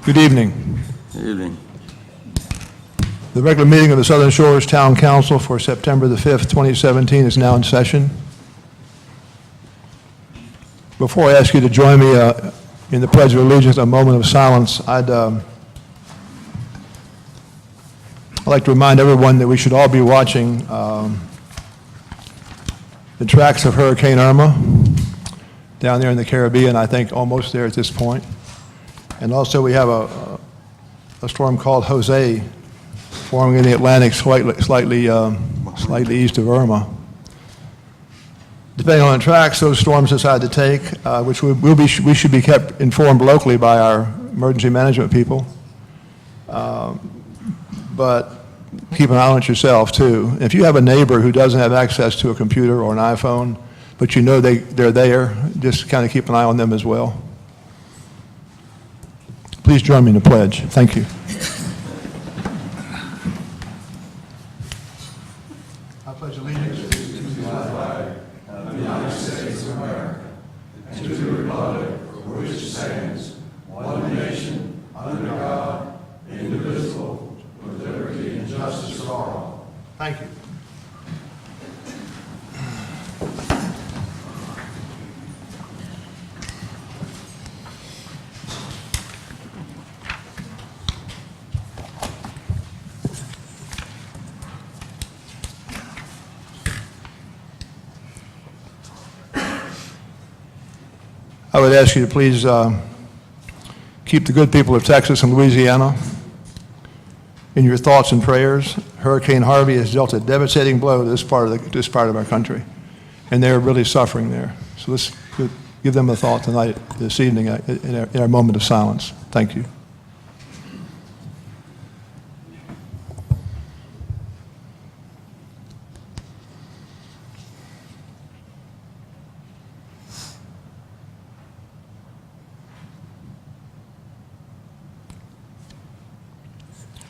Good evening. Good evening. The regular meeting of the Southern Shores Town Council for September the 5th, 2017 is now in session. Before I ask you to join me in the Pledge of Allegiance, a moment of silence, I'd like to remind everyone that we should all be watching the tracks of Hurricane Irma down there in the Caribbean, I think almost there at this point. And also we have a storm called Jose forming in the Atlantic slightly east of Irma. Depending on the tracks those storms decide to take, which we should be kept informed locally by our emergency management people. But keep an eye on it yourself too. If you have a neighbor who doesn't have access to a computer or an iPhone, but you know they're there, just kind of keep an eye on them as well. Please join me in the pledge. Thank you. I pledge allegiance to the flag of the United States of America and to the republic for which it stands, one nation, under God, indivisible, with liberty and justice for all. Thank you. I would ask you to please keep the good people of Texas and Louisiana in your thoughts and prayers. Hurricane Harvey has dealt a devastating blow to this part of our country, and they're really suffering there. So let's give them a thought tonight, this evening, in our moment of silence. Thank you.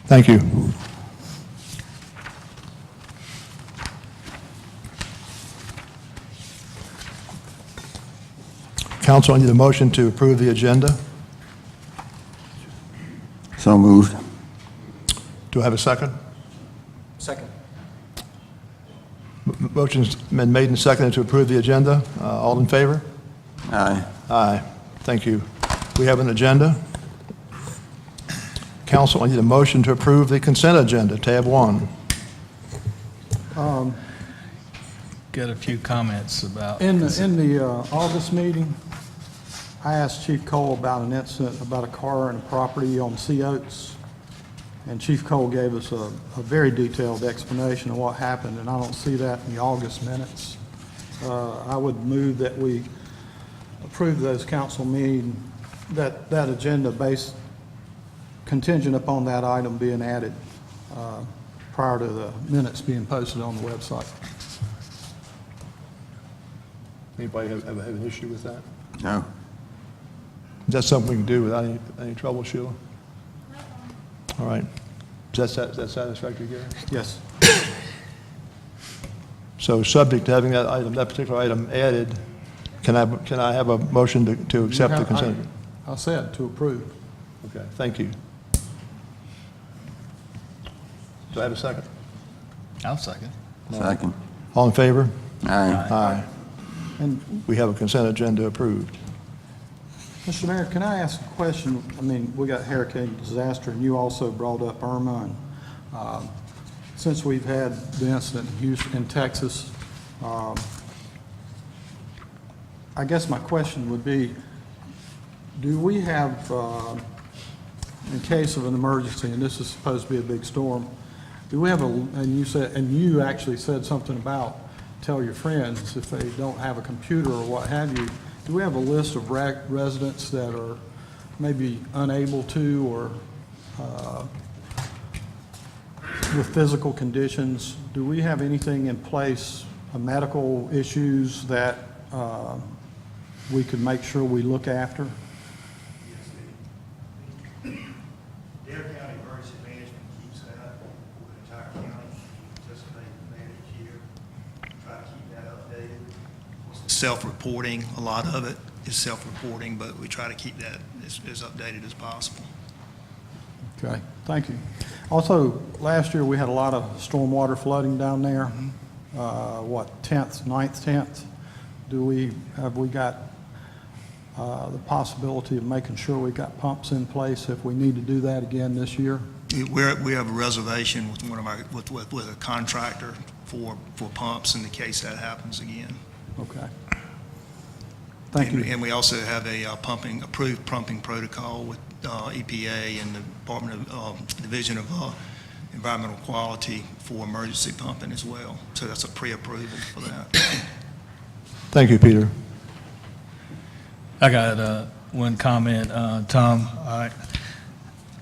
Thank you. Council, I need a motion to approve the agenda. So moved. Do I have a second? Second. Motion's been made and seconded to approve the agenda. All in favor? Aye. Aye. Thank you. We have an agenda. Council, I need a motion to approve the consent agenda, tab 1. Got a few comments about. In the August meeting, I asked Chief Cole about an incident about a car and a property on Sea Oaks, and Chief Cole gave us a very detailed explanation of what happened, and I don't see that in the August minutes. I would move that we approve those council meeting, that agenda based contingent upon that item being added prior to the minutes being posted on the website. Anybody have an issue with that? No. Is that something we can do without any trouble, Sheila? All right. Is that satisfactory, Gary? Yes. So subject to having that particular item added, can I have a motion to accept the consent? I said to approve. Okay, thank you. Do I have a second? I'll second. Second. All in favor? Aye. Aye. And We have a consent agenda approved. Mr. Mayor, can I ask a question? I mean, we got hurricane disaster, and you also brought up Irma. And since we've had the incident in Houston, in Texas, I guess my question would be, do we have, in case of an emergency, and this is supposed to be a big storm, do we have and you actually said something about tell your friends if they don't have a computer or what have you. Do we have a list of residents that are maybe unable to or with physical conditions? Do we have anything in place, medical issues that we could make sure we look after? Dare County Emergency Management keeps that for the entire county, participate in that each year, try to keep that updated. Self-reporting, a lot of it is self-reporting, but we try to keep that as updated as possible. Okay, thank you. Also, last year, we had a lot of stormwater flooding down there. 10th, 9th, 10th? Have we got the possibility of making sure we got pumps in place if we need to do that again this year? We have a reservation with one of our, with a contractor for pumps in the case that happens again. Okay. Thank you. And we also have a approved pumping protocol with EPA and the Department of Division of Environmental Quality for emergency pumping as well. So that's a pre-approval for that. Thank you, Peter. I got one comment, Tom.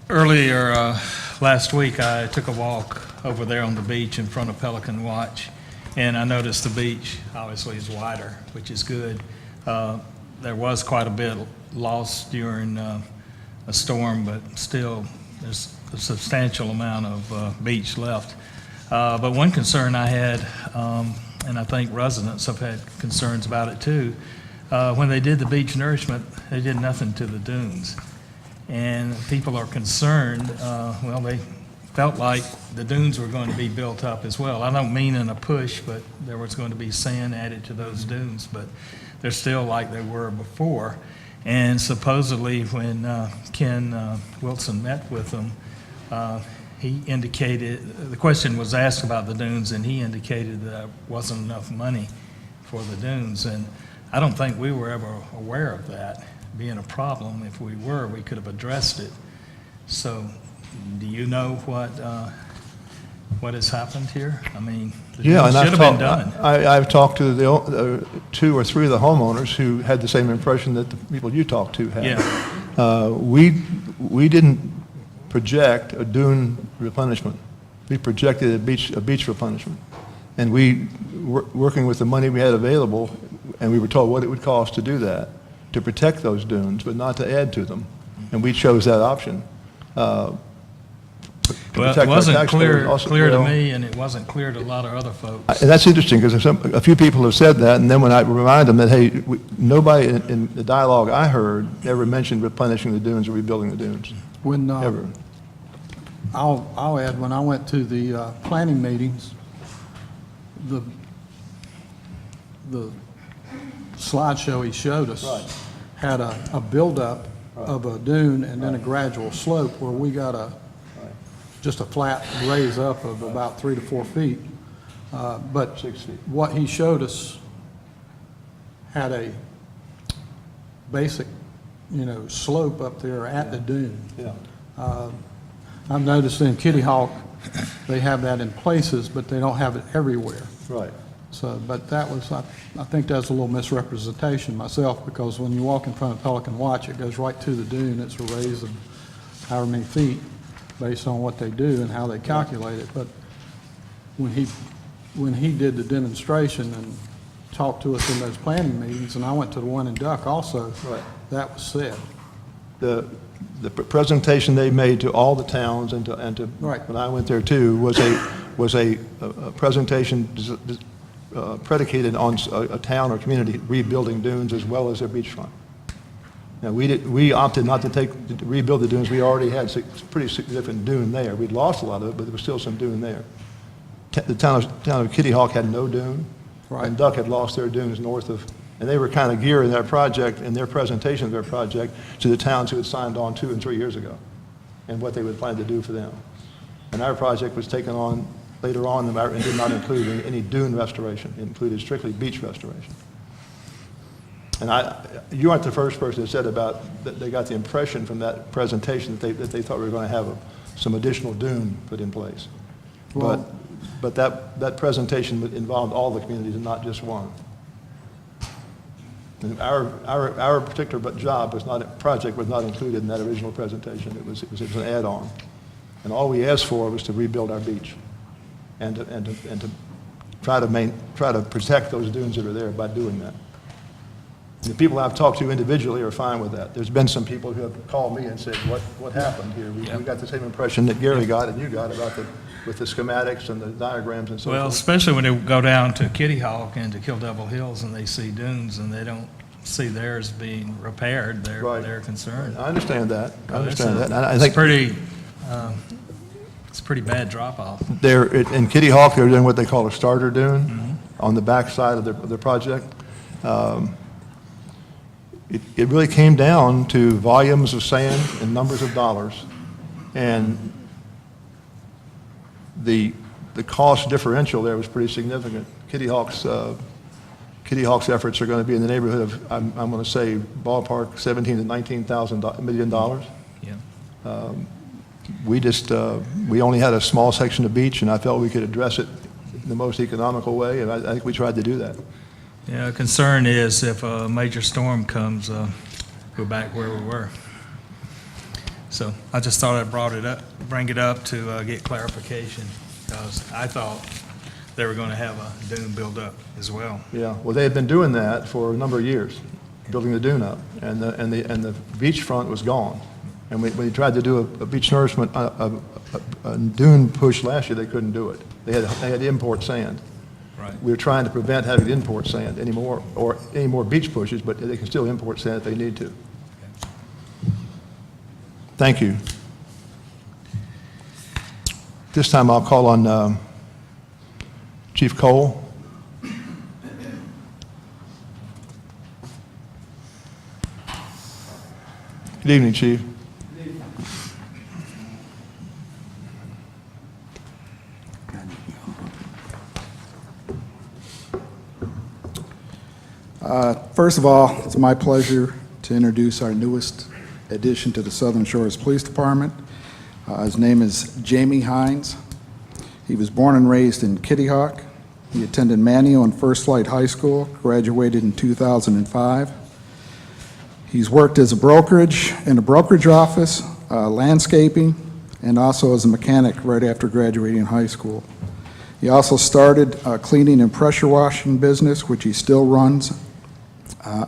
Earlier last week, I took a walk over there on the beach in front of Pelican Watch, and I noticed the beach obviously is wider, which is good. There was quite a bit lost during a storm, but still there's a substantial amount of beach left. But one concern I had, and I think residents have had concerns about it too, when they did the beach nourishment, they did nothing to the dunes. And people are concerned, well, they felt like the dunes were going to be built up as well. I don't mean in a push, but there was going to be sand added to those dunes, but they're still like they were before. And supposedly when Ken Wilson met with them, he indicated, the question was asked about the dunes, and he indicated that there wasn't enough money for the dunes. And I don't think we were ever aware of that being a problem. If we were, we could have addressed it. So do you know what has happened here? I mean, the Yeah, dunes and should have been done. I've talked to the 2 or 3 of the homeowners who had the same impression that the people you talked to had. Yeah. We didn't project a dune replenishment. We projected a beach replenishment. And we, working with the money we had available, and we were told what it would cost to do that, to protect those dunes, but not to add to them. And we chose that option. Well, protect it our wasn't taxpayers also- clear to well, me, and it wasn't clear to a lot of other folks. And that's interesting, because a few people have said that, and then when I remind them that, hey, nobody in the dialogue I heard ever mentioned replenishing the dunes or rebuilding the dunes, When, ever. I'll add, when I went to the planning meetings, the slideshow he showed us had a buildup of a dune and then a gradual slope where we got just a flat raise up of about 3 to 4 feet. But 6 feet. what he showed us had a basic, slope up there at the dune. Yeah. I've noticed in Kitty Hawk, they have that in places, but they don't have it everywhere. Right. So, but that was, I think that's a little misrepresentation myself, because when you walk in front of Pelican Watch, it goes right to the dune. It's a raise of however many feet based on what they do and how they calculate it. But when he did the demonstration and talked to us in those planning meetings, and I went to the one in Duck also, Right. that was said. The presentation they made to all the towns and to Right. when I went there too, was a presentation predicated on a town or community rebuilding dunes as well as their beachfront. Now, we opted not to rebuild the dunes. We already had a pretty significant dune there. We'd lost a lot of it, but there was still some dune there. The town of Kitty Hawk had no dune. Right. And Duck had lost their dunes north of, and they were kind of gearing their project and their presentation of their project to the towns who had signed on 2 and 3 years ago and what they would plan to do for them. And our project was taken on later on and did not include any dune restoration. It included strictly beach restoration. And you aren't the first person that said about that they got the impression from that presentation that they thought we were going to have some additional dune put in place. Well- But that presentation involved all the communities and not just one. And our particular project was not included in that original presentation. It was an add-on. And all we asked for was to rebuild our beach and to try to protect those dunes that are there by doing that. And the people I've talked to individually are fine with that. There's been some people who have called me and said, what happened here? We got the same impression that Gary got and you got with the schematics and the diagrams and so Well, forth. especially when they go down to Kitty Hawk and to Kill Devil Hills and they see dunes and they don't see theirs being repaired, Right. they're concerned. I understand that. I It's understand that. And I It's think, pretty It's a pretty bad drop-off. In Kitty Hawk, they're doing what they call a starter dune on the back side of the project. It really came down to volumes of sand and numbers of dollars. And the cost differential there was pretty significant. Kitty Hawk's efforts are going to be in the neighborhood of, I'm going to say ballpark, $17,000 to $19,000 million. Yeah. We only had a small section of beach, and I felt we could address it in the most economical way, and I think we tried to do that. Yeah, concern is if a major storm comes, we're back where we were. So I just thought I'd bring it up to get clarification, because I thought they were going to have a dune build up as well. Yeah, well, they had been doing that for a number of years, building the dune up, and the beachfront was gone. And when we tried to do a beach nourishment, a dune push last year, they couldn't do it. They had to import sand. Right. We were trying to prevent having to import sand anymore, or any more beach pushes, but they can still import sand if they need to. Thank you. This time I'll call on Chief Cole. Good evening, Chief. First of all, it's my pleasure to introduce our newest addition to the Southern Shores Police Department. His name is Jamie Hines. He was born and raised in Kitty Hawk. He attended Manio and First Flight High School, graduated in 2005. He's worked as a brokerage in a brokerage office, landscaping, and also as a mechanic right after graduating high school. He also started a cleaning and pressure washing business, which he still runs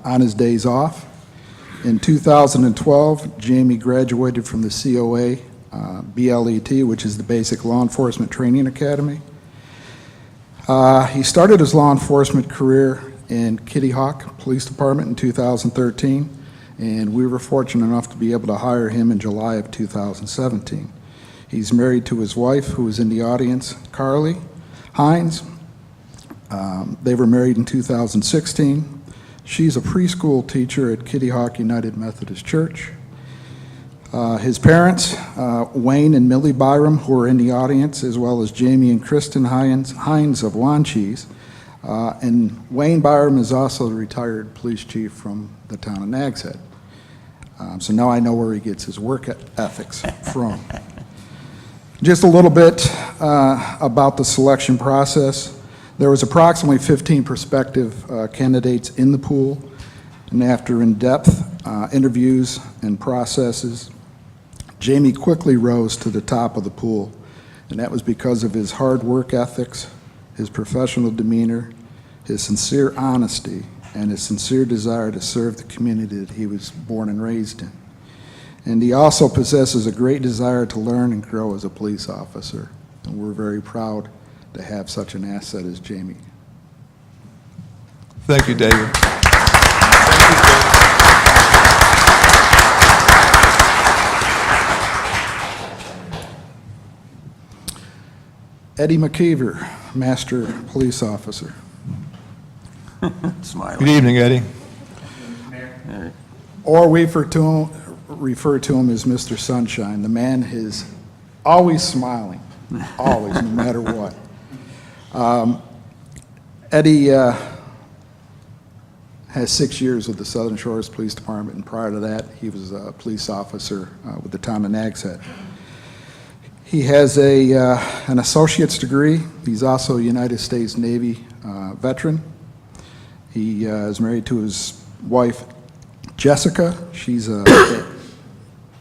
on his days off. In 2012, Jamie graduated from the COA BLET, which is the Basic Law Enforcement Training Academy. He started his law enforcement career in Kitty Hawk Police Department in 2013, and we were fortunate enough to be able to hire him in July of 2017. He's married to his wife, who is in the audience, Carly Hines. They were married in 2016. She's a preschool teacher at Kitty Hawk United Methodist Church. His parents, Wayne and Millie Byram, who are in the audience, as well as Jamie and Kristen Hines of Wanchese. And Wayne Byram is also the retired police chief from the town of Nags Head. So now I know where he gets his work ethics from. Just a little bit about the selection process. There was approximately 15 prospective candidates in the pool, and after in-depth interviews and processes, Jamie quickly rose to the top of the pool, and that was because of his hard work ethics, his professional demeanor, his sincere honesty, and his sincere desire to serve the community that he was born and raised in. And he also possesses a great desire to learn and grow as a police officer, and we're very proud to have such an asset as Jamie. Thank you, David. Eddie McKeever, Master Police Officer. Smiling. Good evening, Eddie. Or we refer to him as Mr. Sunshine. The man is always smiling, always, no matter what. Eddie has 6 years with the Southern Shores Police Department, and prior to that, he was a police officer with the town of Nags Head. He has an associate's degree. He's also a United States Navy veteran. He is married to his wife, Jessica. She's a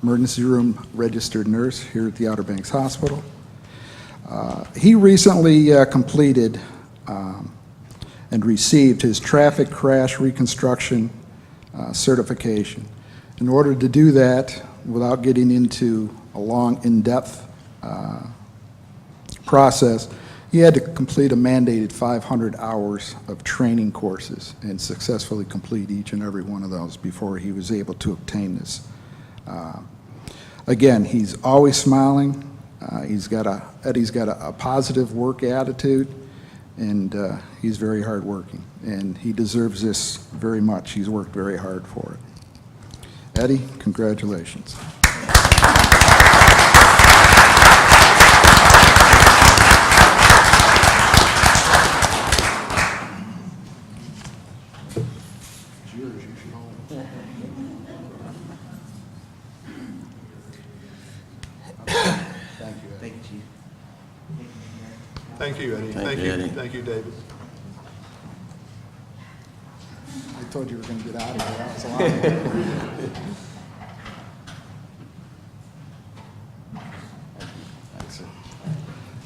emergency room registered nurse here at the Outer Banks Hospital. He recently completed and received his traffic crash reconstruction certification. In order to do that, without getting into a long, in-depth process, he had to complete a mandated 500 hours of training courses and successfully complete each and every one of those before he was able to obtain this. Again, he's always smiling. Eddie's got a positive work attitude, and he's very hardworking. And he deserves this very much. He's worked very hard for it. Eddie, congratulations. Thank you, Eddie. Thank you, Eddie. Thank you, David. I told you we were going to get out of here. That was a lot.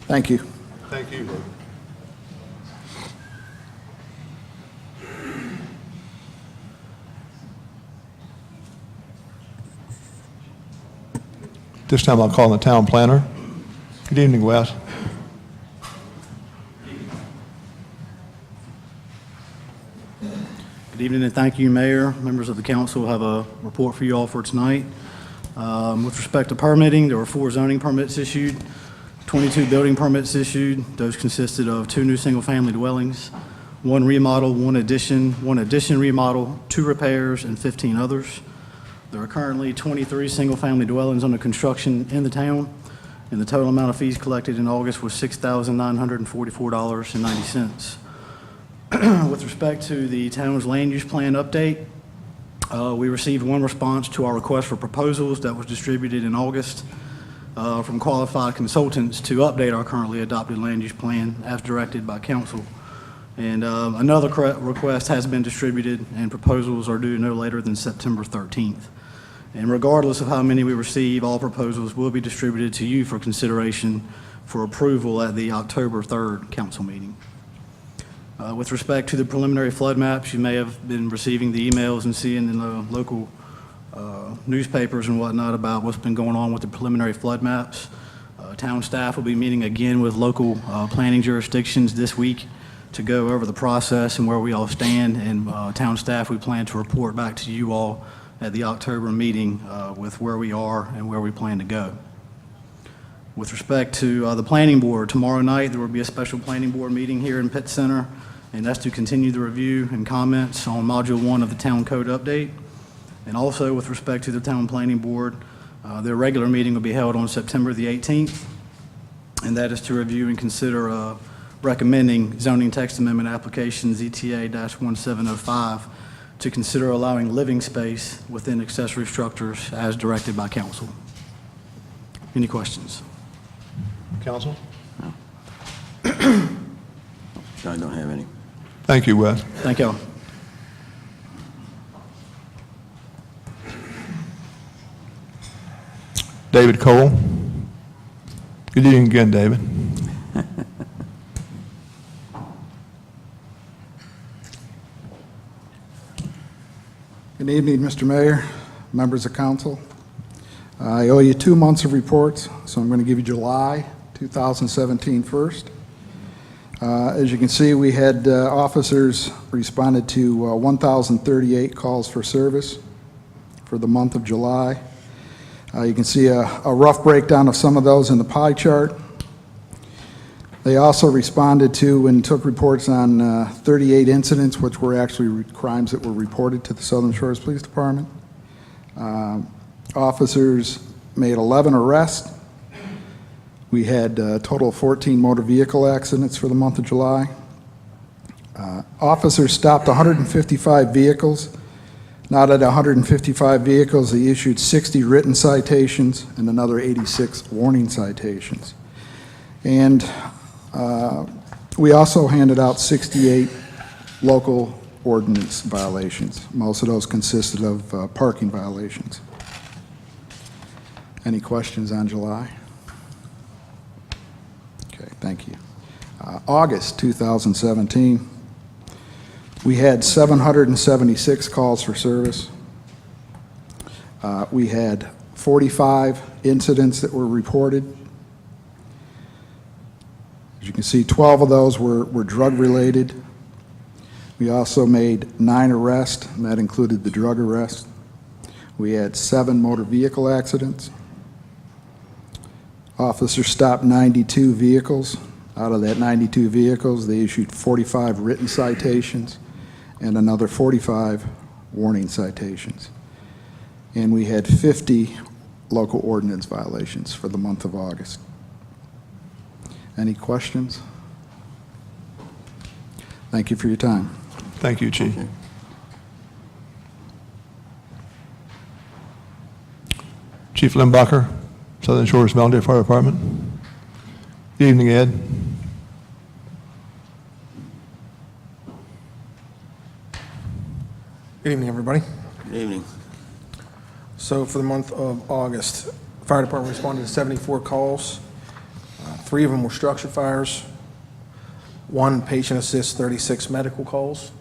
Thank you. Thank you, David. This time I'll call on the town planner. Good evening, Wes. Good evening, and thank you, Mayor. Members of the council have a report for you all for tonight. With respect to permitting, there were 4 zoning permits issued, 22 building permits issued. Those consisted of 2 new single-family dwellings, 1 remodel, 1 addition remodel, 2 repairs, and 15 others. There are currently 23 single-family dwellings under construction in the town, and the total amount of fees collected in August was $6,944.90. With respect to the town's land use plan update, we received 1 response to our request for proposals that was distributed in August from qualified consultants to update our currently adopted land use plan as directed by council. And another request has been distributed, and proposals are due no later than September 13th. And regardless of how many we receive, all proposals will be distributed to you for consideration for approval at the October 3rd council meeting. With respect to the preliminary flood maps, you may have been receiving the emails and seeing in the local newspapers and whatnot about what's been going on with the preliminary flood maps. Town staff will be meeting again with local planning jurisdictions this week to go over the process and where we all stand. And town staff, we plan to report back to you all at the October meeting with where we are and where we plan to go. With respect to the planning board, tomorrow night there will be a special planning board meeting here in Pitt Center, and that's to continue the review and comments on Module 1 of the Town Code update. And also with respect to the Town Planning Board, their regular meeting will be held on September the 18th, and that is to review and consider recommending zoning text amendment application ZTA-1705 to consider allowing living space within accessory structures as directed by council. Any questions? Council? I don't have any. Thank you, Wes. Thank y'all. David Cole. Good evening again, David. Good evening, Mr. Mayor, members of council. I owe you 2 months of reports, so I'm going to give you July 2017 first. As you can see, we had officers responded to 1,038 calls for service for the month of July. You can see a rough breakdown of some of those in the pie chart. They also responded to and took reports on 38 incidents, which were actually crimes that were reported to the Southern Shores Police Department. Officers made 11 arrests. We had a total of 14 motor vehicle accidents for the month of July. Officers stopped 155 vehicles. Not at 155 vehicles, they issued 60 written citations and another 86 warning citations. And we also handed out 68 local ordinance violations. Most of those consisted of parking violations. Any questions on July? Okay, thank you. August 2017, we had 776 calls for service. We had 45 incidents that were reported. As you can see, 12 of those were drug-related. We also made 9 arrests, and that included the drug arrest. We had 7 motor vehicle accidents. Officers stopped 92 vehicles. Out of that 92 vehicles, they issued 45 written citations and another 45 warning citations. And we had 50 local ordinance violations for the month of August. Any questions? Thank you for your time. Thank you, Chief. Okay. Chief Limbacher, Southern Shores Volunteer Fire Department. Good evening, Ed. Good evening, everybody. Good evening. So for the month of August, the fire department responded to 74 calls. 3 of them were structure fires, 1 patient assist, 36 medical calls,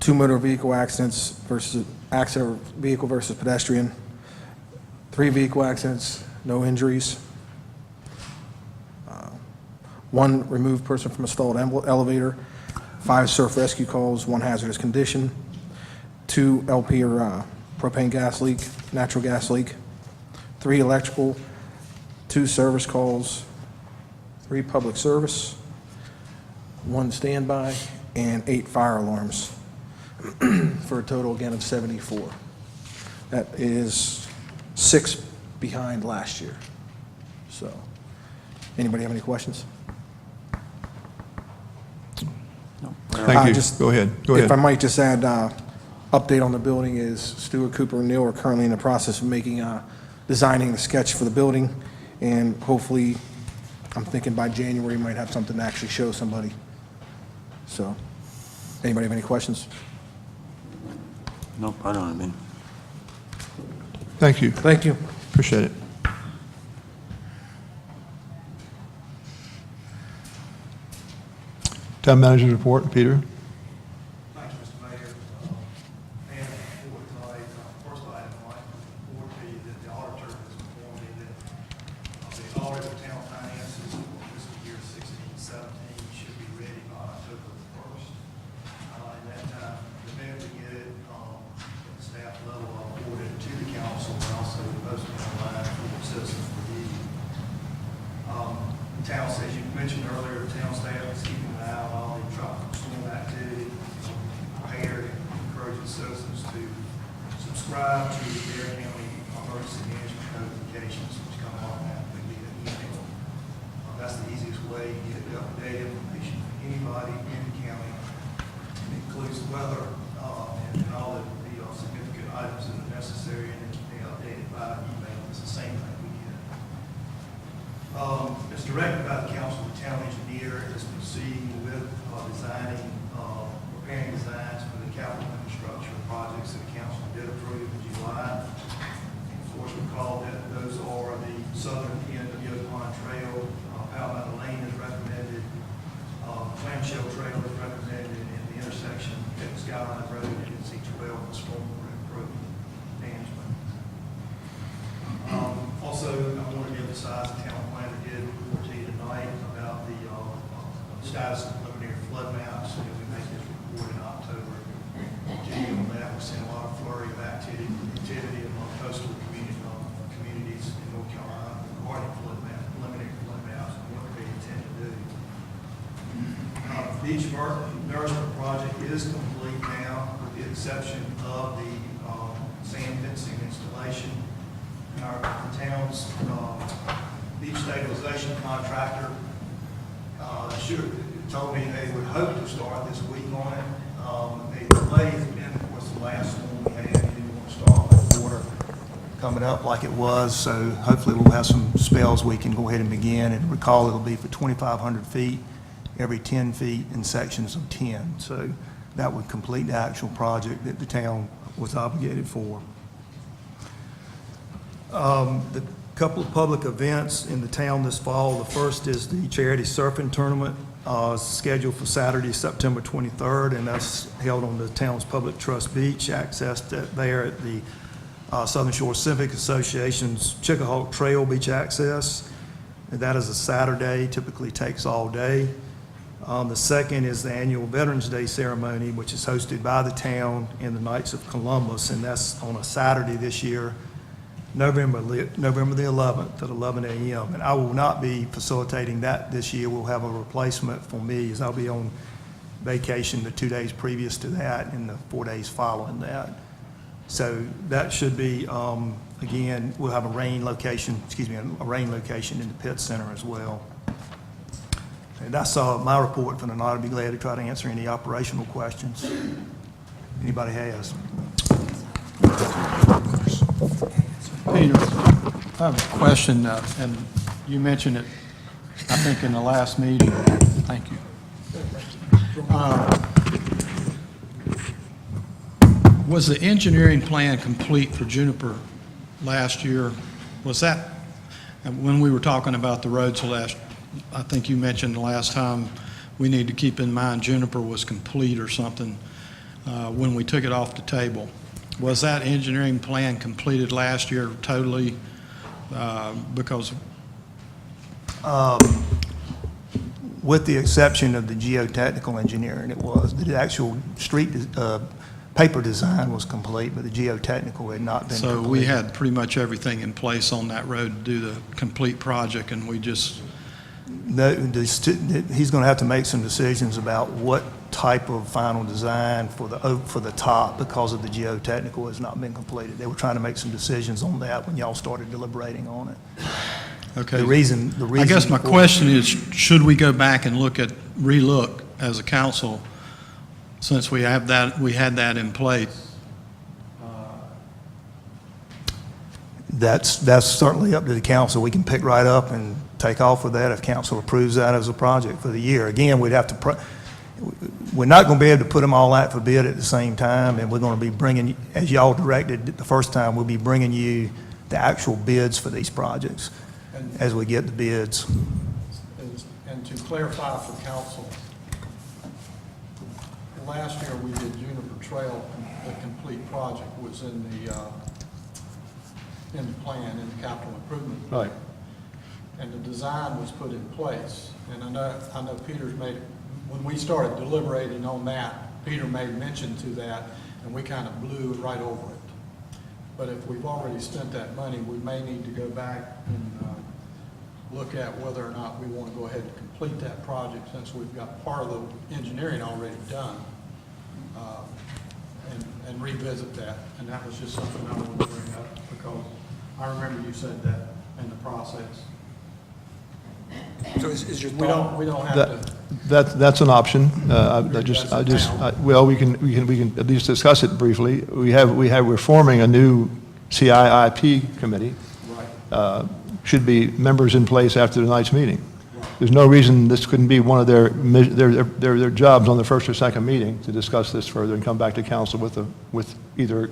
2 motor vehicle accidents versus accident vehicle versus pedestrian, 3 vehicle accidents, no injuries, 1 removed person from a stalled elevator, 5 surf rescue calls, 1 hazardous condition, 2 LP or propane gas leak, natural gas leak, 3 electrical, 2 service calls, 3 public service, 1 standby, and 8 fire alarms, for a total again of 74. That is 6 behind last year. So, anybody have any questions? Thank you. Just- Go ahead. Go If I ahead. might just add, update on the building is Stuart, Cooper, and Neal are currently in the process of making, designing the sketch for the building, and hopefully, I'm thinking by January, we might have something to actually show somebody. So, anybody have any questions? Nope, I don't have any. Thank you. Thank you. Appreciate it. Town Manager's Report, Peter. Thank you, Mr. Mayor. And for tonight, first item, I'd like to report to you that the auditor has informed me that the audit of town finances for fiscal year 16-17 should be ready by October 1st. In that time, the better we get it at the staff level, I'll forward it to the council and also post it online for citizens review. The town, as you mentioned earlier, the town staff is keeping an eye on all the tropical storm activity, prepared and encouraging citizens to subscribe to the Dare County Emergency Management notifications, which come automatically via email. That's the easiest way to get up-to-date information from anybody in the county. It includes the weather and all the significant items that are necessary, and it can be updated by email. It's the same thing we get. It's directed by the council. The town engineer is proceeding with designing, preparing designs for the capital infrastructure projects that the council did approve in July. And of course, recall that those are the southern end of the Oak Trail, Powell Lane is recommended, Clamshell Trail is recommended, and the intersection at Skyline Road and C12 for stormwater improvement management. Also, I wanted to emphasize the town planner did report to you tonight about the status of preliminary flood maps. And we make this report in October. On that, we sent a lot of flurry of activity among coastal communities in North Carolina regarding preliminary flood maps and what they intend to do. Beach nourishment project is complete now, with the exception of the sand fencing installation. Our town's beach stabilization contractor told me they would hope to start this week on it. The delay has been, of course, the last one we had. We didn't want to start with water coming up like it was, so hopefully we'll have some spells we can go ahead and begin. And recall, it'll be for 2,500 feet, every 10 feet in sections of 10. So that would complete the actual project that the town was obligated for. The couple of public events in the town this fall. The first is the charity surfing tournament, scheduled for Saturday, September 23rd, and that's held on the town's public trust beach, accessed there at the Southern Shore Civic Association's Chickahawk Trail Beach Access. And that is a Saturday, typically takes all day. The second is the annual Veterans Day ceremony, which is hosted by the town and the Knights of Columbus, and that's on a Saturday this year, November the 11th at 11 a.m. And I will not be facilitating that this year. We'll have a replacement for me, as I'll be on vacation the 2 days previous to that and the 4 days following that. So that should be, again, we'll have a rain location in the Pitt Center as well. And that's my report for tonight. I'll be glad to try to answer any operational questions anybody has. Peter, I have a question, and you mentioned it, I think, in the last meeting. Thank you. Was the engineering plan complete for Juniper last year? Was that, when we were talking about the roads last, I think you mentioned the last time, we need to keep in mind Juniper was complete or something when we took it off the table. Was that engineering plan completed last year totally? Because With the exception of the geotechnical engineering, it was. The actual street paper design was complete, but the geotechnical had not been complete. so we had pretty much everything in place on that road to do the complete project, and we just, No, he's going to have to make some decisions about what type of final design for the top, because of the geotechnical has not been completed. They were trying to make some decisions on that when y'all started deliberating on it. okay. The reason. I guess my question is, should we go back and relook as a council, since we had that in place? That's certainly up to the council. We can pick right up and take off with that if council approves that as a project for the year. Again, we'd have to, we're not going to be able to put them all out for bid at the same time, and we're going to be bringing, as y'all directed the first time, we'll be bringing you the actual bids for these projects as we get the bids. And to clarify for council, last year we did Juniper Trail, the complete project was in the plan, in the capital improvement plan. Right. And the design was put in place. And I know Peter's when we started deliberating on that, Peter made mention to that, and we kind of blew right over it. But if we've already spent that money, we may need to go back and look at whether or not we want to go ahead and complete that project, since we've got part of the engineering already done, and revisit that. And that was just something I wanted to bring up, because I remember you said that in the process. So is your We thought? don't have to. That's an option. Well, we can at least discuss it briefly. We're forming a new CIIP committee. Right. Should be members in place after tonight's meeting. There's no reason this couldn't be one of their jobs on the first or second meeting to discuss this further and come back to council with either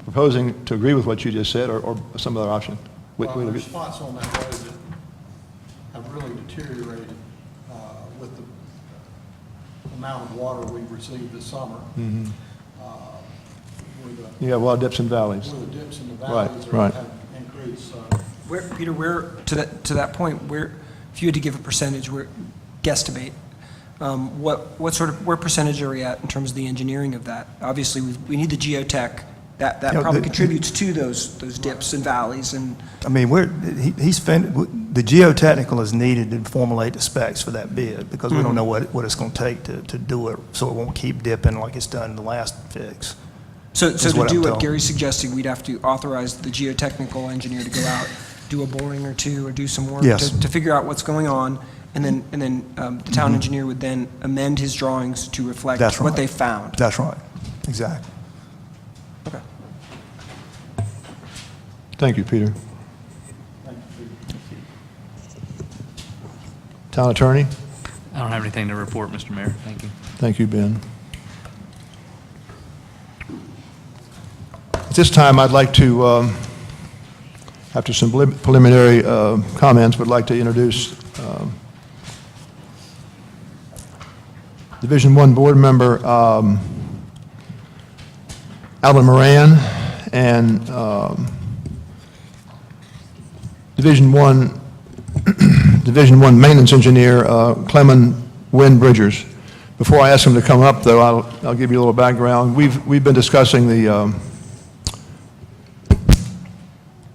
proposing to agree with what you just said or some other option. Well, there's spots on that road that have really deteriorated with the amount of water we've received this summer. Mhm. Where You have a lot of dips and valleys. the dips in the Right, valleys right. have increased. Peter, where, to that point, if you had to give a percentage, guesstimate, where percentage are we at in terms of the engineering of that? Obviously, we need the geotech. That Yeah, probably the- contributes to those dips and valleys, and I mean, the geotechnical is needed to formulate the specs for that bid, because we don't know what it's going to take to do it, so it won't keep dipping like it's done in the last fix. so Is to what do I'm what told. Gary's suggesting, we'd have to authorize the geotechnical engineer to go out, do a boring or two, or do some work Yes. to figure out what's going on, and then the town engineer would then amend his drawings to reflect That's what right. they found. That's right, exactly. Okay. Thank you, Peter. Town Attorney? I don't have anything to report, Mr. Mayor. Thank you. Thank you, Ben. At this time, I'd like to, after some preliminary comments, would like to introduce Division 1 Board Member Alan Moran and Division 1 Maintenance Engineer Clement Wynn Bridgers. Before I ask him to come up, though, I'll give you a little background. We've been discussing the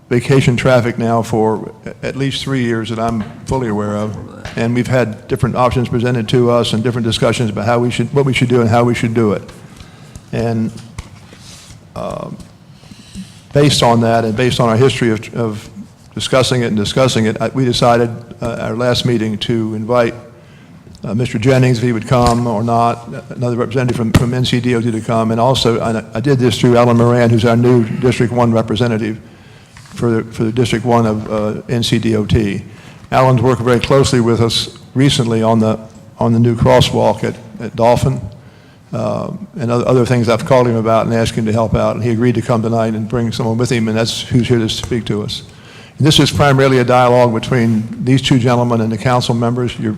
vacation traffic now for at least 3 years that I'm fully aware of. And we've had different options presented to us and different discussions about what we should do and how we should do it. And based on that and based on our history of discussing it, we decided at our last meeting to invite Mr. Jennings, if he would come or not, another representative from NCDOT to come, and also, I did this through Alan Moran, who's our new District 1 representative for the District 1 of NCDOT. Alan's worked very closely with us recently on the new crosswalk at Dolphin, and other things I've called him about and asked him to help out, and he agreed to come tonight and bring someone with him, and that's who's here to speak to us. And this is primarily a dialogue between these two gentlemen and the council members. We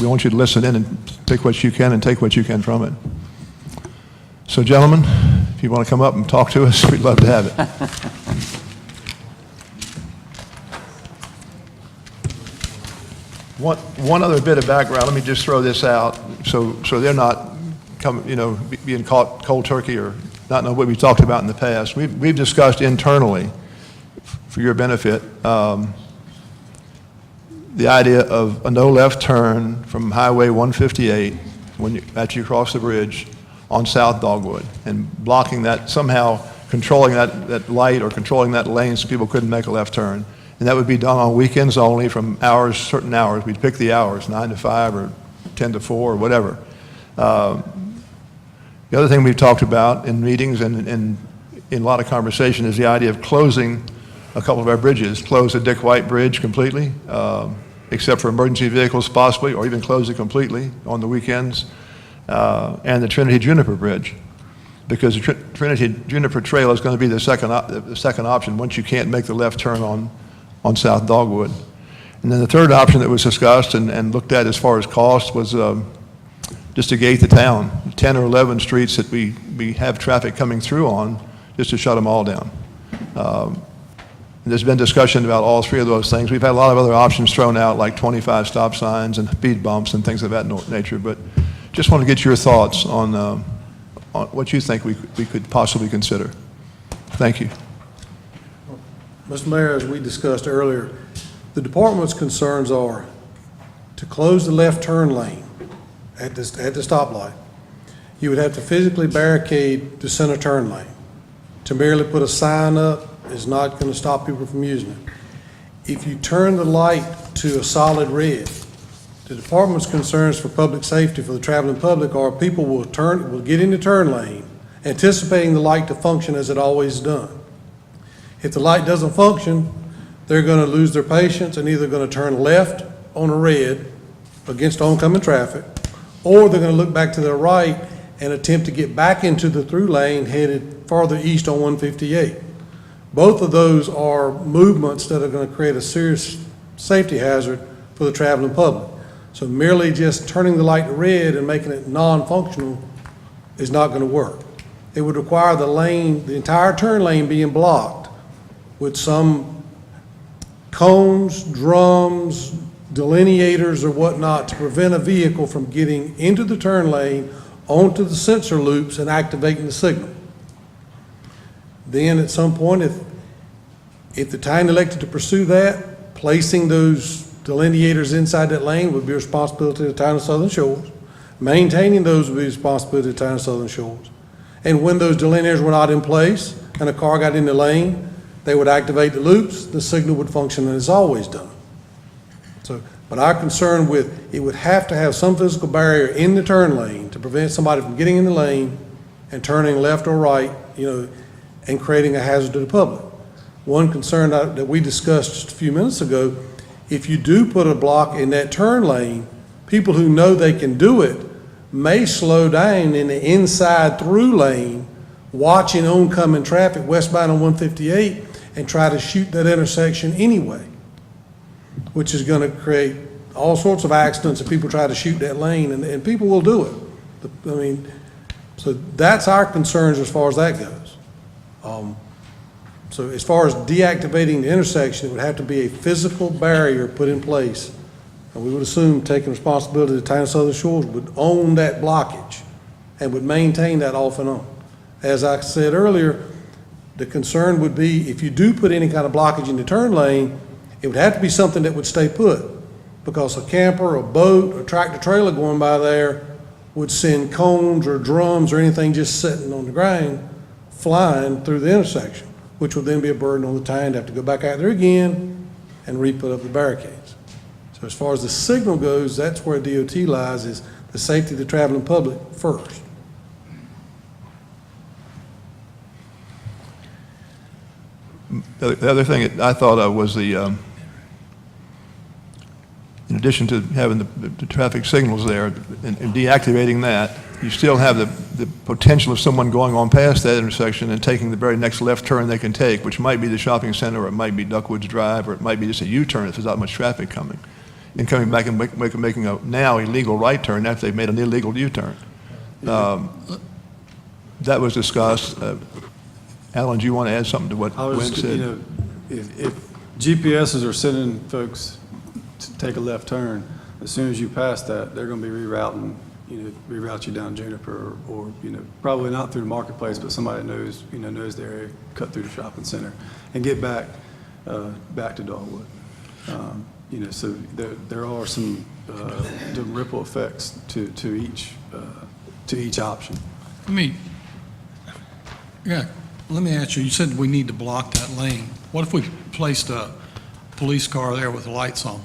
want you to listen in and pick what you can and take what you can from it. So, gentlemen, if you want to come up and talk to us, we'd love to have it. One other bit of background. Let me just throw this out, so they're not being caught cold turkey or not know what we've talked about in the past. We've discussed internally, for your benefit, the idea of a no left turn from Highway 158 after you cross the bridge on South Dogwood, and blocking that, somehow controlling that light or controlling that lane so people couldn't make a left turn. And that would be done on weekends only from certain hours. We'd pick the hours, 9 to 5 or 10 to 4 or whatever. The other thing we've talked about in meetings and in a lot of conversation is the idea of closing a couple of our bridges, close the Dick White Bridge completely, except for emergency vehicles possibly, or even close it completely on the weekends, and the Trinity Juniper Bridge, because the Trinity Juniper Trail is going to be the second option once you can't make the left turn on South Dogwood. And then the third option that was discussed and looked at as far as cost was just to gate the town, 10 or 11 streets that we have traffic coming through on, just to shut them all down. There's been discussion about all three of those things. We've had a lot of other options thrown out, like 25 stop signs and speed bumps and things of that nature, but just want to get your thoughts on what you think we could possibly consider. Thank you. Mr. Mayor, as we discussed earlier, the department's concerns are to close the left turn lane at the stoplight. You would have to physically barricade the center turn lane. To merely put a sign up is not going to stop people from using it. If you turn the light to a solid red, the department's concerns for public safety for the traveling public are people will get in the turn lane anticipating the light to function as it always done. If the light doesn't function, they're going to lose their patience and either going to turn left on a red against oncoming traffic, or they're going to look back to their right and attempt to get back into the through lane headed farther east on 158. Both of those are movements that are going to create a serious safety hazard for the traveling public. So merely just turning the light to red and making it non-functional is not going to work. It would require the entire turn lane being blocked with some cones, drums, delineators or whatnot to prevent a vehicle from getting into the turn lane, onto the sensor loops and activating the signal. Then at some point, if the town elected to pursue that, placing those delineators inside that lane would be a responsibility of the town of Southern Shores. Maintaining those would be a responsibility of the town of Southern Shores. And when those delineators were not in place and a car got in the lane, they would activate the loops, the signal would function as it's always done. So, but our concern with, it would have to have some physical barrier in the turn lane to prevent somebody from getting in the lane and turning left or right, and creating a hazard to the public. One concern that we discussed just a few minutes ago, if you do put a block in that turn lane, people who know they can do it may slow down in the inside through lane, watching oncoming traffic westbound on 158 and try to shoot that intersection anyway, which is going to create all sorts of accidents if people try to shoot that lane, and people will do it. So that's our concerns as far as that goes. So as far as deactivating the intersection, it would have to be a physical barrier put in place. And we would assume, taking responsibility, the town of Southern Shores would own that blockage and would maintain that off and on. As I said earlier, The concern would be, if you do put any kind of blockage in the turn lane, it would have to be something that would stay put, because a camper, a boat, a tractor-trailer going by there would send cones or drums or anything just sitting on the ground flying through the intersection, which would then be a burden on the town to have to go back out there again and re-put up the barricades. So as far as the signal goes, that's where DOT lies, is the safety of the traveling public first. The other thing that I thought of was in addition to having the traffic signals there and deactivating that, you still have the potential of someone going on past that intersection and taking the very next left turn they can take, which might be the shopping center, or it might be Duckwoods Drive, or it might be just a U-turn if there's not much traffic coming, and coming back and making a now illegal right turn after they've made an illegal U-turn. That was discussed. Alan, do you want to add something to what I was Gwen just, said? if GPSs are sending folks to take a left turn, as soon as you pass that, they're going to be reroute you down Juniper, or probably not through the marketplace, but somebody that knows the area, cut through the shopping center, and get back to Dogwood. So there are some the ripple effects to each option. Let me ask you, you said we need to block that lane. What if we placed a police car there with the lights on?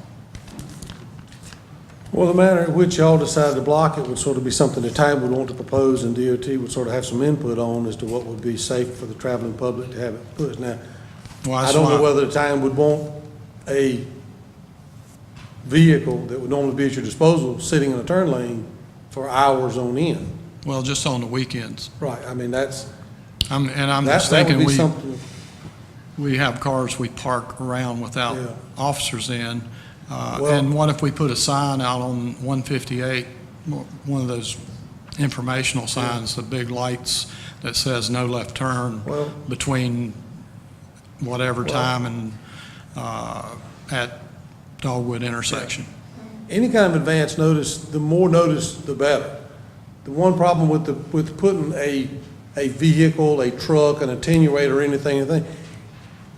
Well, the manner in which y'all decided to block it would sort of be something the town would want to propose, and DOT would sort of have some input on as to what would be safe for the traveling public to have it put. Now, I don't know whether the town would want a vehicle that would normally be at your disposal sitting in a turn lane for hours on end. Well, just on the weekends. Right, I mean, that's. I'm just That would thinking be something. we have cars we park around without Yeah. officers in. Well- And what if we put a sign out on 158, one of those informational signs, the big lights that says no left turn Well- between whatever time and at Dogwood intersection? Any kind of advance notice, the more notice, the better. The one problem with putting a vehicle, a truck, an attenuator, or anything,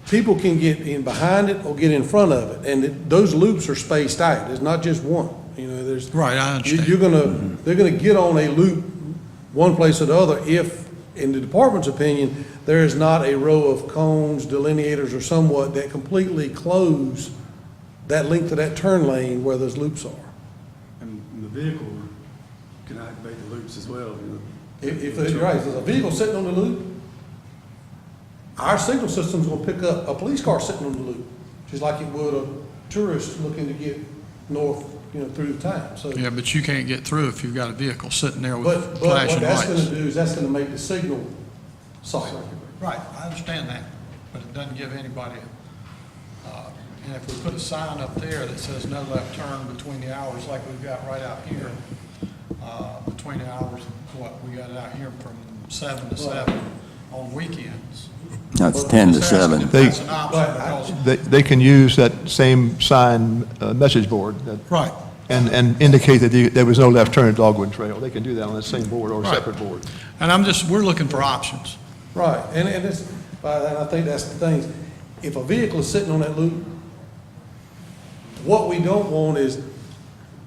people can get in behind it or get in front of it, and those loops are spaced out. There's not just one. There's. Right, I understand. They're gonna get on a loop one place or the other if, in the department's opinion, there is not a row of cones, delineators, or somewhat that completely close that length of that turn lane where those loops are. And the vehicle can activate the loops as well. If there's a vehicle sitting on the loop, our signal system's gonna pick up a police car sitting on the loop, just like it would a tourist looking to get north, through the town, so. Yeah, but you can't get through if you've got a vehicle sitting there with But what flashing that's lights. gonna do is that's gonna make the signal silent. Right, I understand that, but it doesn't give anybody, and if we put a sign up there that says no left turn between the hours, like we've got right out here, between the hours of what we got out here from 7 to 7 on weekends. No, it's 10 to 7. If that's an option, because, They can use that same sign message board right, and indicate that there was no left turn at Dogwood Trail. They can do that on the same board or a Right. separate board. and we're looking for options. Right, and I think that's the thing. If a vehicle is sitting on that loop, what we don't want is,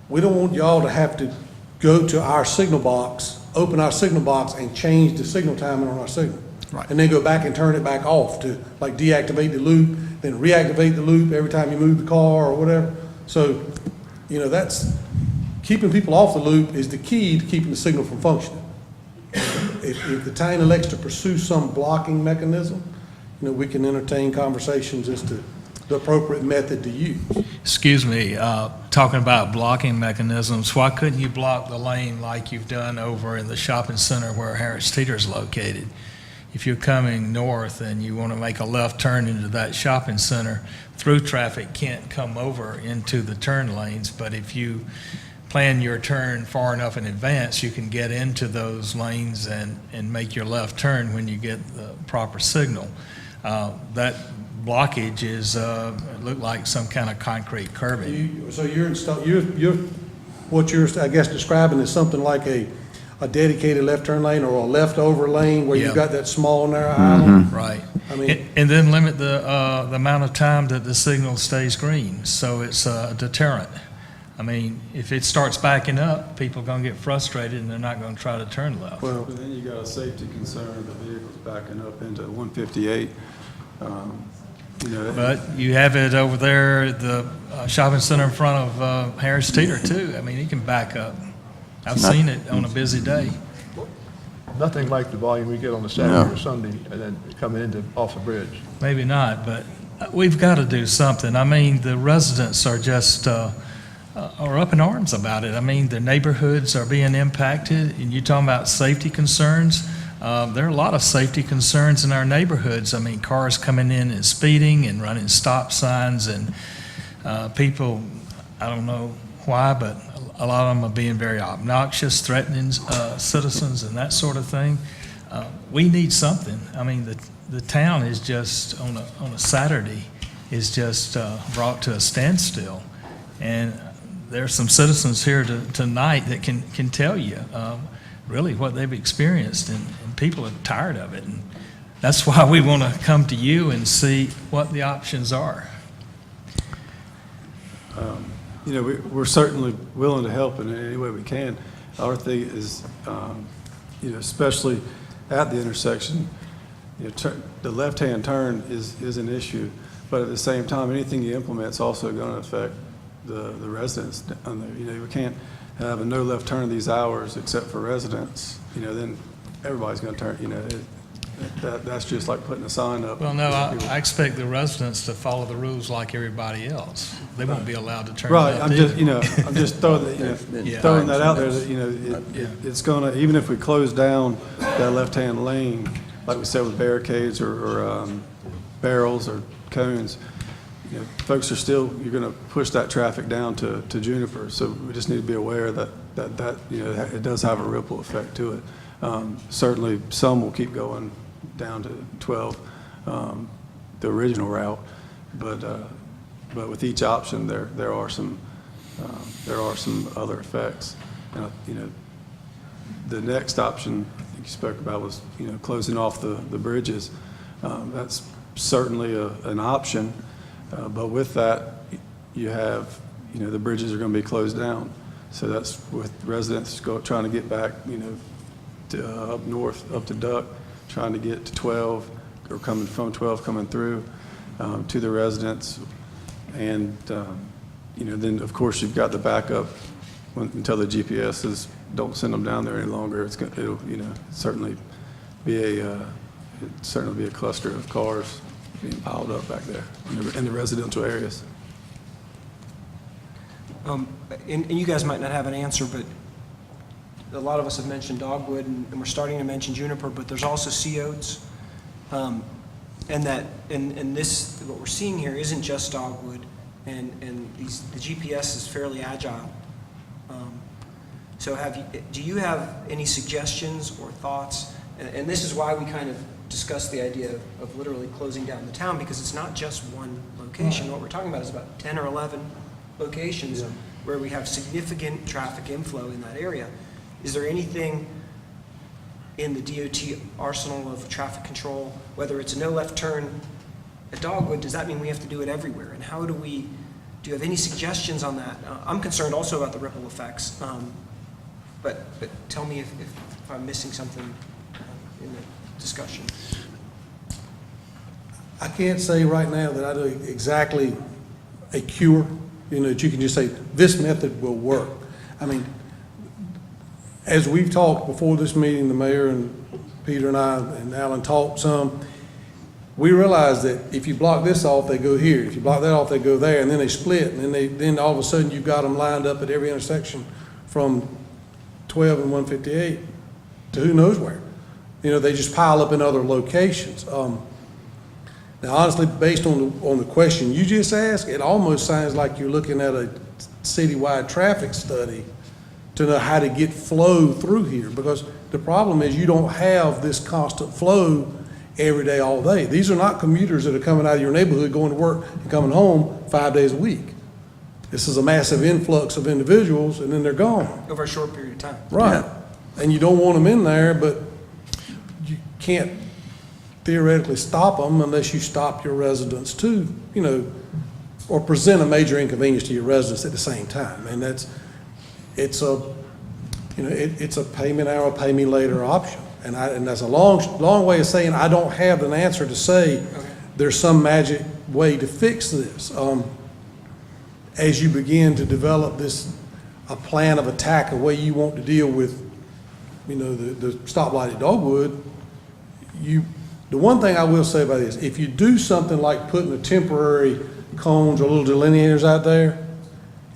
we don't want y'all to have to go to our signal box, open our signal box and change the signal timing on our signal. Right. And then go back and turn it back off to like deactivate the loop, then reactivate the loop every time you move the car or whatever. So, that's, keeping people off the loop is the key to keeping the signal from functioning. If the town elects to pursue some blocking mechanism, we can entertain conversations as to the appropriate method to use. Excuse me, talking about blocking mechanisms, why couldn't you block the lane like you've done over in the shopping center where Harris Teeter is located? If you're coming north and you want to make a left turn into that shopping center, through traffic can't come over into the turn lanes, but if you plan your turn far enough in advance, you can get into those lanes and make your left turn when you get the proper signal. That blockage is, it looked like some kind of concrete curbing. So what you're, I guess, describing is something like a a dedicated left turn lane or a leftover lane where Yeah. you've got that small narrow island. Right. I mean, And then limit the amount of time that the signal stays green, so it's a deterrent. I mean, if it starts backing up, people are going to get frustrated and they're not going to try to turn left. well, But then you got a safety concern, the vehicle's backing up into 158. You know, But you have it over there at the shopping center in front of Harris Teeter too. I mean, it can back up. I've seen it on a busy day. Nothing like the volume we get on a Saturday or Sunday and then coming into, off the bridge. Maybe not, but we've got to do something. I mean, the residents are just, are up in arms about it. I mean, the neighborhoods are being impacted, and you're talking about safety concerns. There are a lot of safety concerns in our neighborhoods. I mean, cars coming in and speeding and running stop signs, and people, I don't know why, but a lot of them are being very obnoxious, threatening citizens and that sort of thing. We need something. I mean, the town is just, on a Saturday, is just brought to a standstill. And there's some citizens here tonight that can tell you really what they've experienced, and people are tired of it. And that's why we want to come to you and see what the options are. You know, we're certainly willing to help in any way we can. Our thing is, you know, especially at the intersection, you know, the left-hand turn is an issue, but at the same time, anything you implement is also going to affect the residents on there. You know, we can't have a no left turn these hours except for residents. You know, then everybody's going to turn. You know, that's just like putting a sign up. Well, no, I expect the residents to follow the rules like everybody else. They won't be allowed to turn Right, left I'm either. just, you know, I'm just throwing that out there, that, you know, it's gonna, even if we close down that left-hand lane, like we said with barricades or barrels or cones, you know, folks are still, you're gonna push that traffic down to Juniper, so we just need to be aware that, you know, it does have a ripple effect to it. Certainly, some will keep going down to 12, the original route, but with each option, there are some other effects. And, you know, the next option I think you spoke about was, you know, closing off the bridges. That's certainly an option, but with that, you have, you know, the bridges are going to be closed down. So that's with residents trying to get back, you know, to, up north, up to Duck, trying to get to 12, or coming from 12 coming through to the residents. And, you know, then, of course, you've got the backup until the GPSs don't send them down there any longer. It'll, you know, certainly be a cluster of cars being piled up back there in the residential areas. And you guys might not have an answer, but a lot of us have mentioned dogwood, and we're starting to mention juniper, but there's also sea oats. And this, what we're seeing here isn't just dogwood, and the GPS is fairly agile. So do you have any suggestions or thoughts? And this is why we kind of discussed the idea of literally closing down the town, because it's not just one location. What we're talking about is about 10 or 11 locations where we have significant traffic inflow in that area. Is there anything in the DOT arsenal of traffic control, whether it's a no left turn at Dogwood, does that mean we have to do it everywhere? And how do you have any suggestions on that? I'm concerned also about the ripple effects, but tell me if I'm missing something in the discussion. I can't say right now that I know exactly a cure, you know, that you can just say, this method will work. I mean, as we've talked before this meeting, the mayor and Peter and I and Alan talked some, we realized that if you block this off, they go here. If you block that off, they go there, and then they split, and then all of a sudden you've got them lined up at every intersection from 12 and 158 to who knows where. You know, they just pile up in other locations. Now, honestly, based on the question you just asked, it almost sounds like you're looking at a citywide traffic study to know how to get flow through here, because the problem is you don't have this constant flow every day, all day. These are not commuters that are coming out of your neighborhood, going to work and coming home 5 days a week. This is a massive influx of individuals, and then they're gone. Over a short period of time. Right. and you don't want them in there, but you can't theoretically stop them unless you stop your residents too, you know, or present a major inconvenience to your residents at the same time. And it's a pay me now or pay me later option. And that's a long way of saying I don't have an answer to say there's some magic way to fix this. As you begin to develop a plan of attack, a way you want to deal with, you know, the stoplight at Dogwood, the one thing I will say about this, if you do something like putting the temporary cones or little delineators out there,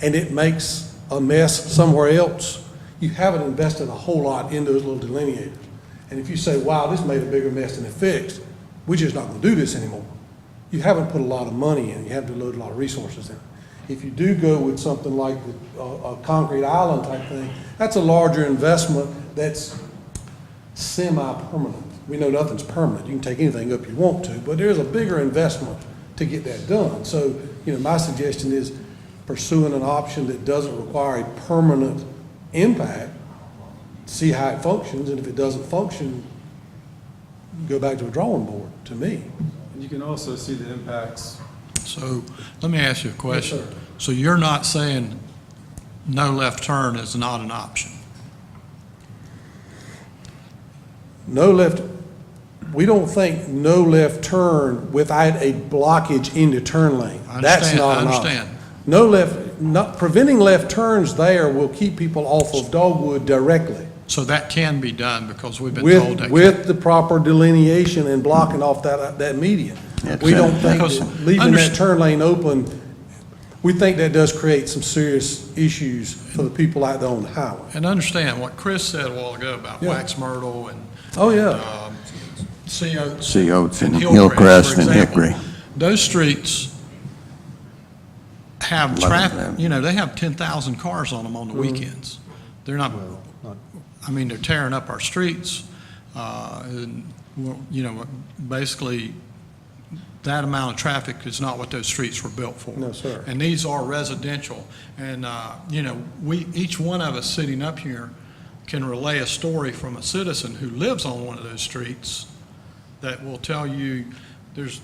and it makes a mess somewhere else, you haven't invested a whole lot in those little delineators. And if you say, wow, this made a bigger mess than it fixed, we're just not gonna do this anymore. You haven't put a lot of money in, you haven't loaded a lot of resources in. If you do go with something like a concrete island type thing, that's a larger investment that's semi-permanent. We know nothing's permanent. You can take anything up you want to, but there's a bigger investment to get that done. So, you know, my suggestion is pursuing an option that doesn't require a permanent impact, see how it functions, and if it doesn't function, go back to a drawing board, to me. And you can also see the impacts. So let me ask you a question. Yes, sir. So you're not saying no left turn is not an option? No left, we don't think no left turn without a blockage in the turn lane. That's not an option. I understand. No left, preventing left turns there will keep people off of Dogwood directly. So that can be done because we've been told that. With the proper delineation and blocking off that median. We don't think Because that leaving that turn lane open, we think that does create some serious issues for the people out there on the highway. And understand what Chris said a while ago about Yeah. Wax Myrtle and Oh, yeah. Sea Oats. Sea Oats and Hillcrest, Hillcrest and for example. Hickory. Those streets have Love traffic, them. you know, they have 10,000 cars on them on the weekends. They're not, I mean, they're tearing up our streets. And, well, you know, basically, that amount of traffic is not what those streets were built for. No, sir. And these are residential. And, you know, each one of us sitting up here can relay a story from a citizen who lives on one of those streets that will tell you there's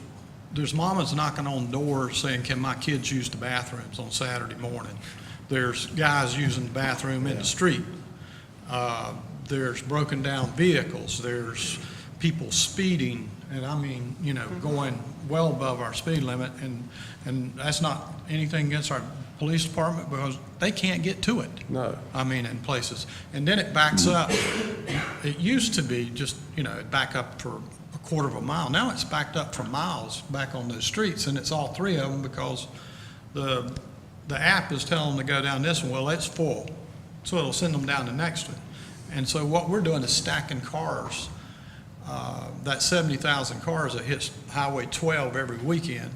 mamas knocking on doors saying, can my kids use the bathrooms on Saturday morning? There's guys using the bathroom in the street. There's broken down vehicles. There's people speeding, and I mean, you know, going well above our speed limit. And that's not anything against our police department because they can't get to it. No. I mean, in places. And then it backs up. It used to be just, you know, it back up for a quarter of a mile. Now it's backed up for miles back on those streets, and it's all three of them because the app is telling them to go down this one. Well, it's full, so it'll send them down the next one. And so what we're doing is stacking cars. That 70,000 cars that hits Highway 12 every weekend,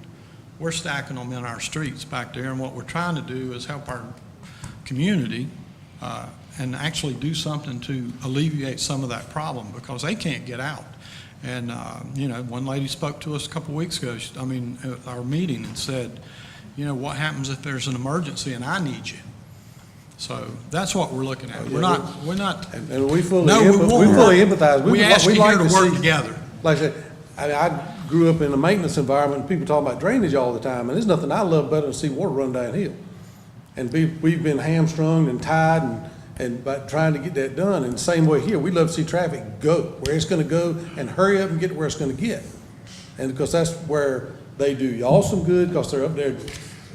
we're stacking them in our streets back there. And what we're trying to do is help our community and actually do something to alleviate some of that problem because they can't get out. And, you know, one lady spoke to us a couple weeks ago, at our meeting, and said, you know, what happens if there's an emergency and I need you? So that's what we're looking at. We're not. And we fully we empathize. We ask you here to work together. Like I said, I grew up in a maintenance environment, and people talk about drainage all the time, and there's nothing I love better than see water run downhill. And we've been hamstrung and tied and by trying to get that done. And the same way here, we love to see traffic go where it's gonna go and hurry up and get to where it's gonna get. And because that's where they do y'all some good, because they're up there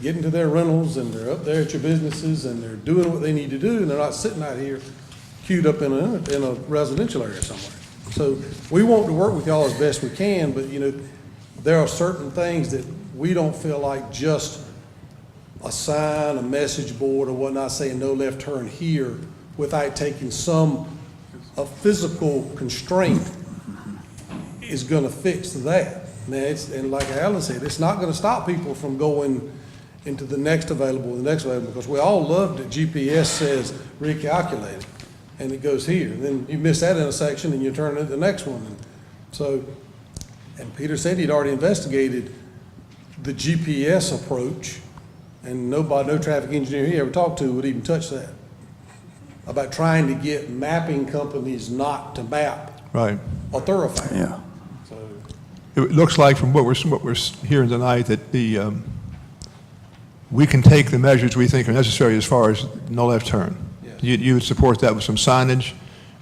getting to their rentals, and they're up there at your businesses, and they're doing what they need to do, and they're not sitting out here queued up in a residential area somewhere. So we want to work with y'all as best we can, but, you know, there are certain things that we don't feel like just a sign, a message board or whatnot saying no left turn here without taking a physical constraint is gonna fix that. Now, and like Alan said, it's not gonna stop people from going into the next available, because we all love that GPS says recalculate, and it goes here. And then you miss that intersection and you turn into the next one. And so, and Peter said he'd already investigated the GPS approach, and no traffic engineer he ever talked to would even touch that. about trying to get mapping companies not to map Right. a thoroughfare. Yeah. So, It looks like from what we're hearing tonight that we can take the measures we think are necessary as far as no left turn. Yes. You would support that with some signage.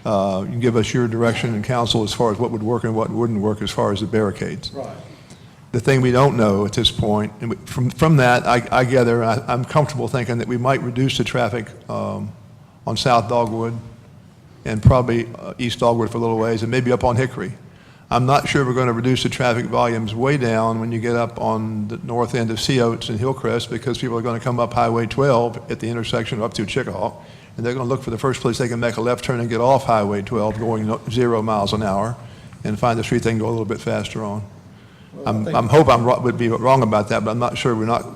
You can give us your direction and counsel as far as what would work and what wouldn't work as far as the barricades. right. The thing we don't know at this point, and from that, I gather, I'm comfortable thinking that we might reduce the traffic on South Dogwood and probably East Dogwood for a little ways, and maybe up on Hickory. I'm not sure we're going to reduce the traffic volumes way down when you get up on the north end of Sea Oats and Hillcrest, because people are going to come up Highway 12 at the intersection up through Chickahaw, and they're going to look for the first place they can make a left turn and get off Highway 12 going 0 miles an hour and find the street they can go a little bit faster on. I would be wrong about that, but I'm not sure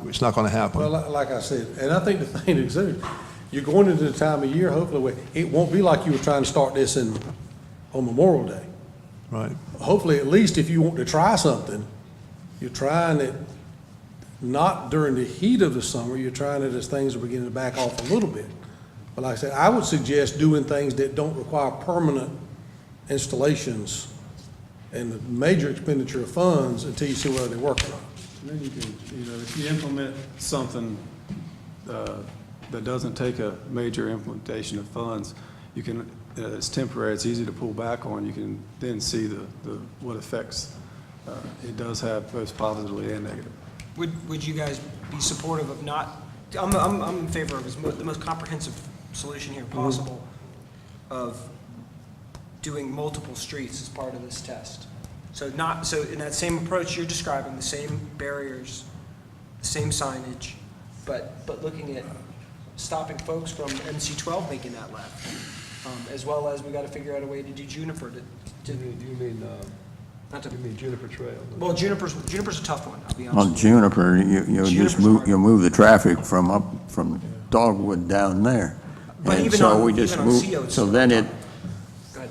it's not going to happen. Well, like I said, and I think the thing to consider, you're going into the time of year, hopefully, it won't be like you were trying to start this on Memorial Day. Right. Hopefully, at least if you want to try something, you're trying it not during the heat of the summer, you're trying it as things are beginning to back off a little bit. But like I said, I would suggest doing things that don't require permanent installations and the major expenditure of funds until you see whether they're working on. And then you can, if you implement something that doesn't take a major implementation of funds, you can, it's temporary, it's easy to pull back on, you can then see what effects it does have, both positively and negative. Would you guys be supportive of not, I'm in favor of the most comprehensive solution here possible of doing multiple streets as part of this test. So in that same approach you're describing, the same barriers, the same signage, but looking at stopping folks from MC 12 making that left, as well as we got to figure out a way to do Juniper to. You mean Juniper Trail? Well, Juniper's a tough one, I'll be honest. On with you. Juniper, you'll just Juniper's move, hard. you'll move the traffic from Dogwood down there. But And even so on- we just even on move. COs, So then Go ahead,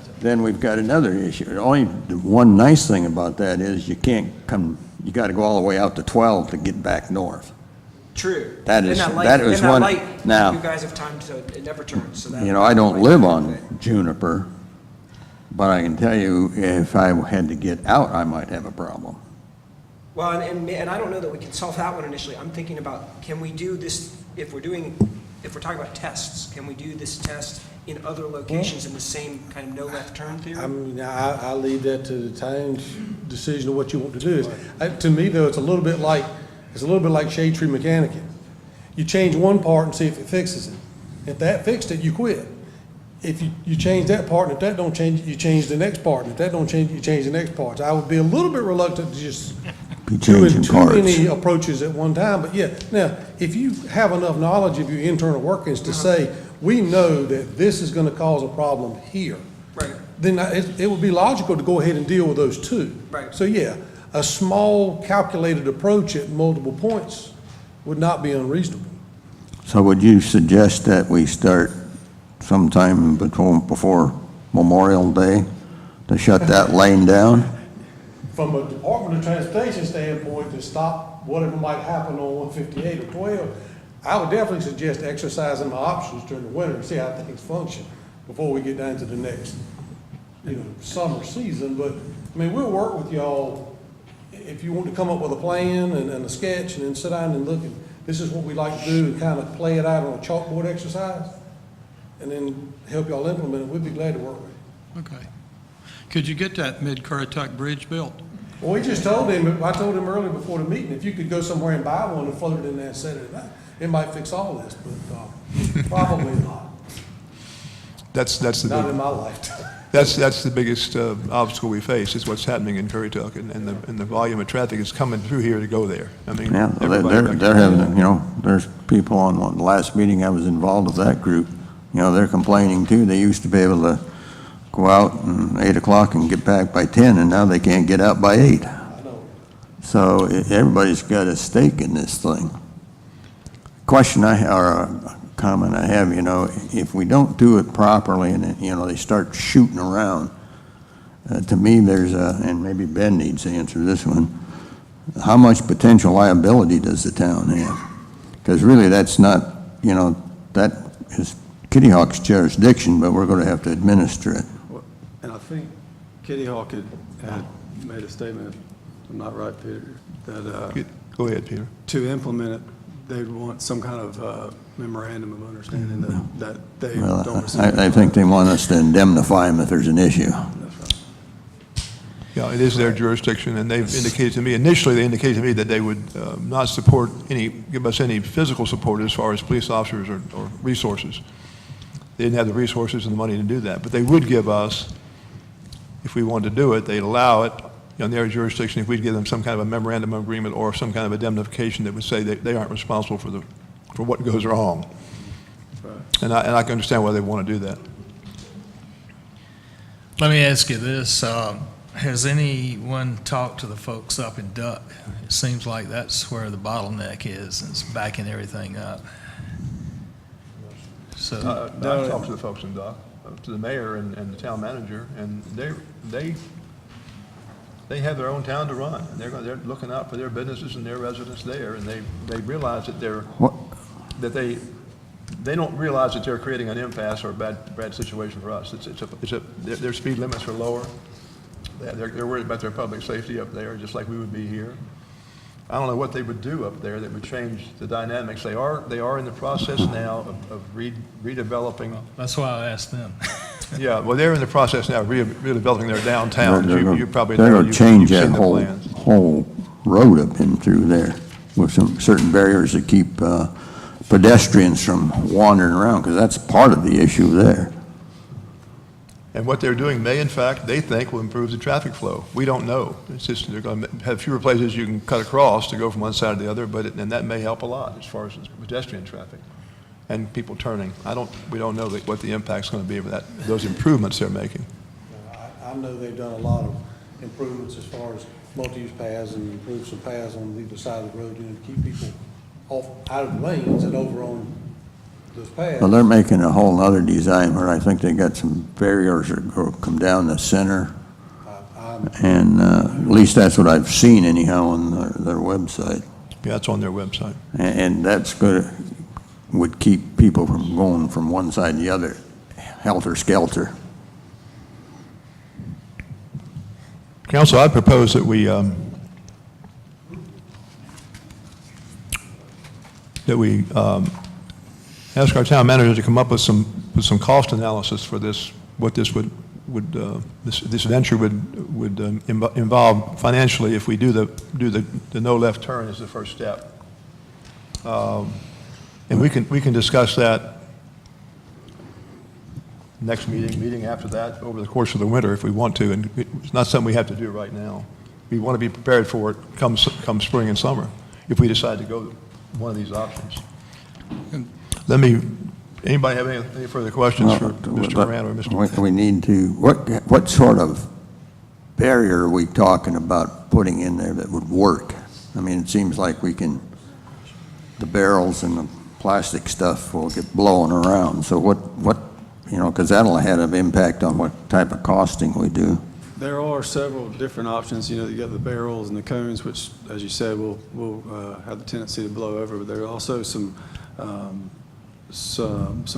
Tim. then we've got another issue. Only the one nice thing about that is you got to go all the way out to 12 to get back north. True. That is- And light- that is and that one- light, now- you guys have time to, it never turns, so that. I don't live on Juniper, but I can tell you, if I had to get out, I might have a problem. Well, and I don't know that we can solve that one initially. I'm thinking about, can we do this, if we're talking about tests, can we do this test in other locations in the same kind of no left turn theory? I leave that to the town's decision of what you want to do. To me, though, it's a little bit like shade tree mechanicing. You change one part and see if it fixes it. If that fixed it, you quit. If you change that part, and if that don't change it, you change the next part, and if that don't change it, you change the next part. I would be a little bit reluctant to just Be doing changing too parts. many approaches at one time, but yeah. Now, if you have enough knowledge of your internal workings to say, we know that this is gonna cause a problem here. Right. Then it would be logical to go ahead and deal with those two. Right. So yeah, a small calculated approach at multiple points would not be unreasonable. So would you suggest that we start sometime before Memorial Day to shut that lane down? From a Department of Transportation standpoint, to stop whatever might happen on 158 or 12, I would definitely suggest exercising my options during the winter and see how things function before we get down to the next, summer season. But, we'll work with y'all if you want to come up with a plan and a sketch, and then sit down and look at, this is what we like to do, and kind of play it out on a chalkboard exercise, and then help y'all implement it. We'd be glad to work with you. Okay. Could you get that Mid-Currituck Bridge built? Well, we just told him, I told him earlier before the meeting, if you could go somewhere and buy one and float it in there and set it at night, it might fix all this, but probably not. That's the Not big, in my lifetime. that's the biggest obstacle we face, is what's happening in Currituck, and the volume of traffic is coming through here to go there. Yeah, everybody- they're having, there's people on the last meeting I was involved with that group, they're complaining too. They used to be able to go out at 8 o'clock and get back by 10, and now they can't get out by 8. I know. So everybody's got a stake in this thing. Or a comment I have, if we don't do it properly and, they start shooting around, to me, and maybe Ben needs to answer this one, how much potential liability does the town have? Because really, that's not, that is Kitty Hawk's jurisdiction, but we're going to have to administer it. And I think Kitty Hawk had made a statement, if I'm not right, Peter, that Go ahead, Peter. to implement it, they'd want some kind of memorandum of understanding that they don't Well, receive. I think they want us to indemnify them if there's an issue. Yeah, it is their jurisdiction, and they've indicated to me, initially, they indicated to me that they would not give us any physical support as far as police officers or resources. They didn't have the resources and the money to do that, but they would give us, if we wanted to do it, they'd allow it in their jurisdiction if we'd give them some kind of a memorandum of agreement or some kind of indemnification that would say that they aren't responsible for what goes wrong. And I can understand why they want to do that. Let me ask you this, has anyone talked to the folks up in Duck? It seems like that's where the bottleneck is, and it's backing everything up. So, I talked to the folks in Dock, to the mayor and the town manager, and they have their own town to run. And they're looking out for their businesses and their residents there, and they realize that they don't realize that they're creating an impasse or a bad situation for us. Their speed limits are lower. They're worried about their public safety up there, just like we would be here. I don't know what they would do up there that would change the dynamics. They are in the process now of redeveloping. that's why I asked them. Yeah, well, they're in the process now of redeveloping their downtown. You probably They're know, going to you've change seen that the plans. whole road up in through there with some certain barriers to keep pedestrians from wandering around, because that's part of the issue there. And what they're doing may, in fact, they think will improve the traffic flow. We don't know. It's just they're going to have fewer places you can cut across to go from one side to the other, and that may help a lot as far as pedestrian traffic and people turning. We don't know what the impact's going to be of those improvements they're making. I know they've done a lot of improvements as far as multi-use paths and improved some paths on either side of the road, to keep people out of the lanes and over on those paths. Well, they're making a whole other design where I think they got some barriers that come down the center. And at least that's what I've seen anyhow on their website. Yeah, it's on their website. And that's good, would keep people from going from one side to the other, helter-skelter. Council, I propose that we ask our town manager to come up with some cost analysis for this, what this this venture would involve financially if we do the no left turn as the first step. And we can discuss that next meeting after that, over the course of the winter if we want to, and it's not something we have to do right now. We want to be prepared for it come spring and summer if we decide to go one of these options. Anybody have any further questions for Mr. Moran or Mr.? We need to, what sort of barrier are we talking about putting in there that would work? I mean, it seems like the barrels and the plastic stuff will get blowing around. So because that'll have an impact on what type of costing we do. There are several different options. You got the barrels and the cones, which, as you said, will have the tendency to blow over. But there are also some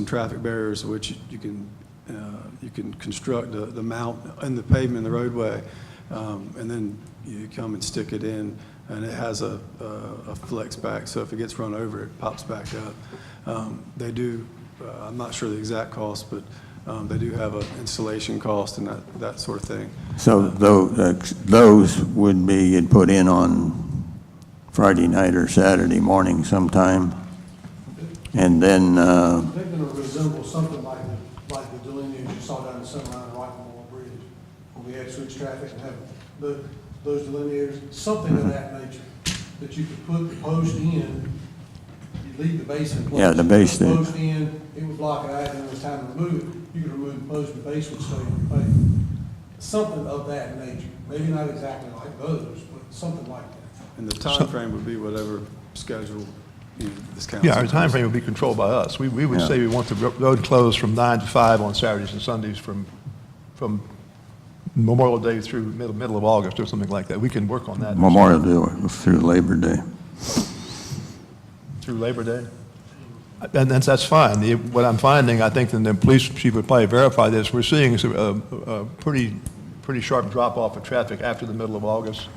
traffic barriers which you can construct the mount in the pavement in the roadway, and then you come and stick it in, and it has a flex back. So if it gets run over, it pops back up. They do. I'm not sure the exact cost, but they do have an installation cost and that sort of thing. So those would be put in on Friday night or Saturday morning sometime, and then They're going to resemble something like the delineators you saw down the center line of Rockmore Bridge, when we had switch traffic and have those delineators, something of that nature, that you could put the post in, you leave the base in place. Yeah, the base Put there. the post in, it would block it out, and when it was time to remove it, you could remove the post, and the base would stay in place. Something of that nature, maybe not exactly like those, but something like that. And the time frame would be whatever schedule this council. Yeah, our time frame would be controlled by us. We would say we want the road closed from 9 to 5 on Saturdays and Sundays from Memorial Day through middle of August or something like that. We can work on that. Memorial Day through Labor Day. Through Labor Day? And that's fine. What I'm finding, I think, and the police chief would probably verify this, we're seeing a pretty sharp drop-off of traffic after the middle of August.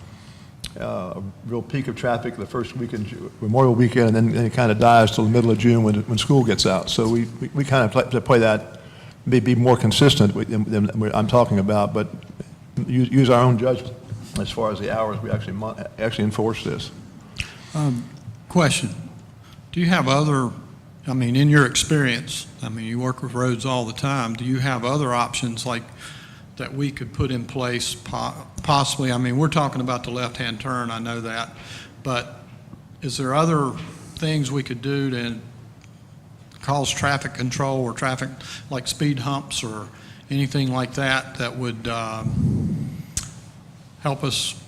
A real peak of traffic the first weekend, Memorial Weekend, and then it kind of dies till the middle of June when school gets out. So we kind of play that, be more consistent than I'm talking about, but use our own judgment as far as the hours we actually enforce this. Question, do you have other, I mean, in your experience, I mean, you work with roads all the time, do you have other options like that we could put in place possibly? I mean, we're talking about the left-hand turn, I know that, but is there other things we could do to cause traffic control or traffic, like speed humps or anything like that, that would help us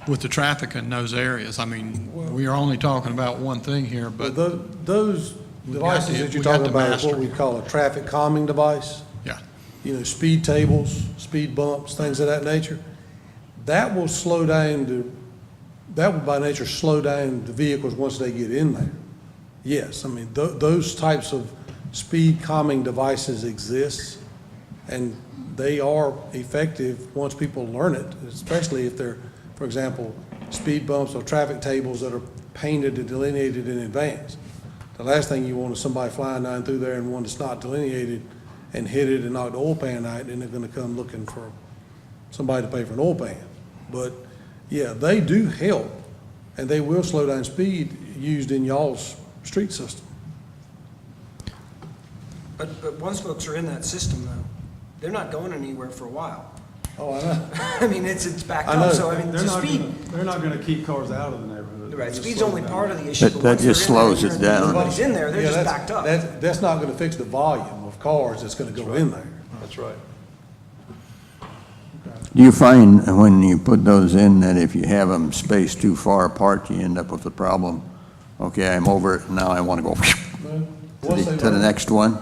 with the traffic in those areas? I mean, we are only talking about one thing here, but Those devices that you're talking about is what we call a traffic calming device. Yeah. You know, speed tables, speed bumps, things of that nature. That will slow down that will by nature slow down the vehicles once they get in there. Yes, I mean, those types of speed calming devices exist, and they are effective once people learn it, especially if they're, for example, speed bumps or traffic tables that are painted and delineated in advance. The last thing you want is somebody flying down through there and one that's not delineated and hit it and knock the oil pan out, and they're gonna come looking for somebody to pay for an oil pan. But yeah, they do help, and they will slow down speed used in y'all's street system. But once folks are in that system, though, they're not going anywhere for a while. Oh, I know. I mean, it's backed I know. up, so I mean, They're the not speed, gonna, they're not gonna keep cars out of the neighborhood. right, Just speed's slow only them part down. of the issue. but That once just they're in there, slows it down. Everybody's in there, they're Yeah, just that's- backed up. That's not gonna fix the volume of cars that's gonna go in there. That's right. Do you find when you put those in that if you have them spaced too far apart, you end up with the problem, okay, I'm over it, now I want to go to the next one?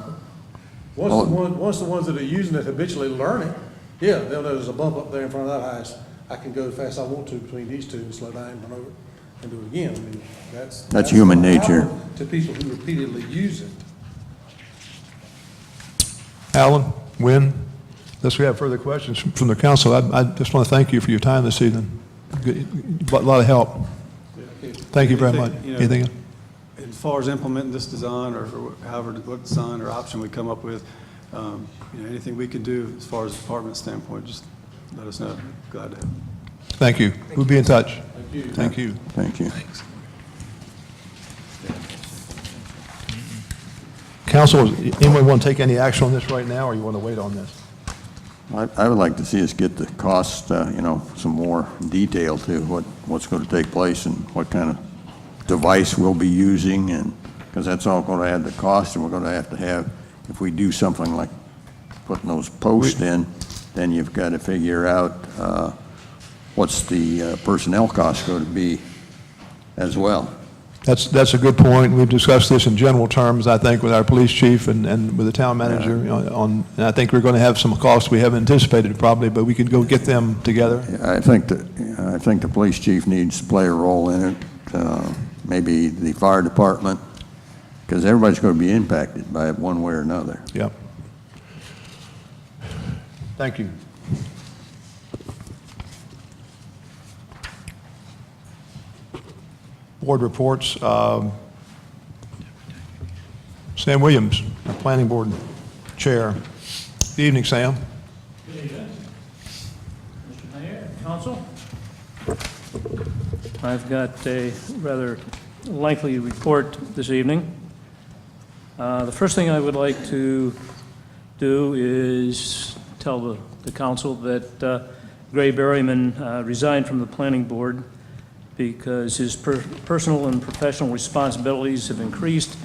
Once the ones that are using it habitually learn it, yeah, they'll know there's a bump up there in front of that house. I can go as fast as I want to between these two and slow down and run over it and do it again. I mean, that's human nature. To people who repeatedly use it. Alan, Wynn, unless we have further questions from the council, I just want to thank you for your time this evening. A lot of help. Thank you very much. Anything else? As far as implementing this design, or however, what design or option we come up with, anything we can do as far as department standpoint, just let us know. Glad to help. Thank you. We'll be in touch. Thank you. Thank you. Council, anyone want to take any action on this right now, or you want to wait on this? I would like to see us get the cost, some more detail to what's going to take place and what kind of device we'll be using, and because that's all going to add the cost, and we're going to have, if we do something like putting those posts in, then you've got to figure out what's the personnel cost going to be as well. That's a good point. We've discussed this in general terms, I think, with our police chief and with the town manager and I think we're going to have some costs we haven't anticipated probably, but we could go get them together. I think the police chief needs to play a role in it, maybe the fire department, because everybody's going to be impacted by it one way or another. Yep. Thank you. Board reports. Sam Williams, the Planning Board Chair. Good evening, Sam. Good evening, Mr. Mayor, Council. I've got a rather lengthy report this evening. The first thing I would like to do is tell the council that Gray Berryman resigned from the Planning Board because his personal and professional responsibilities have increased,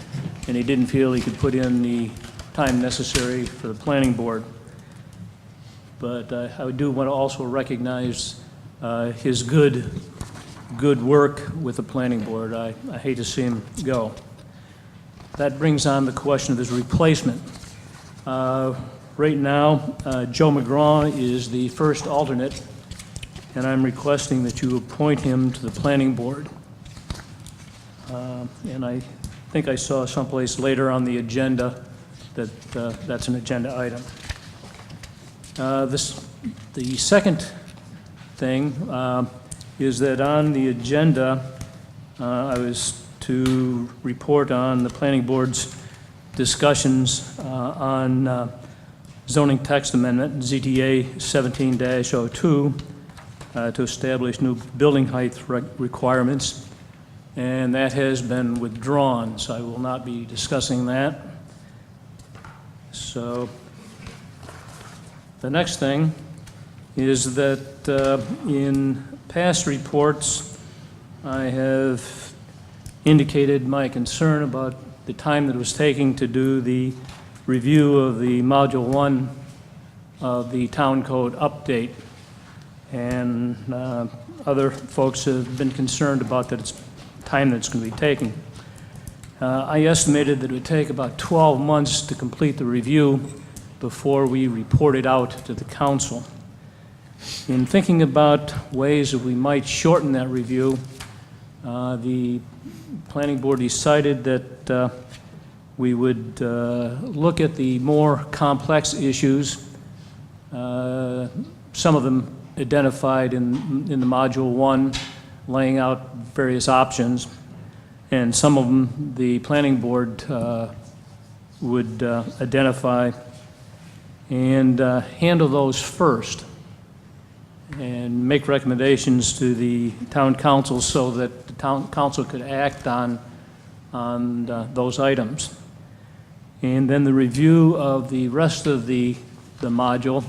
and he didn't feel he could put in the time necessary for the Planning Board. But I do want to also recognize his good work with the Planning Board. I hate to see him go. That brings on the question of his replacement. Right now, Joe McGraw is the first alternate, and I'm requesting that you appoint him to the Planning Board. And I think I saw someplace later on the agenda that that's an agenda item. The second thing is that on the agenda, I was to report on the planning board's discussions on zoning text amendment, ZTA 17-02, to establish new building height requirements, and that has been withdrawn, so I will not be discussing that. So the next thing is that in past reports, I have indicated my concern about the time that it was taking to do the review of the Module 1 of the Town Code update. And other folks have been concerned about that it's time that's going to be taking. I estimated that it would take about 12 months to complete the review before we report it out to the council. In thinking about ways that we might shorten that review, the planning board decided that we would look at the more complex issues, some of them identified in the Module 1, laying out various options, and some of them the planning board would identify and handle those first and make recommendations to the town council so that the town council could act on those items. And then the review of the rest of the module,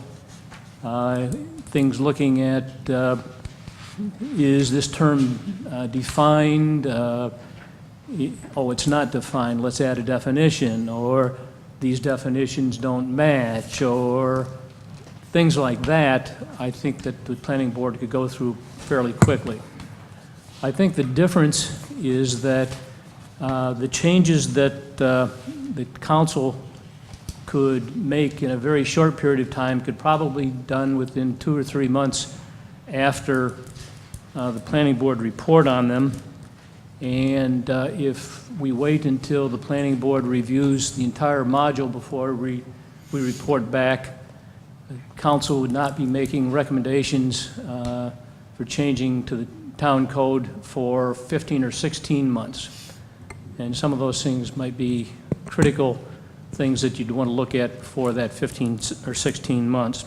things looking at is this term defined? Oh, it's not defined, let's add a definition, or these definitions don't match, or things like that. I think that the planning board could go through fairly quickly. I think the difference is that the changes that the council could make in a very short period of time could probably be done within 2 or 3 months after the planning board report on them. And if we wait until the planning board reviews the entire module before we report back, the council would not be making recommendations for changing to the town code for 15 or 16 months. And some of those things might be critical things that you'd want to look at for that 15 or 16 months.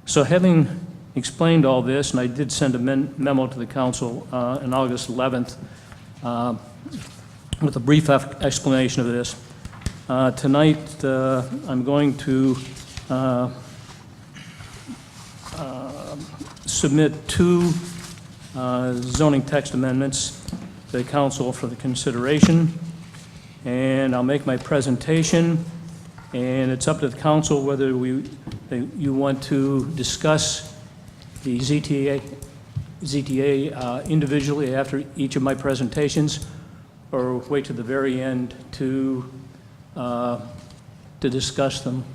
So having explained all this, and I did send a memo to the council on August 11th with a brief explanation of this. Tonight, I'm going to submit 2 zoning text amendments to the council for the consideration, and I'll make my presentation, and it's up to the council whether you want to discuss the ZTA individually after each of my presentations, or wait to the very end to discuss them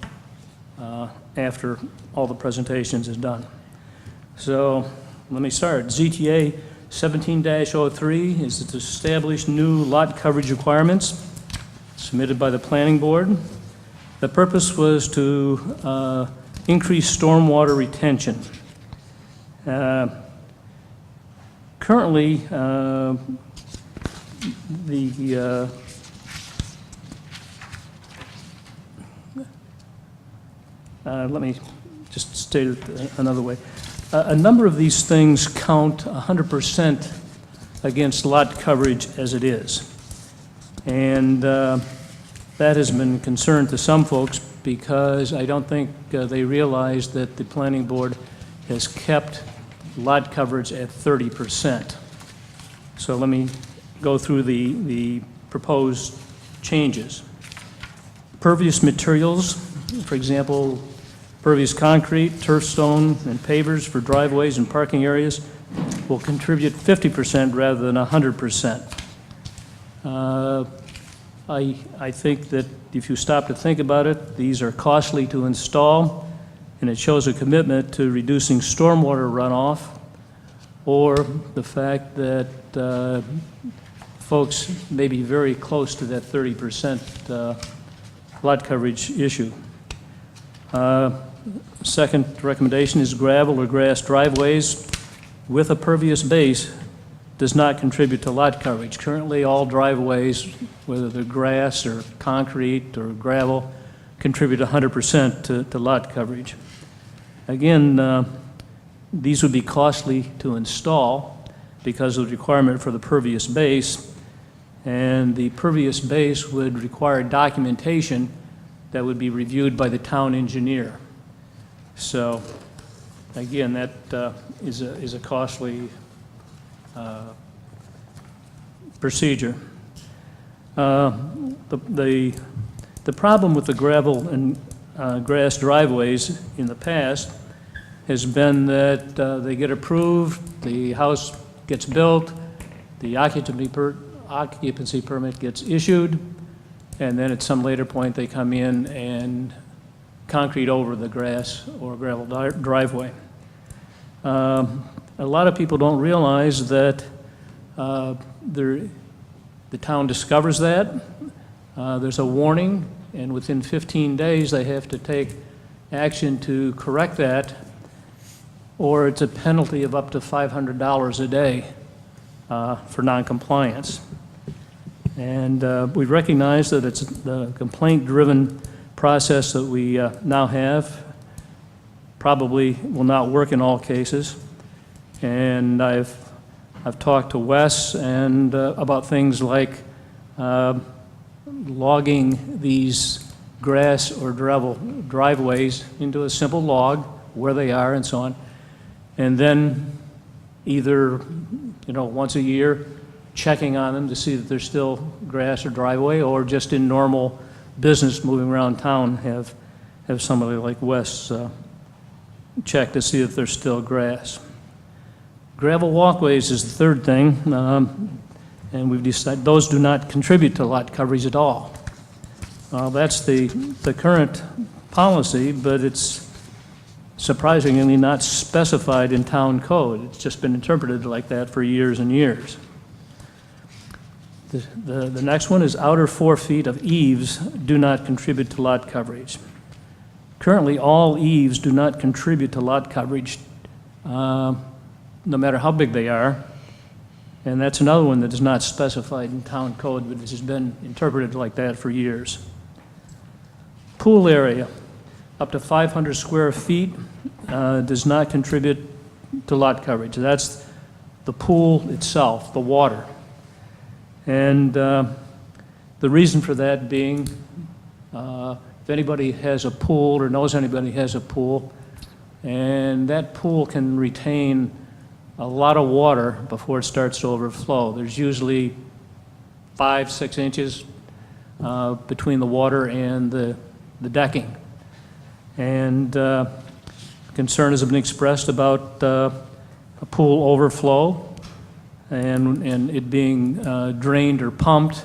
after all the presentations is done. So let me start. ZTA 17-03 is to establish new lot coverage requirements submitted by the planning board. The purpose was to increase stormwater retention. Currently, let me just state it another way. A number of these things count 100% against lot coverage as it is. And that has been a concern to some folks because I don't think they realize that the planning board has kept lot coverage at 30%. So let me go through the proposed changes. Pervious materials, for example, pervious concrete, turf stone, and pavers for driveways and parking areas will contribute 50% rather than 100%. I think that if you stop to think about it, these are costly to install, and it shows a commitment to reducing stormwater runoff, or the fact that folks may be very close to that 30% lot coverage issue. Second recommendation is gravel or grass driveways with a pervious base does not contribute to lot coverage. Currently, all driveways, whether they're grass or concrete or gravel, contribute 100% to lot coverage. Again, these would be costly to install because of the requirement for the pervious base, and the pervious base would require documentation that would be reviewed by the town engineer. So, again, that is a costly procedure. The problem with the gravel and grass driveways in the past has been that they get approved, the house gets built, the occupancy permit gets issued, and then at some later point they come in and concrete over the grass or gravel driveway. A lot of people don't realize that the town discovers that. There's a warning, and within 15 days they have to take action to correct that, or it's a penalty of up to $500 a day for noncompliance. And we recognize that it's the complaint-driven process that we now have probably will not work in all cases. And I've talked to Wes and about things like logging these grass or gravel driveways into a simple log, where they are and so on, and then either, once a year, checking on them to see that there's still grass or driveway, or just in normal business moving around town, have somebody like Wes check to see if there's still grass. Gravel walkways is the third thing, and we've decided those do not contribute to lot coverage at all. That's the current policy, but it's surprisingly not specified in town code. It's just been interpreted like that for years and years. The next one is outer 4 feet of eaves do not contribute to lot coverage. Currently, all eaves do not contribute to lot coverage, no matter how big they are. And that's another one that is not specified in town code, but it has been interpreted like that for years. Pool area, up to 500 square feet, does not contribute to lot coverage. That's the pool itself, the water. And the reason for that being, if anybody has a pool or knows anybody has a pool, and that pool can retain a lot of water before it starts to overflow. There's usually 5-6 inches between the water and the decking. And concern has been expressed about a pool overflow and it being drained or pumped,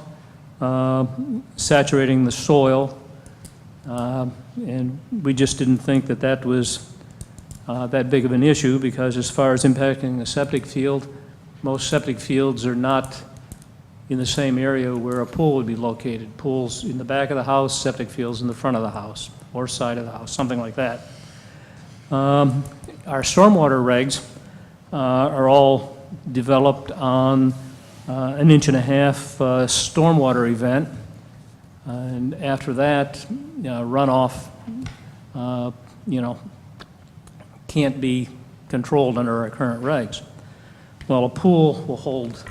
saturating the soil. And we just didn't think that that was that big of an issue, because as far as impacting the septic field, most septic fields are not in the same area where a pool would be located. Pools in the back of the house, septic fields in the front of the house or side of the house, something like that. Our stormwater regs are all developed on an 1.5 inch stormwater event, and after that, runoff, can't be controlled under our current regs. Well, a pool will hold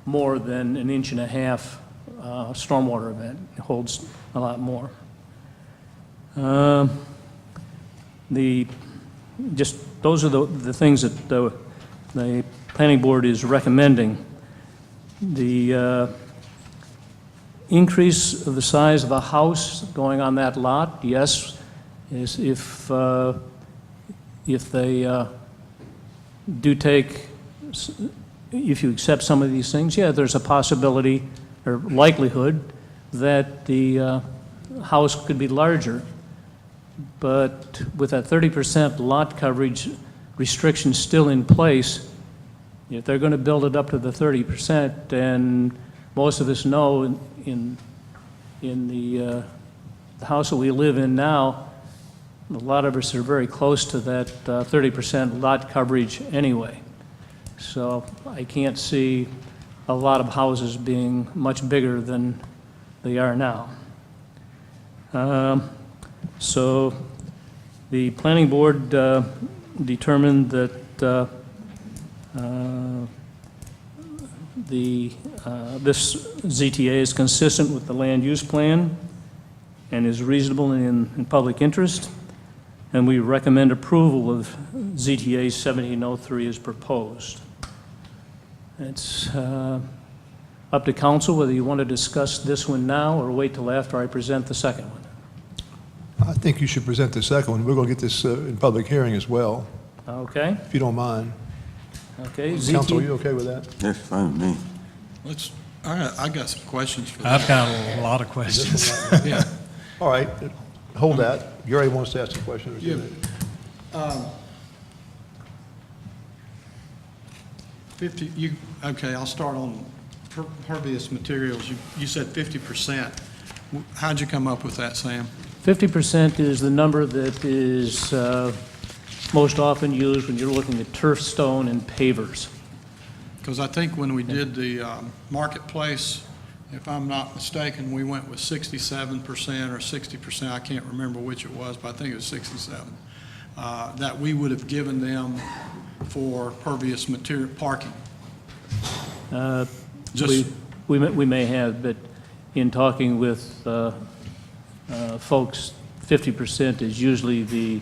more than an 1.5 inch stormwater event. It holds a lot more. Those are the things that the planning board is recommending. The increase of the size of a house going on that lot, yes, is if they do take, if you accept some of these things, yeah, there's a possibility or likelihood that the house could be larger. But with that 30% lot coverage restriction still in place, if they're going to build it up to the 30%, then most of us know, in the house that we live in now, a lot of us are very close to that 30% lot coverage anyway. So I can't see a lot of houses being much bigger than they are now. So the planning board determined that this ZTA is consistent with the land use plan and is reasonable in public interest, and we recommend approval of ZTA 1703 as proposed. It's up to council whether you want to discuss this one now or wait till after I present the second one. I think you should present the second one. We're going to get this in public hearing as well, Okay? if you don't mind. Okay. Council, are you okay with that? That's fine with me. Let's, I got some questions for I've that. got a lot of questions. Yeah. All right, hold that. Gary wants to ask a question. Yeah. 50, okay, I'll start on pervious materials. You said 50%. How'd you come up with that, Sam? 50% is the number that is most often used when you're looking at turf, stone, and pavers. Because I think when we did the marketplace, if I'm not mistaken, we went with 67% or 60%, I can't remember which it was, but I think it was 67, that we would have given them for pervious material parking. Just- We may have, but in talking with folks, 50% is usually the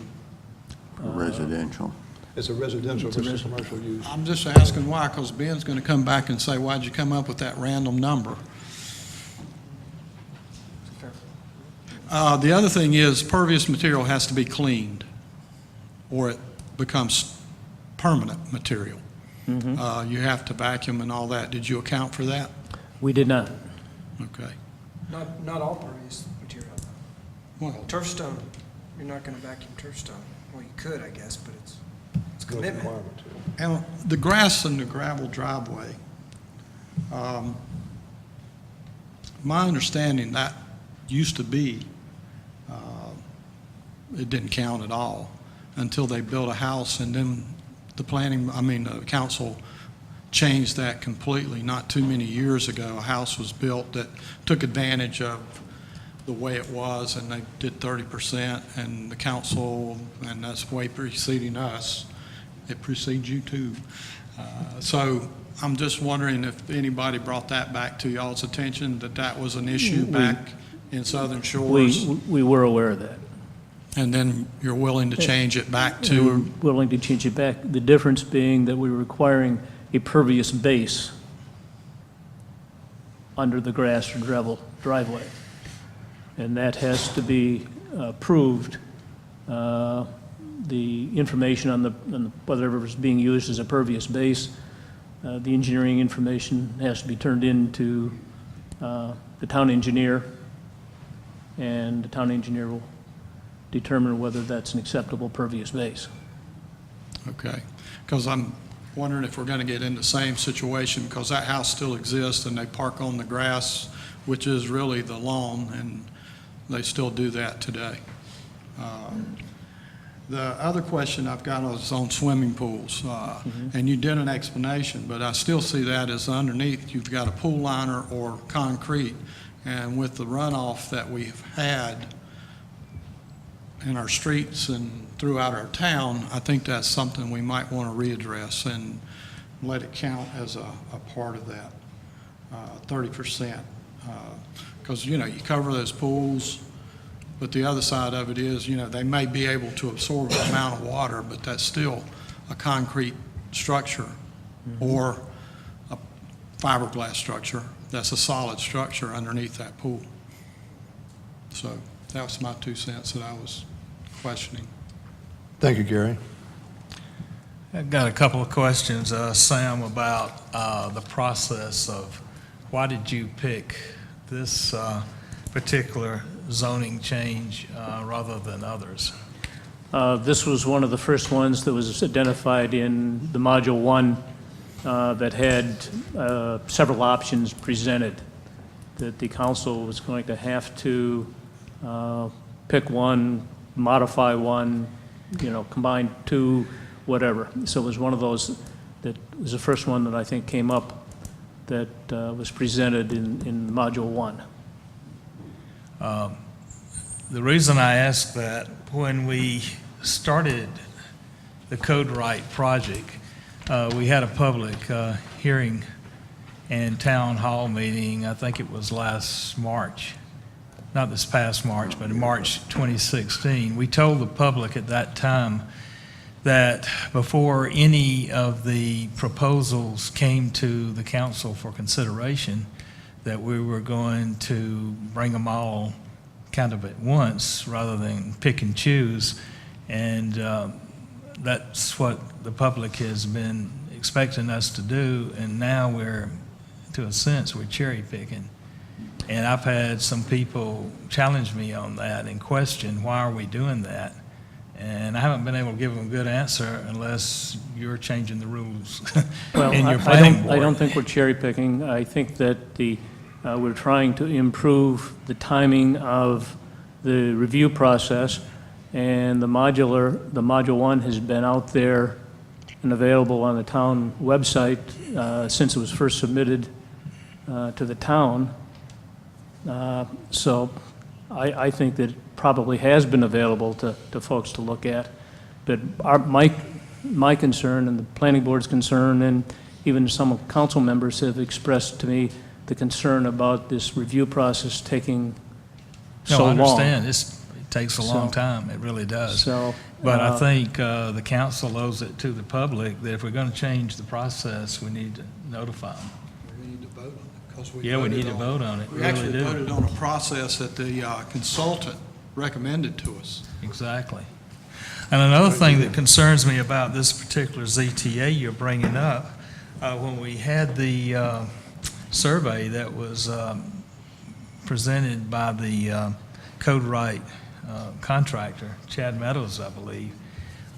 Residential. It's a residential versus commercial use. I'm just asking why, because Ben's going to come back and say, why'd you come up with that random number? The other thing is pervious material has to be cleaned or it becomes permanent material. You have to vacuum and all that. Did you account for that? We did not. Okay. Not all pervious material. Well, Turf stone, you're not going to vacuum turf stone. Well, you could, I guess, but it's a commitment. and the grass and the gravel driveway, my understanding, that used to be, it didn't count at all until they built a house, and then the council changed that completely. Not too many years ago, a house was built that took advantage of the way it was, and they did 30%, and the council, and that's way preceding us, it precedes you too. So I'm just wondering if anybody brought that back to y'all's attention, that was an issue back in Southern Shores, We were aware of that. and then you're willing to change it back We were to, willing to change it back. The difference being that we were requiring a pervious base under the grass or gravel driveway. And that has to be approved. The information on whatever is being used as a pervious base, the engineering information has to be turned in to the town engineer, and the town engineer will determine whether that's an acceptable pervious base. okay. Because I'm wondering if we're going to get in the same situation, because that house still exists, and they park on the grass, which is really the lawn, and they still do that today. The other question I've got is on swimming pools, and you did an explanation, but I still see that as underneath, you've got a pool liner or concrete, and with the runoff that we've had in our streets and throughout our town, I think that's something we might want to readdress and let it count as a part of that, 30%. Because, you cover those pools, but the other side of it is, they may be able to absorb an amount of water, but that's still a concrete structure or a fiberglass structure. That's a solid structure underneath that pool. So that was my 2 cents that I was questioning. Thank you, Gary. I've got a couple of questions, Sam, about the process of why did you pick this particular zoning change rather than others? This was one of the first ones that was identified in the Module 1 that had several options presented, that the council was going to have to pick one, modify one, combine two, whatever. So it was one of those that was the first one that I think came up that was presented in Module 1. The reason I asked that, when we started the Code Right project, we had a public hearing and town hall meeting, I think it was last March, not this past March, but in March 2016. We told the public at that time that before any of the proposals came to the council for consideration, that we were going to bring them all kind of at once rather than pick and choose. And that's what the public has been expecting us to do, and now we're, to a sense, we're cherry picking. And I've had some people challenge me on that and question, why are we doing that? And I haven't been able to give them a good answer unless you're changing the rules in your planning board. I don't think we're cherry picking. I think that we're trying to improve the timing of the review process, and the Module 1 has been out there and available on the town website since it was first submitted to the town. So I think that it probably has been available to folks to look at. But my concern and the planning board's concern, and even some council members have expressed to me the concern about this review process taking so long. No, I understand. It takes a long time. It really does. But I think the council owes it to the public that if we're going to change the process, we need to notify them. We need to vote on it, because we Yeah, we need to vote on it. We We really actually do. voted on a process that the consultant recommended to us. Exactly. And another thing that concerns me about this particular ZTA you're bringing up, when we had the survey that was presented by the Code Right contractor, Chad Meadows, I believe,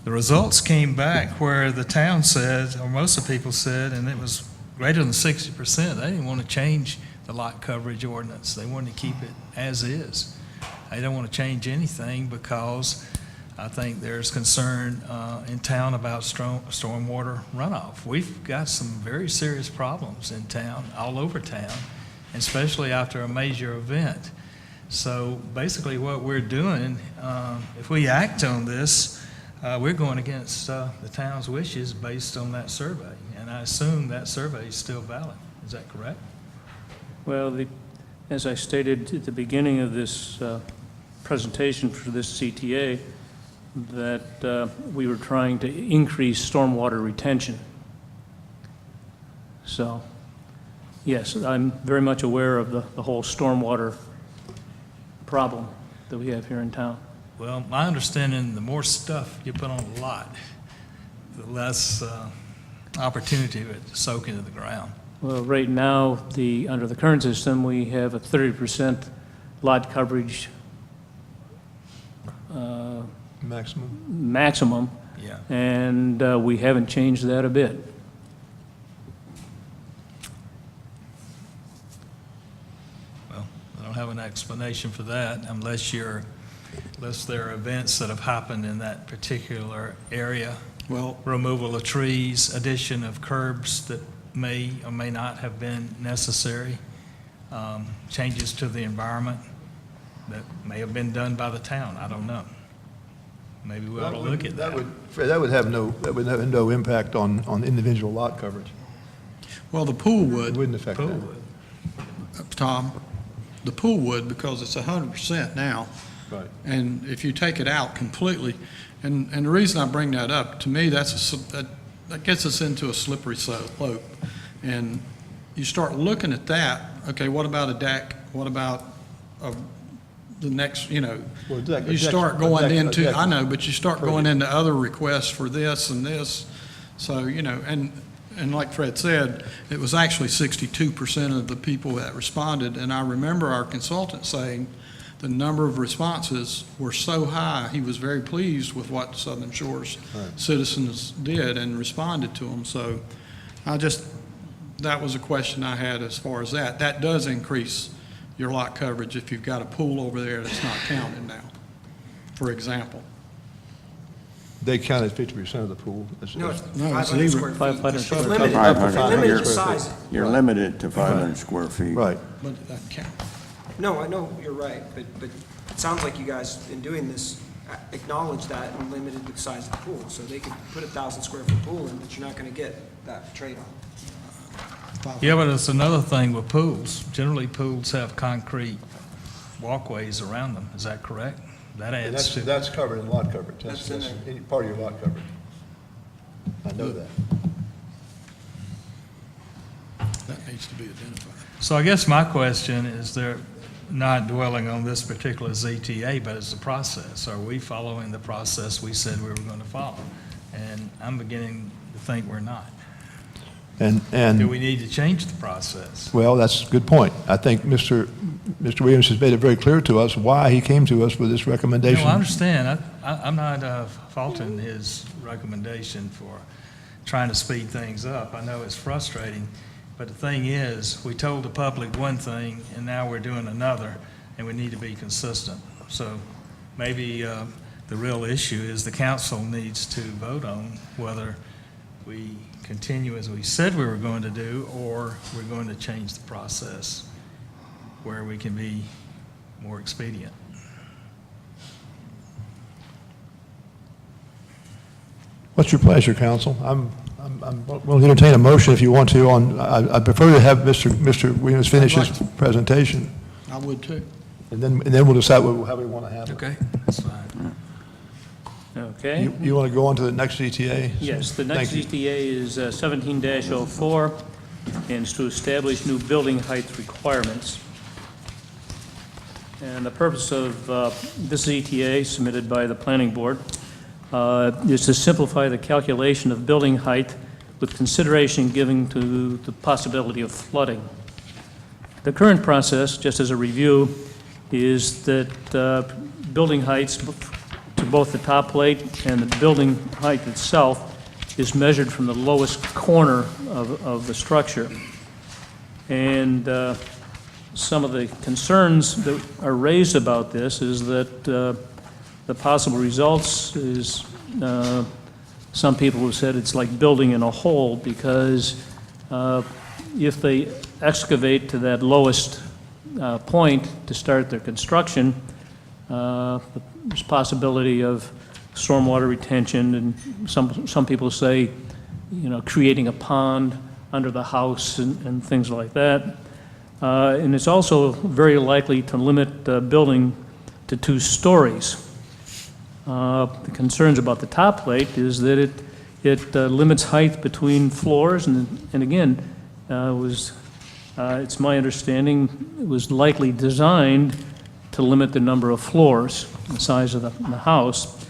the results came back where the town said, or most of the people said, and it was greater than 60%, they didn't want to change the lot coverage ordinance. They wanted to keep it as is. They don't want to change anything because I think there's concern in town about stormwater runoff. We've got some very serious problems in town, all over town, especially after a major event. So basically what we're doing, if we act on this, we're going against the town's wishes based on that survey. And I assume that survey is still valid. Is that correct? Well, as I stated at the beginning of this presentation for this CTA, that we were trying to increase stormwater retention. So, yes, I'm very much aware of the whole stormwater problem that we have here in town. Well, my understanding, the more stuff you put on a lot, the less opportunity for it to soak into the ground. Well, right now, under the current system, we have a 30% lot coverage maximum, Yeah. and we haven't changed that a bit. Well, I don't have an explanation for that unless there are events that have happened in that particular area. Well, Removal of trees, addition of curbs that may or may not have been necessary, changes to the environment that may have been done by the town. I don't know. Maybe we ought to look at that. That would have no impact on individual lot coverage. well, the pool It would, wouldn't affect Pool that. would. Tom, the pool would, because it's 100% now. Right. And if you take it out completely, and the reason I bring that up, to me, that gets us into a slippery slope. And you start looking at that, okay, what about a deck? What about the next, Well, a deck- you start going a into, deck- I know, but you start going into other requests for this and this. So, and like Fred said, it was actually 62% of the people that responded. And I remember our consultant saying the number of responses were so high, he was very pleased with what Southern Shores citizens did and responded to them. So That was a question I had as far as that. That does increase your lot coverage if you've got a pool over there that's not counted now, for example. They counted 50% of the pool. No, it's No, it's 500 zero. square feet. 500 It's square feet. limited. 500. Limited You're- size. You're limited to 500 square feet. Right. But it doesn't count. No, I know, you're right, but it sounds like you guys, in doing this, acknowledge that and limited the size of the pool. So they could put a 1,000 square foot pool in, but you're not gonna get that trade-off. Yeah, but it's another thing with pools. Generally, pools have concrete walkways around them. Is that correct? That And adds to. that's covered in lot coverage. That's in there. Any part of your lot coverage. I know that. That needs to be identified. So I guess my question is, they're not dwelling on this particular ZTA, but it's the process. Are we following the process we said we were going to follow? And I'm beginning to think we're not. And Do we need to change the process? well, that's a good point. I think Mr. Williams has made it very clear to us why he came to us with this recommendation. No, I understand. I'm not faulting his recommendation for trying to speed things up. I know it's frustrating, but the thing is, we told the public one thing, and now we're doing another, and we need to be consistent. So maybe the real issue is the council needs to vote on whether we continue as we said we were going to do, or we're going to change the process where we can be more expedient. What's your pleasure, council? I'm willing to entertain a motion if you want to on, I prefer to have Mr. Williams finish his presentation, I would too. and then we'll decide how we want to have it. Okay, that's fine. Okay? You want to go on to the next ZTA? Yes, the next Thank you. ZTA is 17-04, and it's to establish new building height requirements. And the purpose of this ZTA, submitted by the planning board, is to simplify the calculation of building height with consideration given to the possibility of flooding. The current process, just as a review, is that building heights to both the top plate and the building height itself is measured from the lowest corner of the structure. And some of the concerns that are raised about this is that the possible results is, some people have said it's like building in a hole, because if they excavate to that lowest point to start their construction, there's possibility of stormwater retention, and some people say, creating a pond under the house and things like that. And it's also very likely to limit building to 2 stories. The concerns about the top plate is that it limits height between floors, and again, it's my understanding, it was likely designed to limit the number of floors, the size of the house.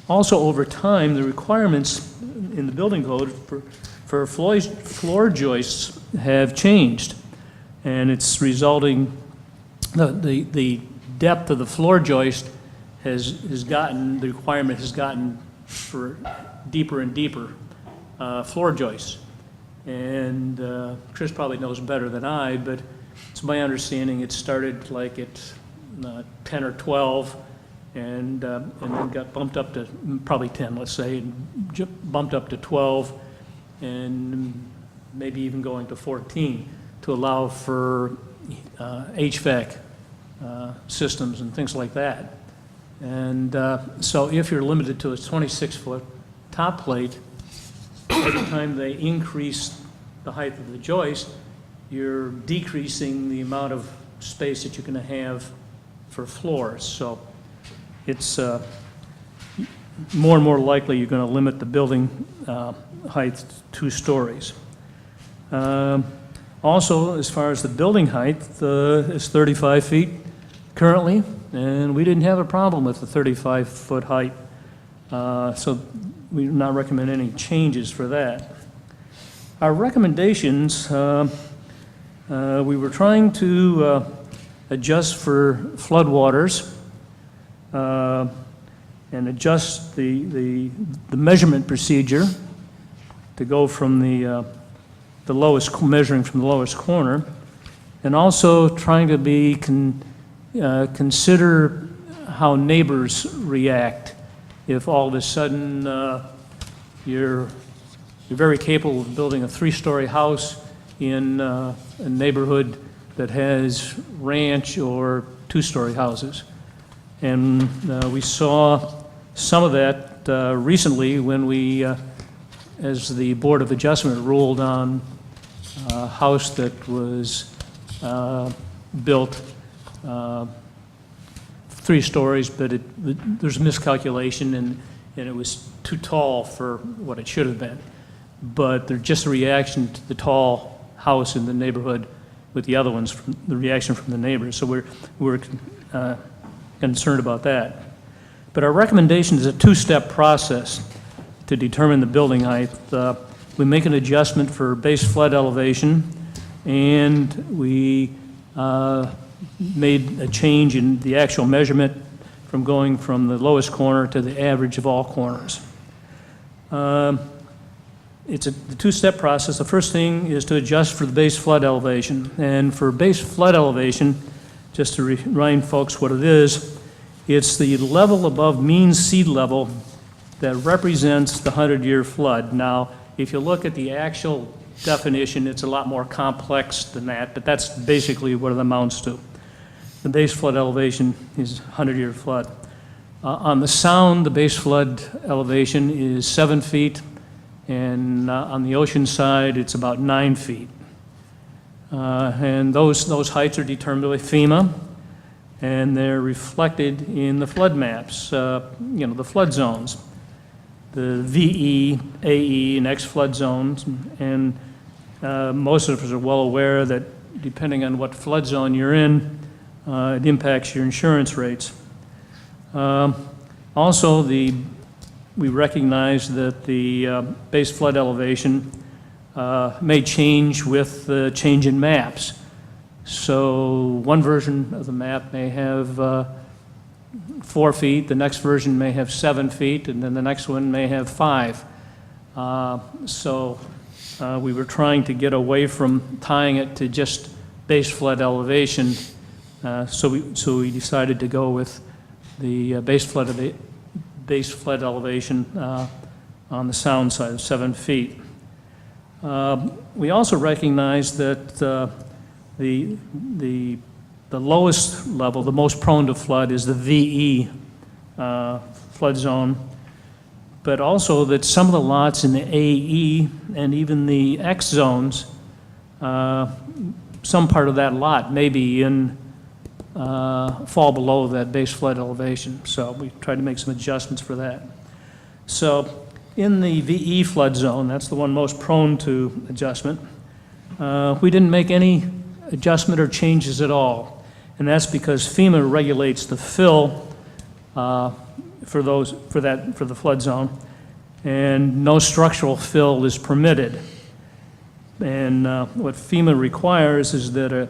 Also, over time, the requirements in the building code for floor joists have changed, and it's resulting, the depth of the floor joist has gotten, the requirement has gotten for deeper and deeper floor joists. And Chris probably knows better than I, but it's my understanding it started like at 10 or 12, and then got bumped up to probably 10, let's say, and bumped up to 12, and maybe even going to 14 to allow for HVAC systems and things like that. And so if you're limited to a 26-foot top plate, every time they increase the height of the joist, you're decreasing the amount of space that you're going to have for floors. So it's more and more likely you're going to limit the building height to 2 stories. Also, as far as the building height, it's 35 feet currently, and we didn't have a problem with the 35-foot height. So we do not recommend any changes for that. Our recommendations, we were trying to adjust for floodwaters and adjust the measurement procedure to go from the the lowest, measuring from the lowest corner, and also trying to consider how neighbors react if all of a sudden you're very capable of building a 3-story house in a neighborhood that has ranch or 2-story houses. And we saw some of that recently when we, as the Board of Adjustment ruled on a house that was built 3 stories, but there's a miscalculation and it was too tall for what it should have been. But there's just a reaction to the tall house in the neighborhood with the other ones, from the reaction from the neighbors. So we're concerned about that. But our recommendation is a 2-step process to determine the building height. We make an adjustment for base flood elevation, and we made a change in the actual measurement from going from the lowest corner to the average of all corners. It's a 2-step process. The first thing is to adjust for the base flood elevation. And for base flood elevation, just to remind folks what it is, it's the level above mean sea level that represents the 100-year flood. Now, if you look at the actual definition, it's a lot more complex than that, but that's basically what it amounts to. The base flood elevation is 100-year flood. On the Sound, the base flood elevation is 7 feet, and on the ocean side, it's about 9 feet. And those heights are determined by FEMA, and they're reflected in the flood maps, the flood zones, the VE, AE, and X flood zones. And most of us are well aware that depending on what flood zone you're in, it impacts your insurance rates. Also, we recognize that the base flood elevation may change with the change in maps. So one version of the map may have 4 feet, the next version may have 7 feet, and then the next one may have 5. So we were trying to get away from tying it to just base flood elevation, so we decided to go with the base flood elevation on the Sound side of 7 feet. We also recognize that the lowest level, the most prone to flood, is the VE flood zone, but also that some of the lots in the AE and even the X zones, some part of that lot may be fall below that base flood elevation. So we tried to make some adjustments for that. So in the VE flood zone, that's the one most prone to adjustment, we didn't make any adjustment or changes at all. And that's because FEMA regulates the fill for the flood zone, and no structural fill is permitted. And what FEMA requires is that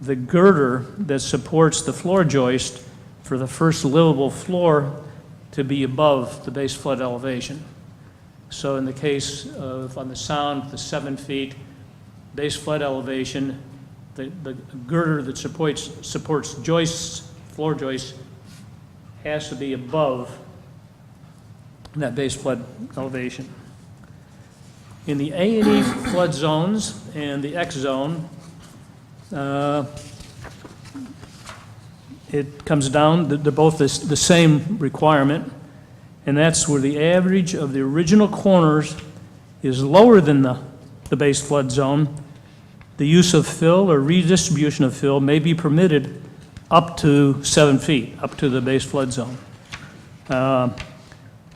the girder that supports the floor joist for the first livable floor to be above the base flood elevation. So in the case of, on the Sound, the 7 feet base flood elevation, the girder that supports joists, floor joists, has to be above that base flood elevation. In the A and E flood zones and the X zone, it comes down, they're both the same requirement, and that's where the average of the original corners is lower than the base flood zone. The use of fill or redistribution of fill may be permitted up to 7 feet, up to the base flood zone.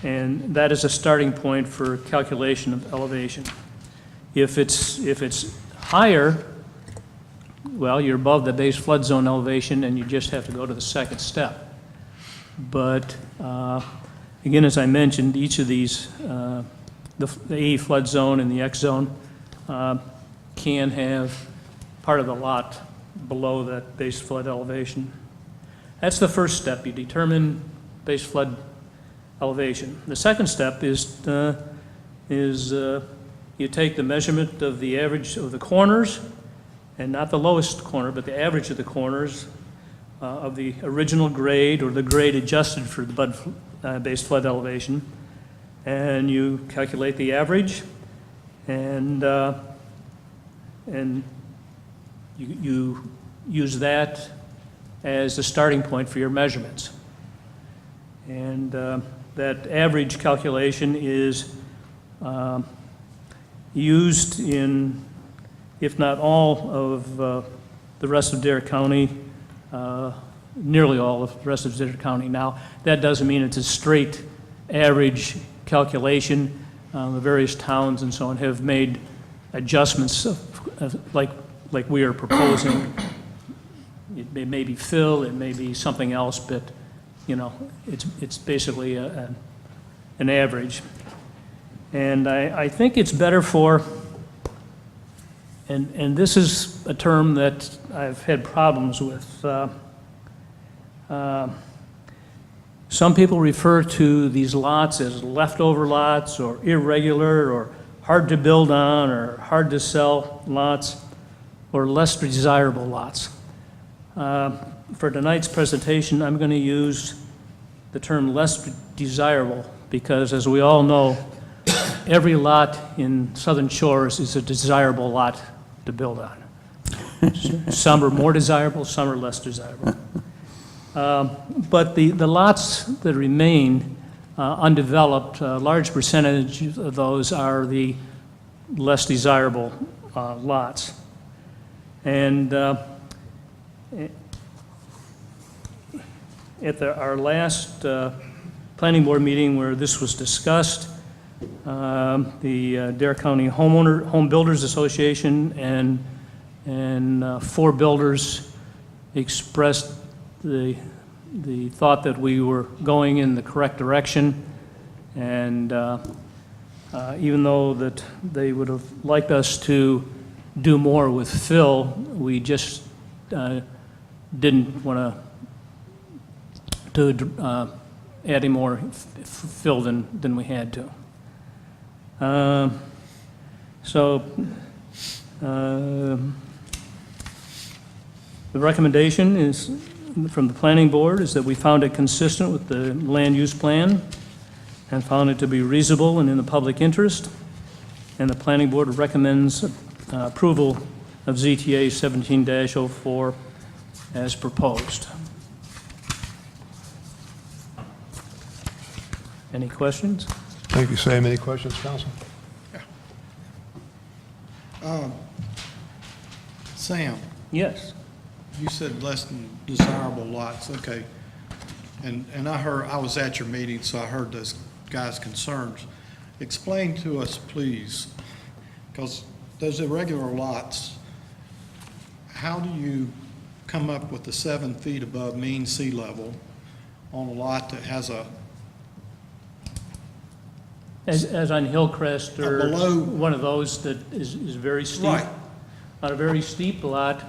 And that is a starting point for calculation of elevation. If it's higher, well, you're above the base flood zone elevation and you just have to go to the second step. But again, as I mentioned, each of these, the A flood zone and the X zone, can have part of the lot below that base flood elevation. That's the first step. You determine base flood elevation. The second step is you take the measurement of the average of the corners, and not the lowest corner, but the average of the corners of the original grade or the grade adjusted for the based flood elevation, and you calculate the average, and you use that as the starting point for your measurements. And that average calculation is used in, if not all of the rest of Dare County, nearly all of the rest of Dare County. Now, that doesn't mean it's a straight average calculation. The various towns and so on have made adjustments like we are proposing. It may be fill, it may be something else, but, you know, it's basically an average. And I think it's better for, and this is a term that I've had problems with. Some people refer to these lots as leftover lots or irregular or hard to build on or hard to sell lots or less desirable lots. For tonight's presentation, I'm going to use the term less desirable because, as we all know, every lot in Southern Shores is a desirable lot to build on. Some are more desirable, some are less desirable. But the lots that remain undeveloped, a large percentage of those are the less desirable lots. And at our last planning board meeting where this was discussed, the Dare County Home Builders Association and 4 builders expressed the thought that we were going in the correct direction, and even though that they would have liked us to do more with fill, we just didn't want to add any more fill than we had to. The recommendation is from the planning board is that we found it consistent with the land use plan and found it to be reasonable and in the public interest. And the planning board recommends approval of ZTA 17-04 as proposed. Any questions? Thank you, Sam. Any questions, council? Sam, Yes. you said less than desirable lots, okay. And I was at your meeting, so I heard those guys' concerns. Explain to us, please, because those irregular lots, how do you come up with the 7 feet above mean sea level on a lot that has a As on Hillcrest or below- one of those that is very steep. Right. On a very steep lot,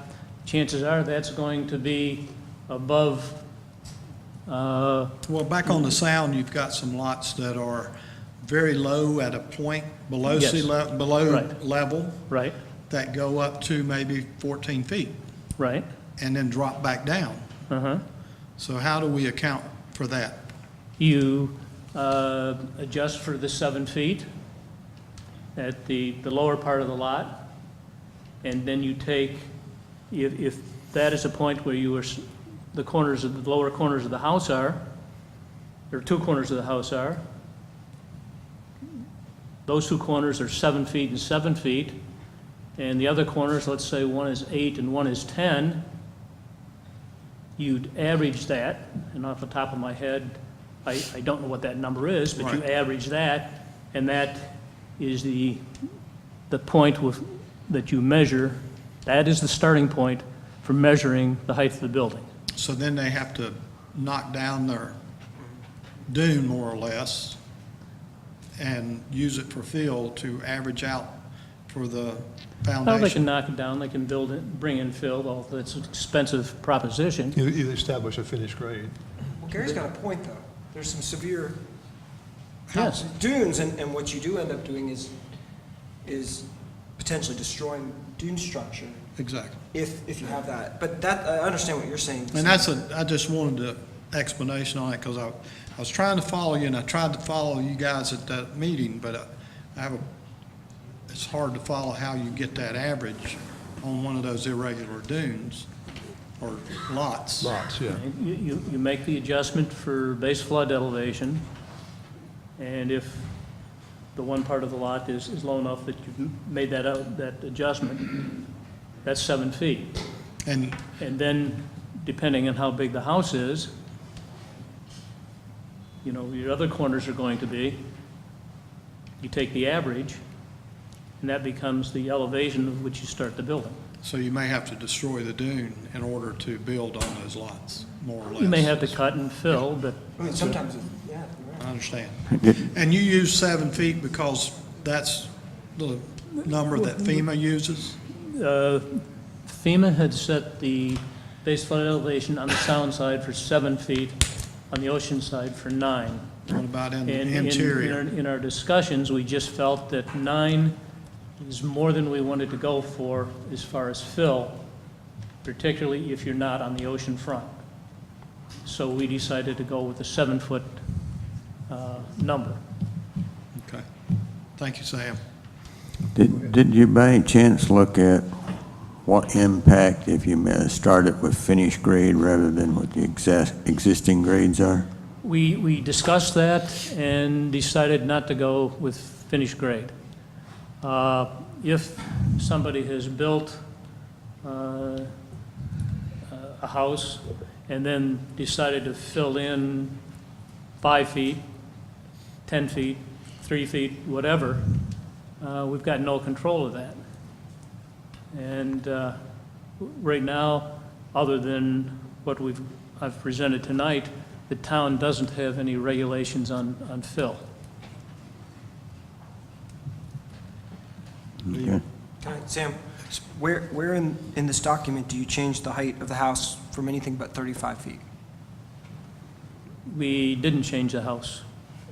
chances are that's going to be above, Well, back on the sound, you've got some lots that are very low at a point below Yes. sea level, below Right. level, right, that go up to maybe 14 feet right, and then drop back down. uh-huh. So how do we account for that? You adjust for the 7 feet at the lower part of the lot, and then you take, if that is a point where you were, the corners of the lower corners of the house are, or 2 corners of the house are, those 2 corners are 7 feet and 7 feet, and the other corners, let's say one is 8 and one is 10, you'd average that, and off the top of my head, I don't know what that number is, but you Right. average that, and that is the point that you measure. That is the starting point for measuring the height of the building. So then they have to knock down their dune more or less and use it for fill to average out for the Well, they can foundation. knock it down, they can build it, bring in fill, although it's an expensive proposition. You establish a finished grade. Well, Gary's got a point, though. There's some severe Yes. dunes, and what you do end up doing is is potentially destroying dune structure Exactly. if you have that. But that, I understand what you're saying. And I just wanted the explanation on it, because I was trying to follow you, and I tried to follow you guys at that meeting, but it's hard to follow how you get that average on one of those irregular dunes or lots. Lots, yeah. You make the adjustment for base flood elevation, and if the one part of the lot is low enough that you've made that adjustment, that's 7 feet. And And then, depending on how big the house is, your other corners are going to be, you take the average, and that becomes the elevation of which you start the building. so you may have to destroy the dune in order to build on those lots, more or less. You may have to cut and fill, but I mean, sometimes, yeah. I understand. And you use 7 feet because that's the number that FEMA uses? FEMA had set the base flood elevation on the sound side for 7 feet, on the ocean side for 9. What about in the And interior? in our discussions, we just felt that 9 is more than we wanted to go for as far as fill, particularly if you're not on the ocean front. So we decided to go with a 7-foot number. Okay. Thank you, Sam. Did you by any chance look at what impact if you started with finished grade rather than what the existing grades are? We discussed that and decided not to go with finished grade. If somebody has built a house and then decided to fill in 5 feet, 10 feet, 3 feet, whatever, we've got no control of that. And right now, other than what I've presented tonight, the town doesn't have any regulations on fill. Okay. Sam, where in this document do you change the height of the house from anything but 35 feet? We didn't change the house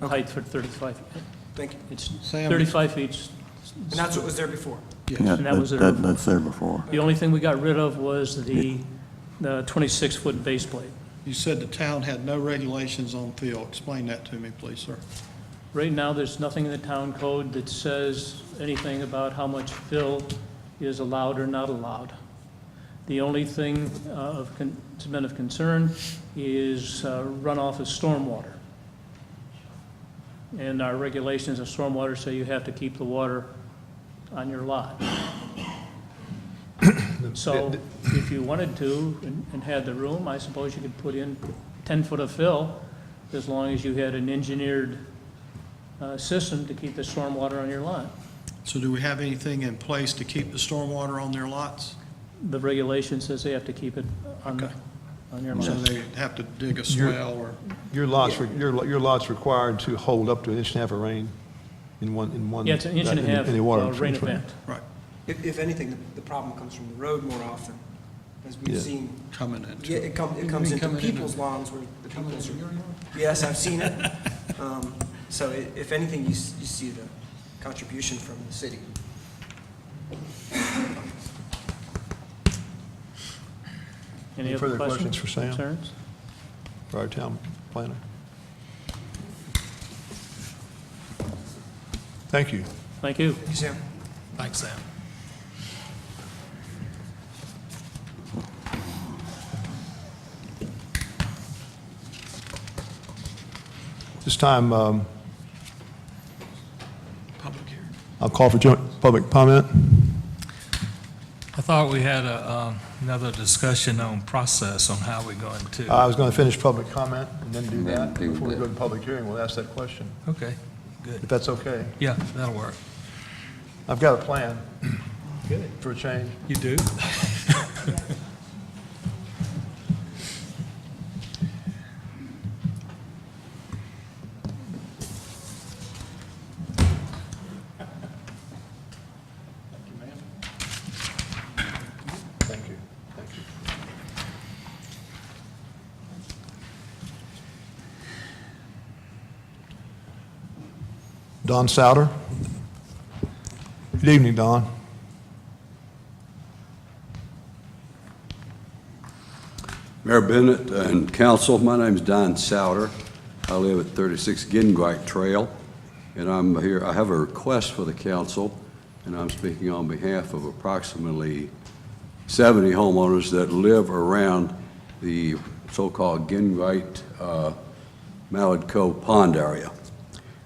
Okay. height for 35 feet. Thank you. It's Sam- 35 feet. And that's what was there before? Yeah, And that was there that's there before. The only thing we got rid of was the 26-foot base plate. You said the town had no regulations on fill. Explain that to me, please, sir. Right now, there's nothing in the town code that says anything about how much fill is allowed or not allowed. The only thing that's been of concern is runoff of stormwater. And our regulations of stormwater say you have to keep the water on your lot. So if you wanted to and had the room, I suppose you could put in 10 foot of fill as long as you had an engineered system to keep the stormwater on your lot. So do we have anything in place to keep the stormwater on their lots? The regulation says they have to keep it on Okay. your So lot. they have to dig a swell or? Your lot's required to hold up to 1.5 inches of rain in one. Yeah, it's an inch and a half any water rain swing. event. Right, If anything, the problem comes from the road more often, as we've Yeah. seen. coming into. Yeah, it comes mean into coming into- people's lawns where the people's are. Yes, I've seen it. So if anything, you see the contribution from the city. Any Further other questions questions? for Sam? Concerns? For our town planner. Thank you. Thank you. Thank you, Sam. Thanks, Sam. This time, Public hearing. I'll call for joint public comment. I thought we had another discussion on process on how we're going to. I was going to finish public comment and then do that. Before we go to public hearing, we'll ask that question, Okay, good. if that's okay. Yeah, that'll work. I've got a plan for a change. You do? Thank you. Thank you. Don Souter. You Good evening, Don. Mayor Bennett and council, my name is Don Souter. I live at 36 Gingrite Trail, and I'm here. I have a request for the council, and I'm speaking on behalf of approximately 70 homeowners that live around the so-called Gingrite Mallard Cove Pond area.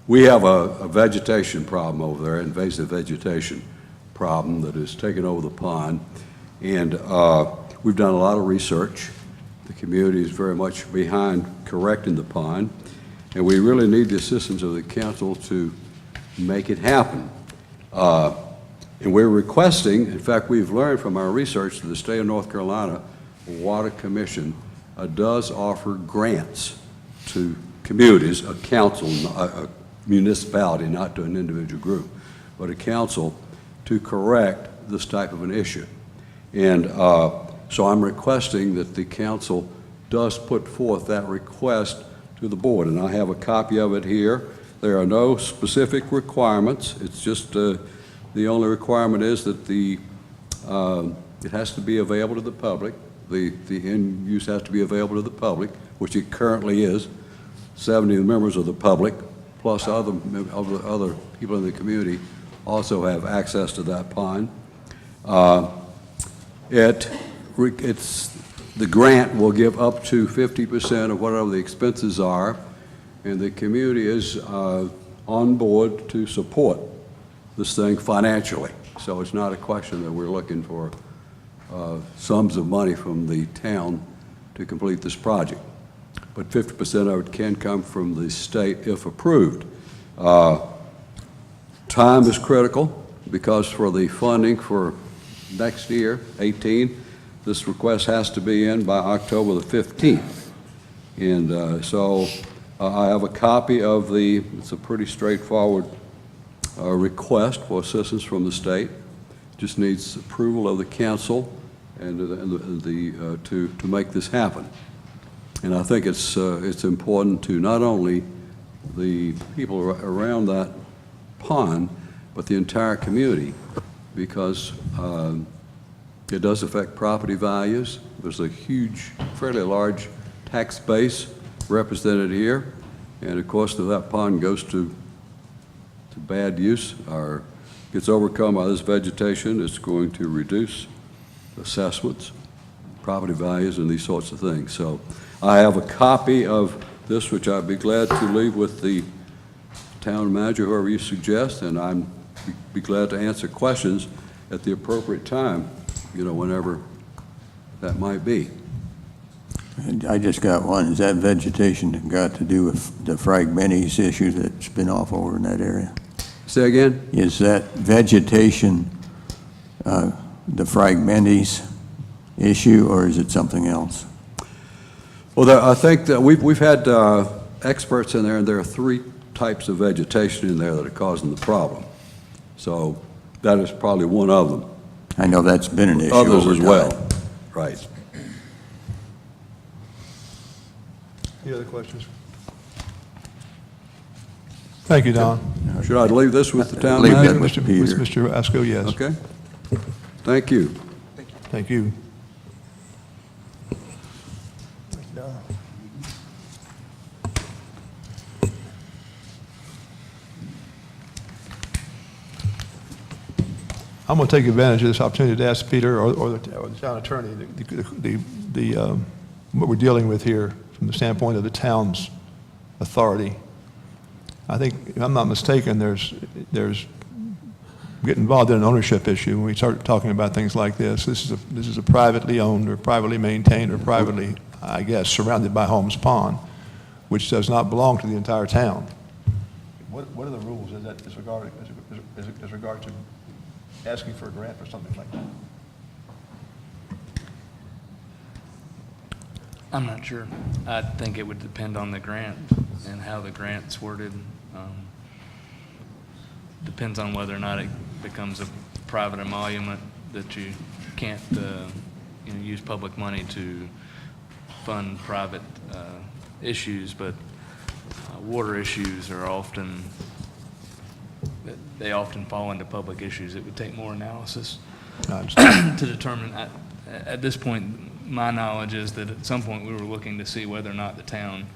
We have a vegetation problem over there, invasive vegetation problem that has taken over the pond, and we've done a lot of research. The community is very much behind correcting the pond, and we really need the assistance of the council to make it happen. And we're requesting, in fact, we've learned from our research that the state of North Carolina Water Commission does offer grants to communities, a council, a municipality, not to an individual group, but a council to correct this type of an issue. And so I'm requesting that the council does put forth that request to the board, and I have a copy of it here. There are no specific requirements. It's just the only requirement is that it has to be available to the public. The end use has to be available to the public, which it currently is. 70 members of the public, plus other people in the community, also have access to that pond. The grant will give up to 50% of whatever the expenses are, and the community is on board to support this thing financially. So it's not a question that we're looking for sums of money from the town to complete this project. But 50% of it can come from the state if approved. Time is critical because for the funding for next year, 18, this request has to be in by October the 15th. And so I have a copy of it's a pretty straightforward request for assistance from the state. Just needs approval of the council and to make this happen. And I think it's important to not only the people around that pond, but the entire community, because it does affect property values. There's a huge, fairly large tax base represented here, and of course, if that pond goes to bad use or gets overcome by this vegetation, it's going to reduce assessments, property values, and these sorts of things. So I have a copy of this, which I'd be glad to leave with the town manager, whoever you suggest, and I'd be glad to answer questions at the appropriate time, whenever that might be. I just got one. Is that vegetation got to do with the Phragmites issue that's been off over in that area? Say again? Is that vegetation the Phragmites issue, or is it something else? Well, I think that we've had experts in there, and there are 3 types of vegetation in there that are causing the problem. So that is probably one of them. I know that's been an issue Others over as time. well. Right. Any other questions? Thank you, Don. Should I leave this with the town Leave that manager? with Peter. Mr. Asco, yes. Okay. Thank you. Thank you. I'm going to take advantage of this opportunity to ask Peter or the town attorney what we're dealing with here from the standpoint of the town's authority. I think, if I'm not mistaken, there's get involved in an ownership issue when we start talking about things like this. This is a privately owned or privately maintained or privately, I guess, surrounded by Holmes Pond, which does not belong to the entire town. What are the rules as regard to asking for a grant or something like that? I'm not sure. I think it would depend on the grant and how the grant's worded. Depends on whether or not it becomes a private emolument that you can't use public money to fund private issues, but water issues are often that they often fall into public issues. It would take more analysis I understand. to determine. At this point, my knowledge is that at some point we were looking to see whether or not the town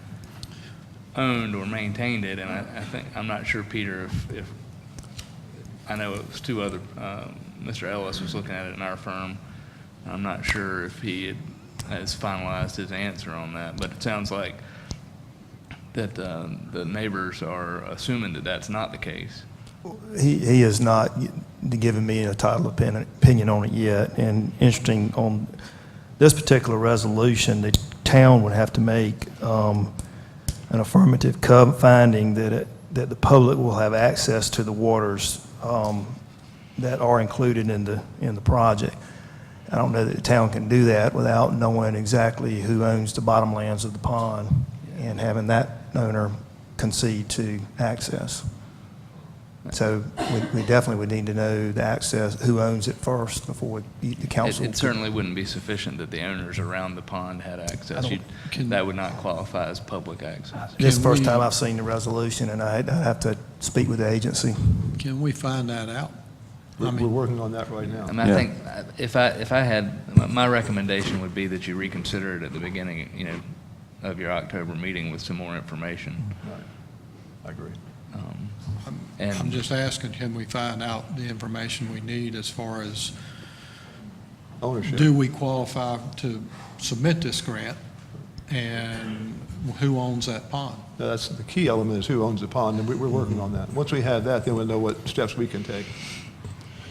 owned or maintained it, and I think, I'm not sure, Peter, if I know it was two other, Mr. Ellis was looking at it in our firm. I'm not sure if he has finalized his answer on that, but it sounds like that the neighbors are assuming that that's not the case. He has not given me a title opinion on it yet. And interesting, on this particular resolution, the town would have to make an affirmative finding that the public will have access to the waters that are included in the project. I don't know that the town can do that without knowing exactly who owns the bottomlands of the pond and having that owner concede to access. So we definitely would need to know the access, who owns it first before the council. It certainly wouldn't be sufficient that the owners around the pond had access. That would not qualify as public access. This is the first time I've seen the resolution, and I'd have to speak with the agency. Can we find that out? We're working on that right now. I mean, I think if I had, my recommendation would be that you reconsider it at the beginning, of your October meeting with some more information. Right. I agree. I'm just asking, can we find out the information we need as far as Ownership. do we qualify to submit this grant, and who owns that pond? Now, that's the key element, is who owns the pond, and we're working on that. Once we have that, then we'll know what steps we can take.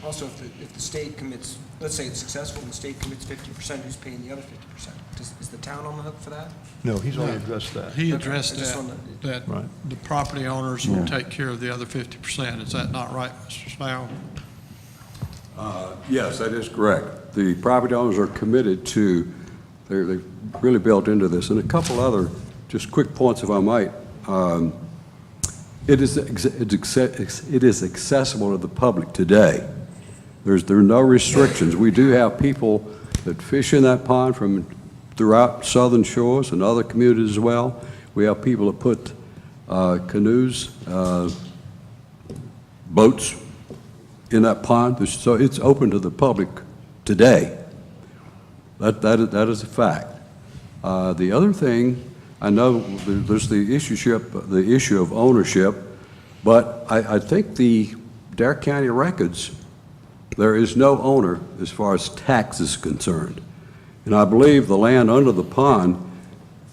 Also, if the state commits, let's say it's successful and the state commits 50%, who's paying the other 50%? Is the town on the hook for that? No, he's already addressed that. He Okay, addressed I just that, wanted that Right. the property owners will take care of the other 50%. Is that not right, Mr. Snell? Yes, that is correct. The property owners are committed to, they've really built into this. And a couple other, just quick points, if I might. It is accessible to the public today. There are no restrictions. We do have people that fish in that pond from throughout Southern Shores and other communities as well. We have people that put canoes, boats in that pond. So it's open to the public today. That is a fact. The other thing, I know there's the issue of ownership, but I think the Dare County records, there is no owner as far as tax is concerned. And I believe the land under the pond,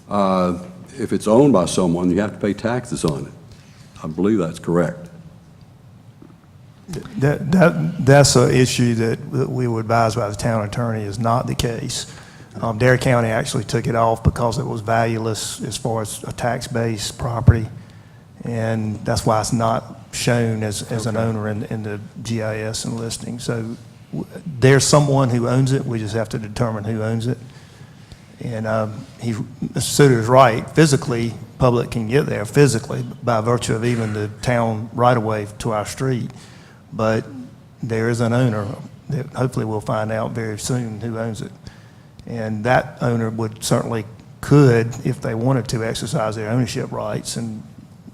if it's owned by someone, you have to pay taxes on it. I believe that's correct. That's an issue that we were advised by the town attorney is not the case. Dare County actually took it off because it was valueless as far as a tax-based property, and that's why it's not shown as an owner in the GIS and listing. So there's someone who owns it, we just have to determine who owns it. And Mr. Suter is right, physically, public can get there physically by virtue of even the town right-of-way to our street. But there is an owner that hopefully we'll find out very soon who owns it. And that owner could, if they wanted to, exercise their ownership rights. And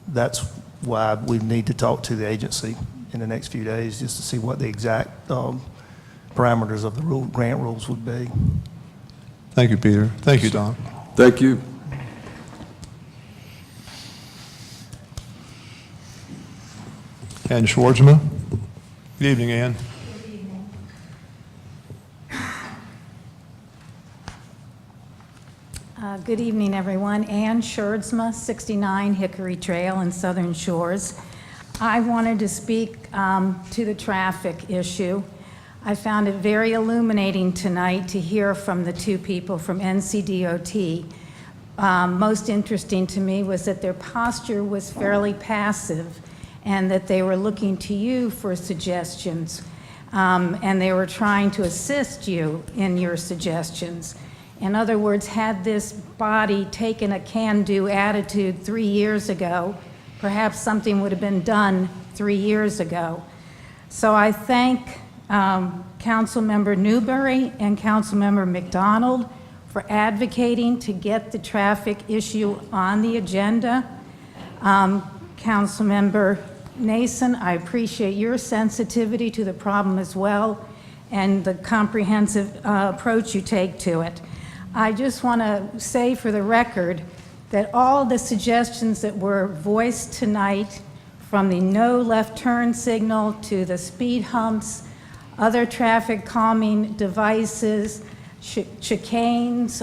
that's why we need to talk to the agency in the next few days just to see what the exact parameters of the grant rules would be. Thank you, Peter. Thank you, Don. Thank you. Ann Schwartzman. Good evening, Ann. Good evening, everyone. Ann Scherdsma, 69 Hickory Trail in Southern Shores. I wanted to speak to the traffic issue. I found it very illuminating tonight to hear from the two people from NCDOT. Most interesting to me was that their posture was fairly passive and that they were looking to you for suggestions, and they were trying to assist you in your suggestions. In other words, had this body taken a can-do attitude 3 years ago, perhaps something would have been done 3 years ago. So I thank Councilmember Newberry and Councilmember McDonald for advocating to get the traffic issue on the agenda. Councilmember Nason, I appreciate your sensitivity to the problem as well, and the comprehensive approach you take to it. I just want to say for the record that all the suggestions that were voiced tonight, from the no left turn signal to the speed humps, other traffic calming devices, chicanes,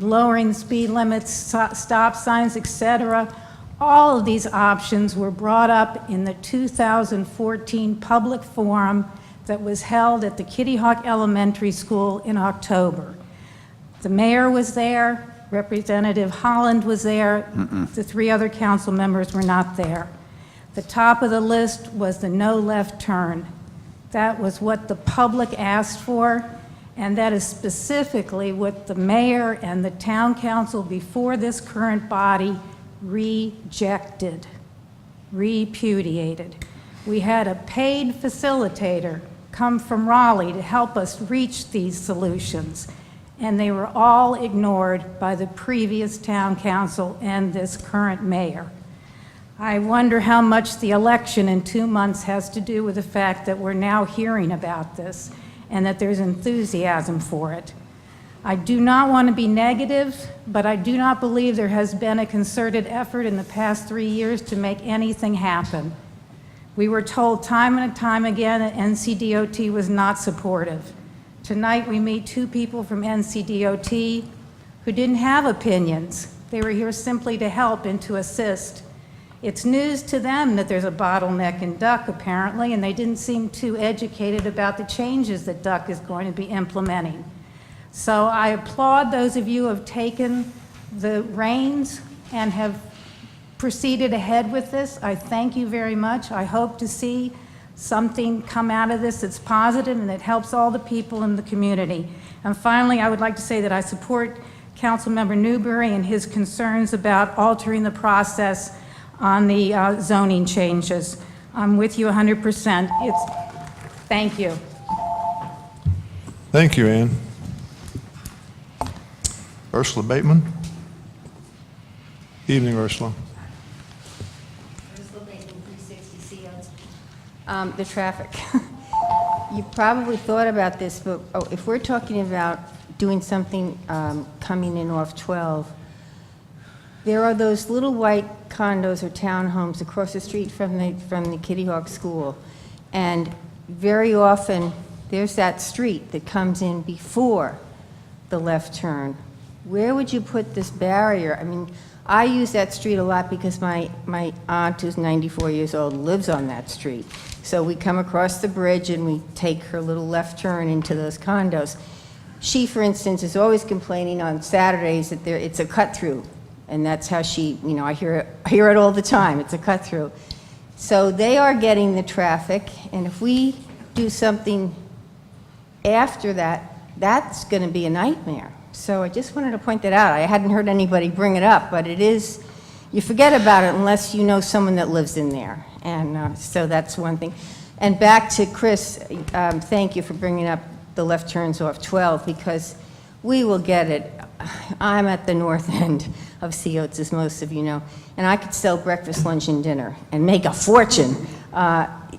lowering speed limits, stop signs, etc., all of these options were brought up in the 2014 public forum that was held at the Kitty Hawk Elementary School in October. The mayor was there, Representative Holland was there, the 3 other council members were not there. The top of the list was the no left turn. That was what the public asked for, and that is specifically what the mayor and the town council before this current body rejected, repudiated. We had a paid facilitator come from Raleigh to help us reach these solutions, and they were all ignored by the previous town council and this current mayor. I wonder how much the election in 2 months has to do with the fact that we're now hearing about this and that there's enthusiasm for it. I do not want to be negative, but I do not believe there has been a concerted effort in the past 3 years to make anything happen. We were told time and time again that NCDOT was not supportive. Tonight we meet 2 people from NCDOT who didn't have opinions. They were here simply to help and to assist. It's news to them that there's a bottleneck in Duck, apparently, and they didn't seem too educated about the changes that Duck is going to be implementing. So I applaud those of you who have taken the reins and have proceeded ahead with this. I thank you very much. I hope to see something come out of this that's positive and that helps all the people in the community. And finally, I would like to say that I support Councilmember Newberry and his concerns about altering the process on the zoning changes. I'm with you 100%. Thank you. Thank you, Ann. Ursula Bateman. Evening, Ursula. Ursula Bateman, 360 COs. The traffic. You probably thought about this, but if we're talking about doing something coming in off 12, there are those little white condos or townhomes across the street from the Kitty Hawk School, and very often there's that street that comes in before the left turn. Where would you put this barrier? I mean, I use that street a lot because my aunt, who's 94 years old, lives on that street. So we come across the bridge and we take her little left turn into those condos. She, for instance, is always complaining on Saturdays that it's a cut-through. And that's how she, I hear it all the time, it's a cut-through. So they are getting the traffic, and if we do something after that, that's going to be a nightmare. So I just wanted to point that out. I hadn't heard anybody bring it up, but it is, you forget about it unless you know someone that lives in there. And so that's one thing. And back to Chris, thank you for bringing up the left turns off 12, because we will get it. I'm at the north end of Seotes, as most of you know, and I could sell breakfast, lunch, and dinner and make a fortune.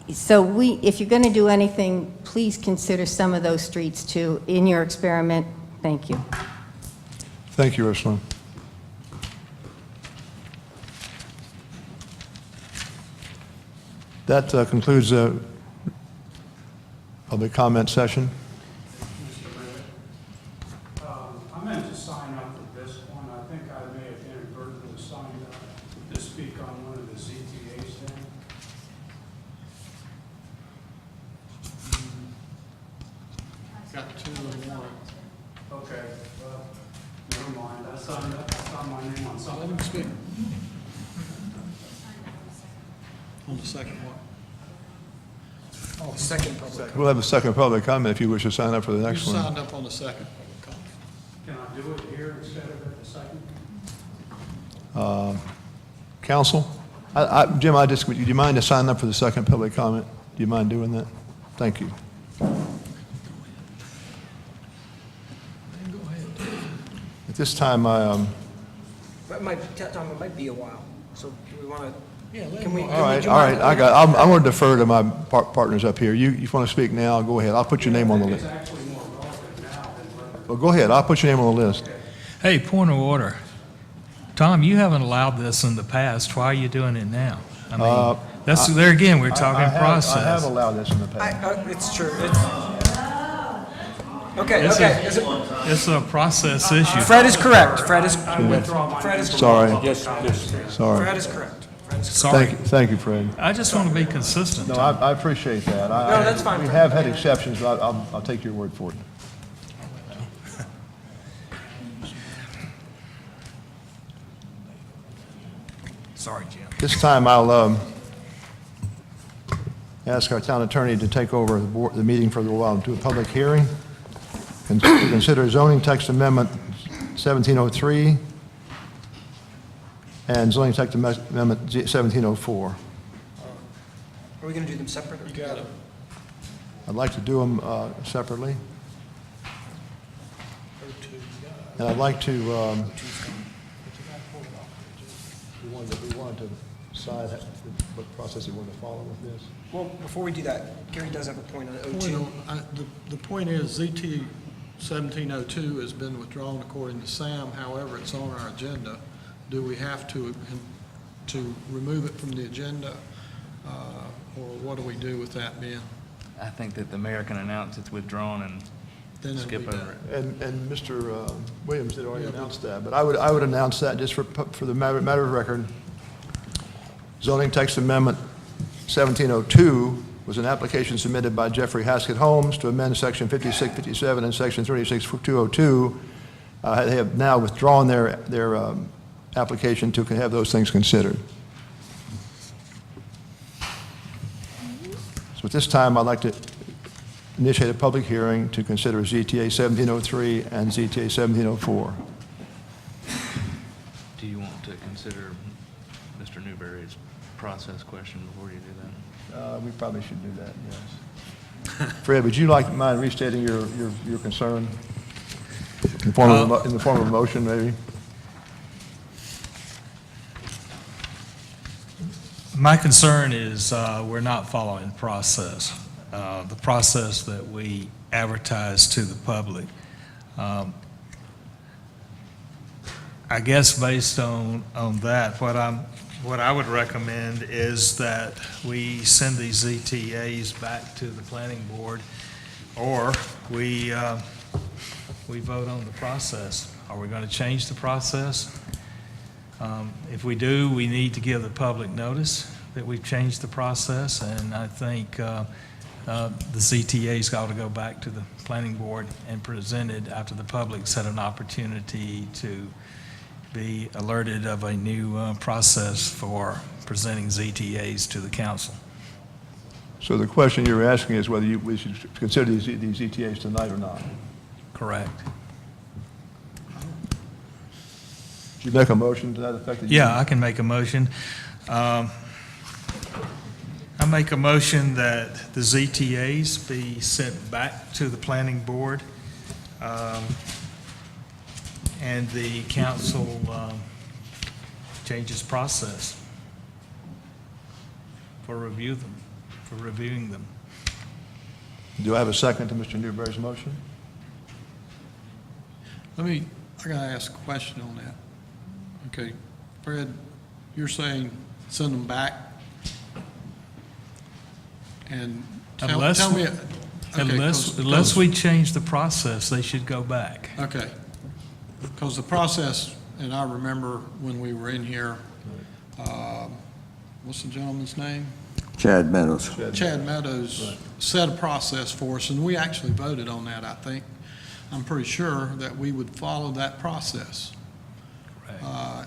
So if you're going to do anything, please consider some of those streets too in your experiment. Thank you. Thank you, Ursula. That concludes the public comment session. I meant to sign up for this one. I think I may have inadvertently signed up to speak on one of the ZTA's then. Got 2 and 1. Okay, well, never mind. I signed up, I saw my name on something. Let him speak. On the second one. Oh, second public. We'll have a second public comment if you wish to sign up for the You next one. signed up on the second public comment. Can I do it here instead of at the second? Council? Jim, do you mind to sign up for the second public comment? Do you mind doing that? Thank you. At this time, It might be a while, so do we want to Can we? All right, I'm going to defer to my partners up here. You want to speak now, go ahead. I'll put your name on the list. Well, go ahead, I'll put your name on the list. Hey, point of order. Tom, you haven't allowed this in the past. Why are you doing it now? I mean, there again, we're talking process. I have allowed this in the past. It's true. Okay, It's okay. It's a process issue. Fred is correct. Fred is Yeah. correct. Sorry. Sorry. Fred is correct. Sorry. Thank you, Fred. I just want to be consistent. No, Tom. I appreciate that. No, that's fine, We Fred. have had exceptions, but I'll take your word for it. Sorry, Jim. This time, I'll ask our town attorney to take over the meeting for a little while and do a public hearing. To consider zoning text amendment 1703 and zoning text amendment 1704. Are we going to do them separate? You got it. I'd like to do them separately. And I'd like to, we wanted to decide what process you want to follow with this. Well, before we do that, Gary does have a point on Point 02. on- The point is ZT 1702 has been withdrawn according to Sam, however, it's on our agenda. Do we have to remove it from the agenda, or what do we do with that, Ben? I think that the mayor can announce it's withdrawn and Then it'll skip be over it. And Mr. Williams did already announce that, but I would announce that just for the matter of record. Zoning text amendment 1702 was an application submitted by Jeffrey Haskett Holmes to amend section 5657 and section 36202. They have now withdrawn their application to have those things considered. So at this time, I'd like to initiate a public hearing to consider ZTA 1703 and ZTA 1704. Do you want to consider Mr. Newberry's process question before you do that? We probably should do that, yes. Fred, would you mind restating your concern in the form of a motion, maybe? My concern is we're not following the process that we advertise to the public. I guess based on that, what I would recommend is that we send these ZTAs back to the planning board, or we vote on the process. Are we going to change the process? If we do, we need to give the public notice that we've changed the process, and I think the ZTA's got to go back to the planning board and present it after the public's had an opportunity to be alerted of a new process for presenting ZTAs to the council. So the question you're asking is whether we should consider these ZTAs tonight or not? Correct. Did you make a motion to that effect? Yeah, I can make a motion. I make a motion that the ZTAs be sent back to the planning board, and the council changes process for reviewing them. Do I have a second to Mr. Newberry's motion? I gotta ask a question on that. Okay, Fred, you're saying send them back? And tell me. Unless we change the process, they should go back. Okay, because the process, and I remember when we were in here, what's the gentleman's name? Chad Meadows. Chad Meadows set a process for us, and we actually voted on that, I think. I'm pretty sure that we would follow that process.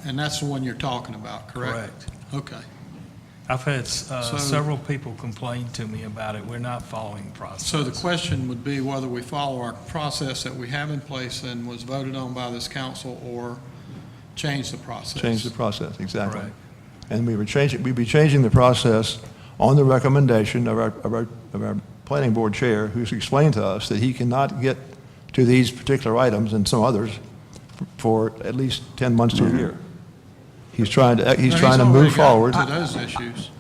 And that's the one you're talking about, correct? Correct. Okay. I've had several people complain to me about it. We're not following process. So the question would be whether we follow our process that we have in place and was voted on by this council, or change the process. Change the process, exactly. Correct. And we'd be changing the process on the recommendation of our planning board chair, who's explained to us that he cannot get to these particular items and some others for at least 10 months to a year. He's trying to No, move already forward. gotten to those issues.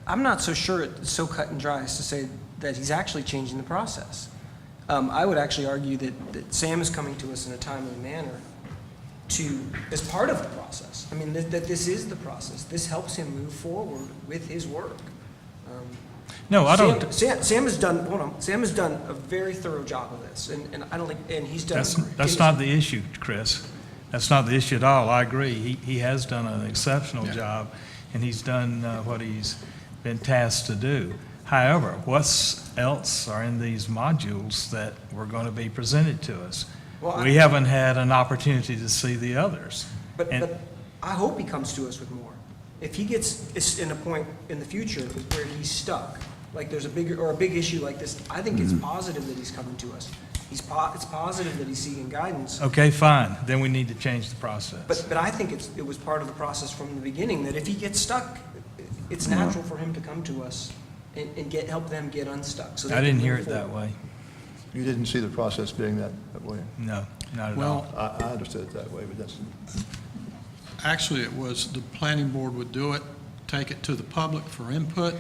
I'm not so sure it's so cut and dry as to say that he's actually changing the process. I would actually argue that Sam is coming to us in a timely manner as part of the process. I mean, that this is the process. This helps him move forward with his work. No, I don't. Sam has done, hold on, Sam has done a very thorough job of this, and I don't think, and he's done. That's not the issue, Chris. That's not the issue at all. I agree. He has done an exceptional job, and he's done what he's been tasked to do. However, what else are in these modules that were going to be presented to us? Well, We haven't had an opportunity to see the others. But I hope he comes to us with more. If he gets in a point in the future where he's stuck, like there's a big issue like this, I think it's positive that he's coming to us. It's positive that he's seeking guidance. Okay, fine. Then we need to change the process. But I think it was part of the process from the beginning, that if he gets stuck, it's natural for him to come to us and help them get unstuck. So I didn't hear it that way. You didn't see the process being that way? No, not at Well, all. I understood it that way, but that's, Actually, it was the planning board would do it, take it to the public for input,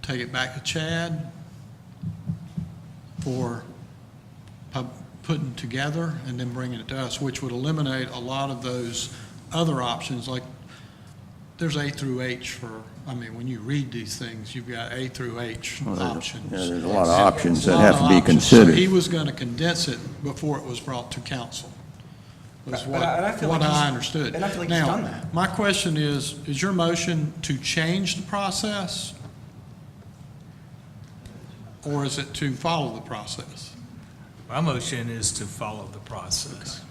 take it back to Chad for putting together, and then bringing it to us, which would eliminate a lot of those other options, like there's A through H for, I mean, when you read these things, you've got A through H options. Yeah, there's a lot of options that A lot have to of be options. considered. So he was going to condense it before it was brought to council, was But I feel what like I he's- understood. and I feel like he's Now, done that. my question is your motion to change the process? Or is it to follow the process? My motion is to follow the process.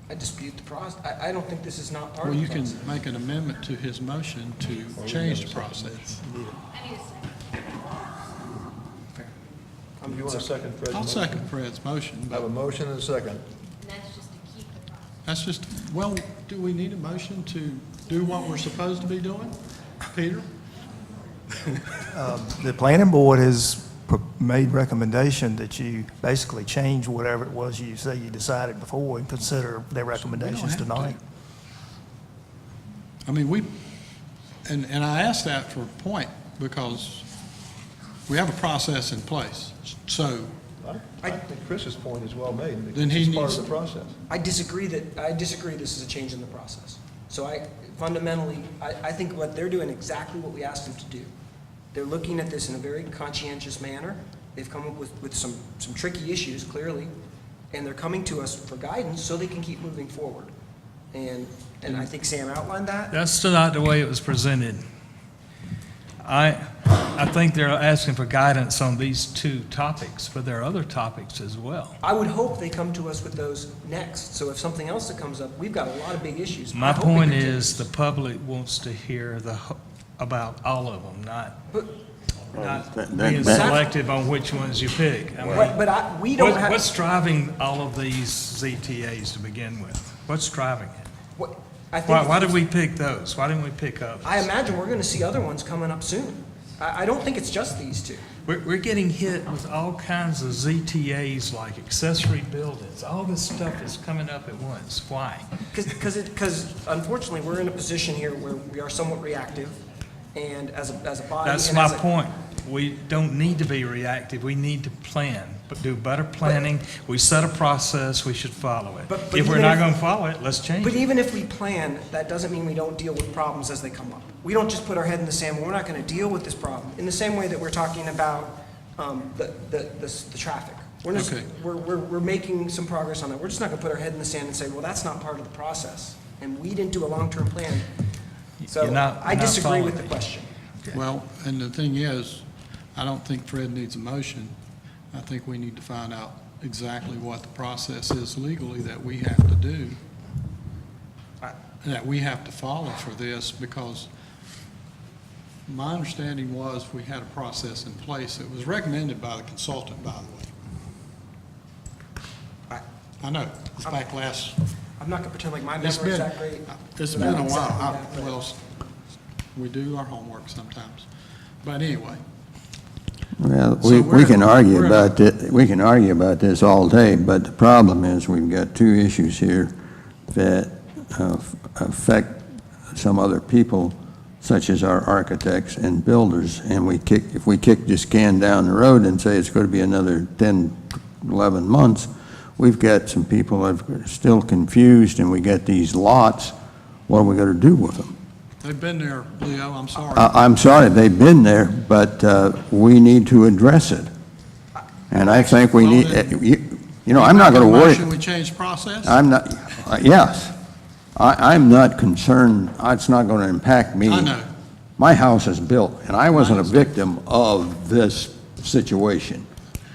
I dispute the process. I don't think this is not part Well, of the you can process. make an amendment to his motion to change the process. you want to second Fred's motion? I'll second Fred's motion, I have a but motion and a second. that's just, well, do we need a motion to do what we're supposed to be doing? Peter? The planning board has made recommendation that you basically change whatever it was you say you decided before and consider their recommendations have to. tonight. I mean, and I asked that for a point because we have a process in place. So I think Chris's point is well made, Then because he it's part needs- of the process. I disagree this is a change in the process. So fundamentally, I think what they're doing exactly what we asked them to do. They're looking at this in a very conscientious manner. They've come up with some tricky issues, clearly, and they're coming to us for guidance so they can keep moving forward. And I think Sam outlined that. That's not the way it was presented. I think they're asking for guidance on these two topics, but there are other topics as well. I would hope they come to us with those next. So if something else that comes up, we've got a lot of big issues. My I hope it point continues. is, the public wants to hear about all of them, not being selective on which ones you pick. I mean, we don't have. What's driving all of these ZTAs to begin with? What's driving it? Why did we pick those? Why didn't we pick others? I imagine we're going to see other ones coming up soon. I don't think it's just these two. We're getting hit with all kinds of ZTAs like accessory buildings. All this stuff is coming up at once. Why? Because unfortunately, we're in a position here where we are somewhat reactive, and as a body. That's and my as a- point. We don't need to be reactive. We need to plan, but do better planning. We set a process, we should follow it. But If we're even not if- going to follow it, let's change But it. even if we plan, that doesn't mean we don't deal with problems as they come up. We don't just put our head in the sand, well, we're not going to deal with this problem. In the same way that we're talking about the traffic. Okay. We're making some progress on that. We're just not going to put our head in the sand and say, well, that's not part of the process. And weed into a long-term plan. So You're not- I you're not disagree with following the me. question. Well, and the thing is, I don't think Fred needs a motion. I think we need to find out exactly what the process is legally that we have to do, that we have to follow for this, because my understanding was we had a process in place. It was recommended by the consultant, by the way. I know, it's back last, I'm not going to pretend like my it's memory is been, that great. it's been a while. Well, we do our homework sometimes. But anyway, Well, So we can argue we're in about we can argue about this all day, but the problem is we've got two issues here that affect some other people, such as our architects and builders, and if we kick this can down the road and say it's going to be another 10, 11 months, we've got some people that are still confused, and we got these lots. What are we going to do with them? They've been there, Leo, I'm sorry. I'm sorry, they've been there, but we need to address it. And I think we need, I'm not going to worry. Should we change process? I'm not, yes. I'm not concerned, it's not going to impact me. I know. My house is built, and I wasn't a victim of this situation.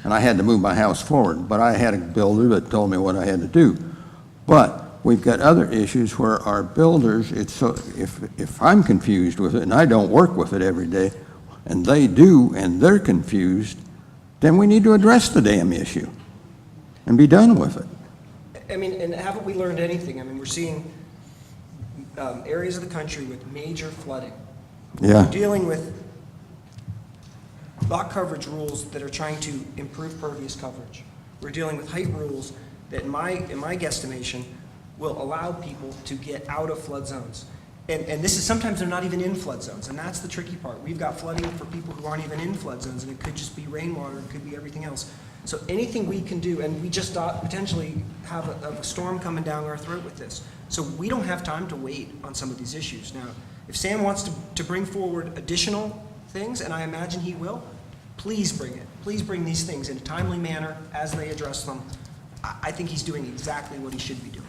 And I had to move my house forward, but I had a builder that told me what I had to do. But we've got other issues where our builders, if I'm confused with it, and I don't work with it every day, and they do, and they're confused, then we need to address the damn issue and be done with it. I mean, and haven't we learned anything? I mean, we're seeing areas of the country with major flooding. Yeah. We're dealing with lot coverage rules that are trying to improve pervious coverage. We're dealing with height rules that, in my guesstimation, will allow people to get out of flood zones. And this is, sometimes they're not even in flood zones, and that's the tricky part. We've got flooding for people who aren't even in flood zones, and it could just be rainwater, it could be everything else. So anything we can do, and we just potentially have a storm coming down our throat with this. So we don't have time to wait on some of these issues. Now, if Sam wants to bring forward additional things, and I imagine he will, please bring it. Please bring these things in a timely manner as they address them. I think he's doing exactly what he should be doing.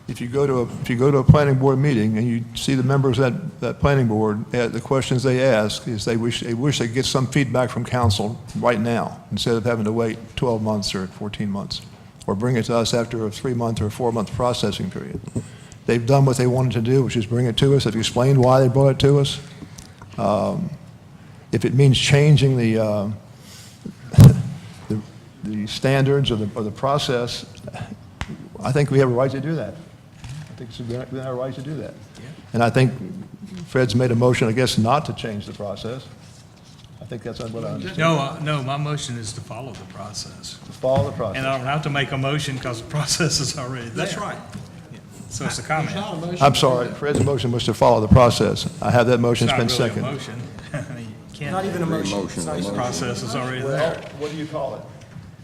If you go to a planning board meeting and you see the members of that planning board, the questions they ask is they wish they get some feedback from council right now instead of having to wait 12 months or 14 months, or bring it to us after a 3-month or 4-month processing period. They've done what they wanted to do, which is bring it to us. They've explained why they brought it to us. If it means changing the standards or the process, I think we have a right to do that. I think we have a right to do that. And I think Fred's made a motion, I guess, not to change the process. I think that's what I understand. No, my motion is to follow the process. To follow the process. And I don't have to make a motion because the process is already there. That's right. So it's a comment. I'm sorry, Fred's motion was to follow the process. I have that motion, it's been It's not seconded. really a motion. I mean, you can't- Not even a motion. It's not even The a process is already Well, there. what do you call it?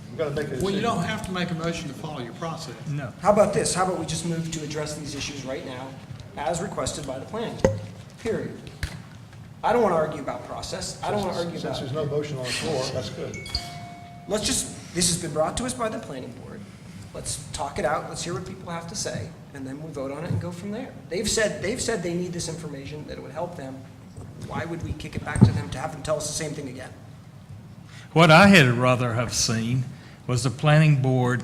We've got to make a decision. Well, you don't have to make a motion to follow your process. No. How about this? How about we just move to address these issues right now as requested by the planning board, period. I don't want to argue about process. I don't want to argue Since about, there's no motion on the floor, that's good. this has been brought to us by the planning board. Let's talk it out. Let's hear what people have to say, and then we vote on it and go from there. They've said they need this information, that it would help them. Why would we kick it back to them to have them tell us the same thing again? What I had rather have seen was the planning board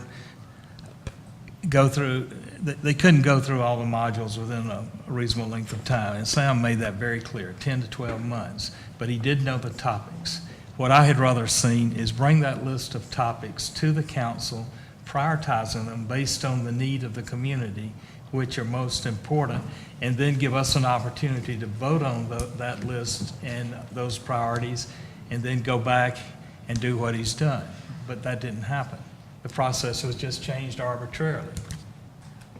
go through, they couldn't go through all the modules within a reasonable length of time. And Sam made that very clear, 10 to 12 months. But he did know the topics. What I had rather seen is bring that list of topics to the council, prioritizing them based on the need of the community, which are most important, and then give us an opportunity to vote on that list and those priorities, and then go back and do what he's done. But that didn't happen. The process was just changed arbitrarily,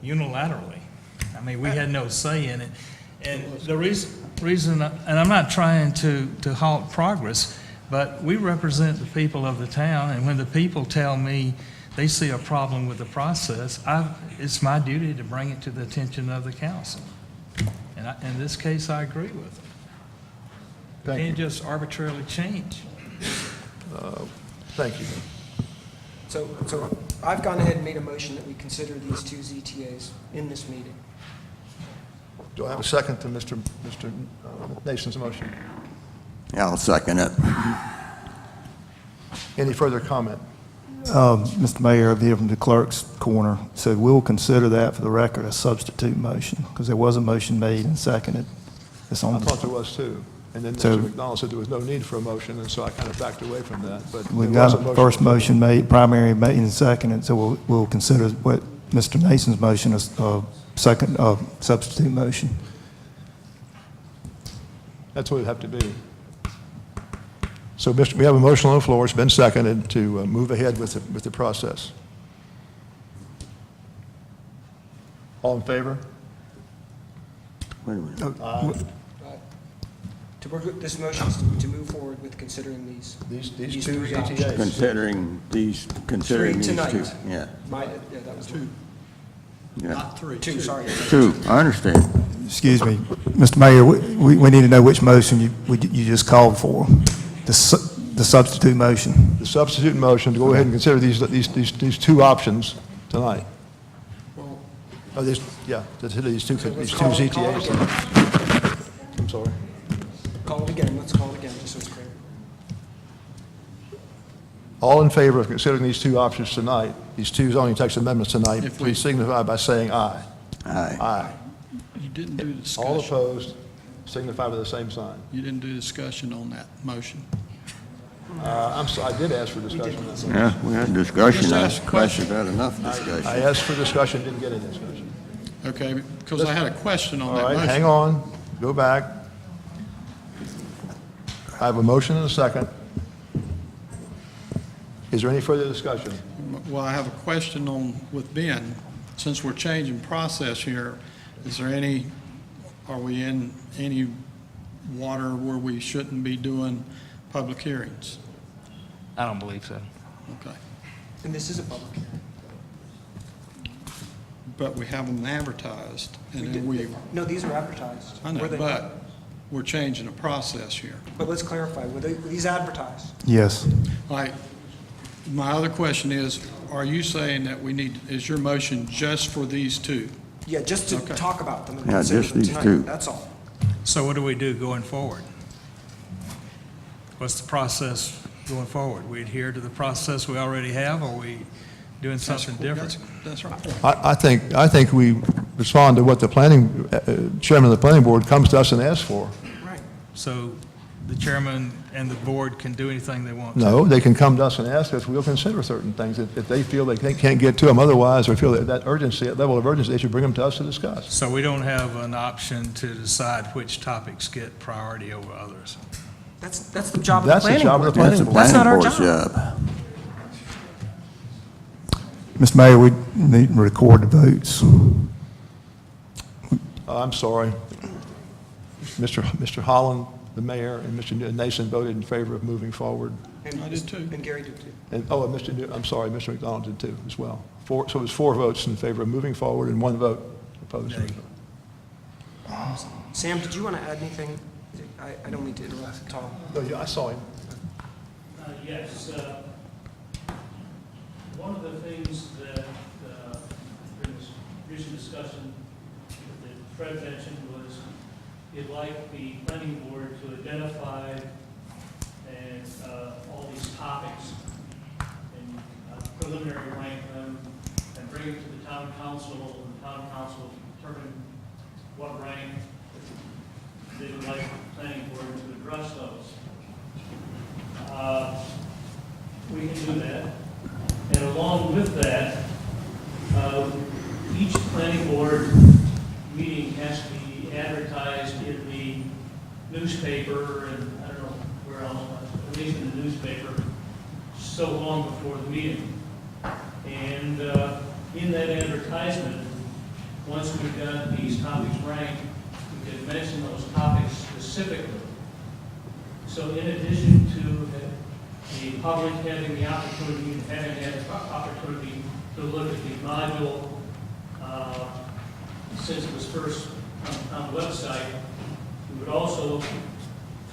unilaterally. I mean, we had no say in it. And the reason, and I'm not trying to halt progress, but we represent the people of the town, and when the people tell me they see a problem with the process, it's my duty to bring it to the attention of the council. And in this case, I agree with them. You can't just arbitrarily change. Thank you. So I've gone ahead and made a motion that we consider these two ZTAs in this meeting. Do I have a second to Mr. Nason's motion? Yeah, I'll second it. Any further comment? Mr. Mayor, I've from the clerk's corner, so we'll consider that for the record a substitute motion, because there was a motion made and seconded. It's on I the- thought there was too. And then So- Mr. McDonald said there was no need for a motion, and so I kind of backed away from that. But We've there was got a first motion made, primary made and seconded, so we'll consider what Mr. Nason's motion is a second, substitute motion. That's what it'd have to be. So, we have a motion on the floor. It's been seconded to move ahead with the process. All in favor? Wait a minute. Aye. This motion is to move forward with considering these. These two three options. ZTAs. Considering these Three two. tonight. Yeah, Yeah, that was two. yeah. Not three. Two, sorry. Two, I understand. Excuse me, Mr. Mayor, we need to know which motion you just called for, the substitute motion. The substitute motion to go ahead and consider these two options tonight. Well, Oh, yeah, consider these two let's call it ZTAs. again. I'm sorry. Call it again, let's call it again, just so it's clear. All in favor of considering these two options tonight, these two zoning text amendments tonight, If we- please signify by saying aye. Aye. Aye. you didn't do the All discussion. opposed, signify by the same sign. You didn't do discussion on that motion. I did ask for discussion. Yeah, we had discussion. Just I ask a question. had enough I discussion. asked for discussion, didn't get any discussion. Okay, because I had a question on All that right, motion. hang on, go back. I have a motion and a second. Is there any further discussion? Well, I have a question on, with Ben, since we're changing process here, is there any, are we in any water where we shouldn't be doing public hearings? I don't believe so. Okay. And this is a public hearing. But we have them advertised, and then we, No, these are advertised. I know, Were they not? but we're changing the process here. But let's clarify, were these advertised? Yes. All right, my other question is, are you saying that we need, is your motion just for these two? Yeah, just to Okay. talk about them and Yeah, consider just them these tonight, two. that's all. So what do we do going forward? What's the process going forward? We adhere to the process we already have, or are we doing something different? That's right. I think we respond to what the chairman of the planning board comes to us and asks for. Right. So the chairman and the board can do anything they want to? No, they can come to us and ask us, we'll consider certain things. If they feel they can't get to them otherwise, or feel that urgency, that level of urgency, they should bring them to us to discuss. So we don't have an option to decide which topics get priority over others? That's the job of the That's the planning job of board. the planning That's the board. That's not our planning board's job. Mr. Mayor, we need to record the votes. I'm sorry. Mr. Holland, the mayor, and Mr. Nason voted in favor of moving forward. And I did too. And Gary did too. And, I'm sorry, Mr. McDonald did too, as well. So it was 4 votes in favor of moving forward and 1 vote opposed. Sam, did you want to add anything? I don't mean to interrupt, Tom. No, yeah, I saw him. Yes. One of the things that during this recent discussion that Fred mentioned was he'd like the planning board to identify and all these topics and preliminary rank them and bring it to the town council, and the town council determine what rank they would like the planning board to address those. We can do that. And along with that, each planning board meeting has to be advertised in the newspaper, and I don't know where else, but at least in the newspaper, so long before the meeting. And in that advertisement, once we've got these topics ranked, we can mention those topics specifically. So in addition to the public having the opportunity, and having had the opportunity to look at the module since it was first on the website, we would also,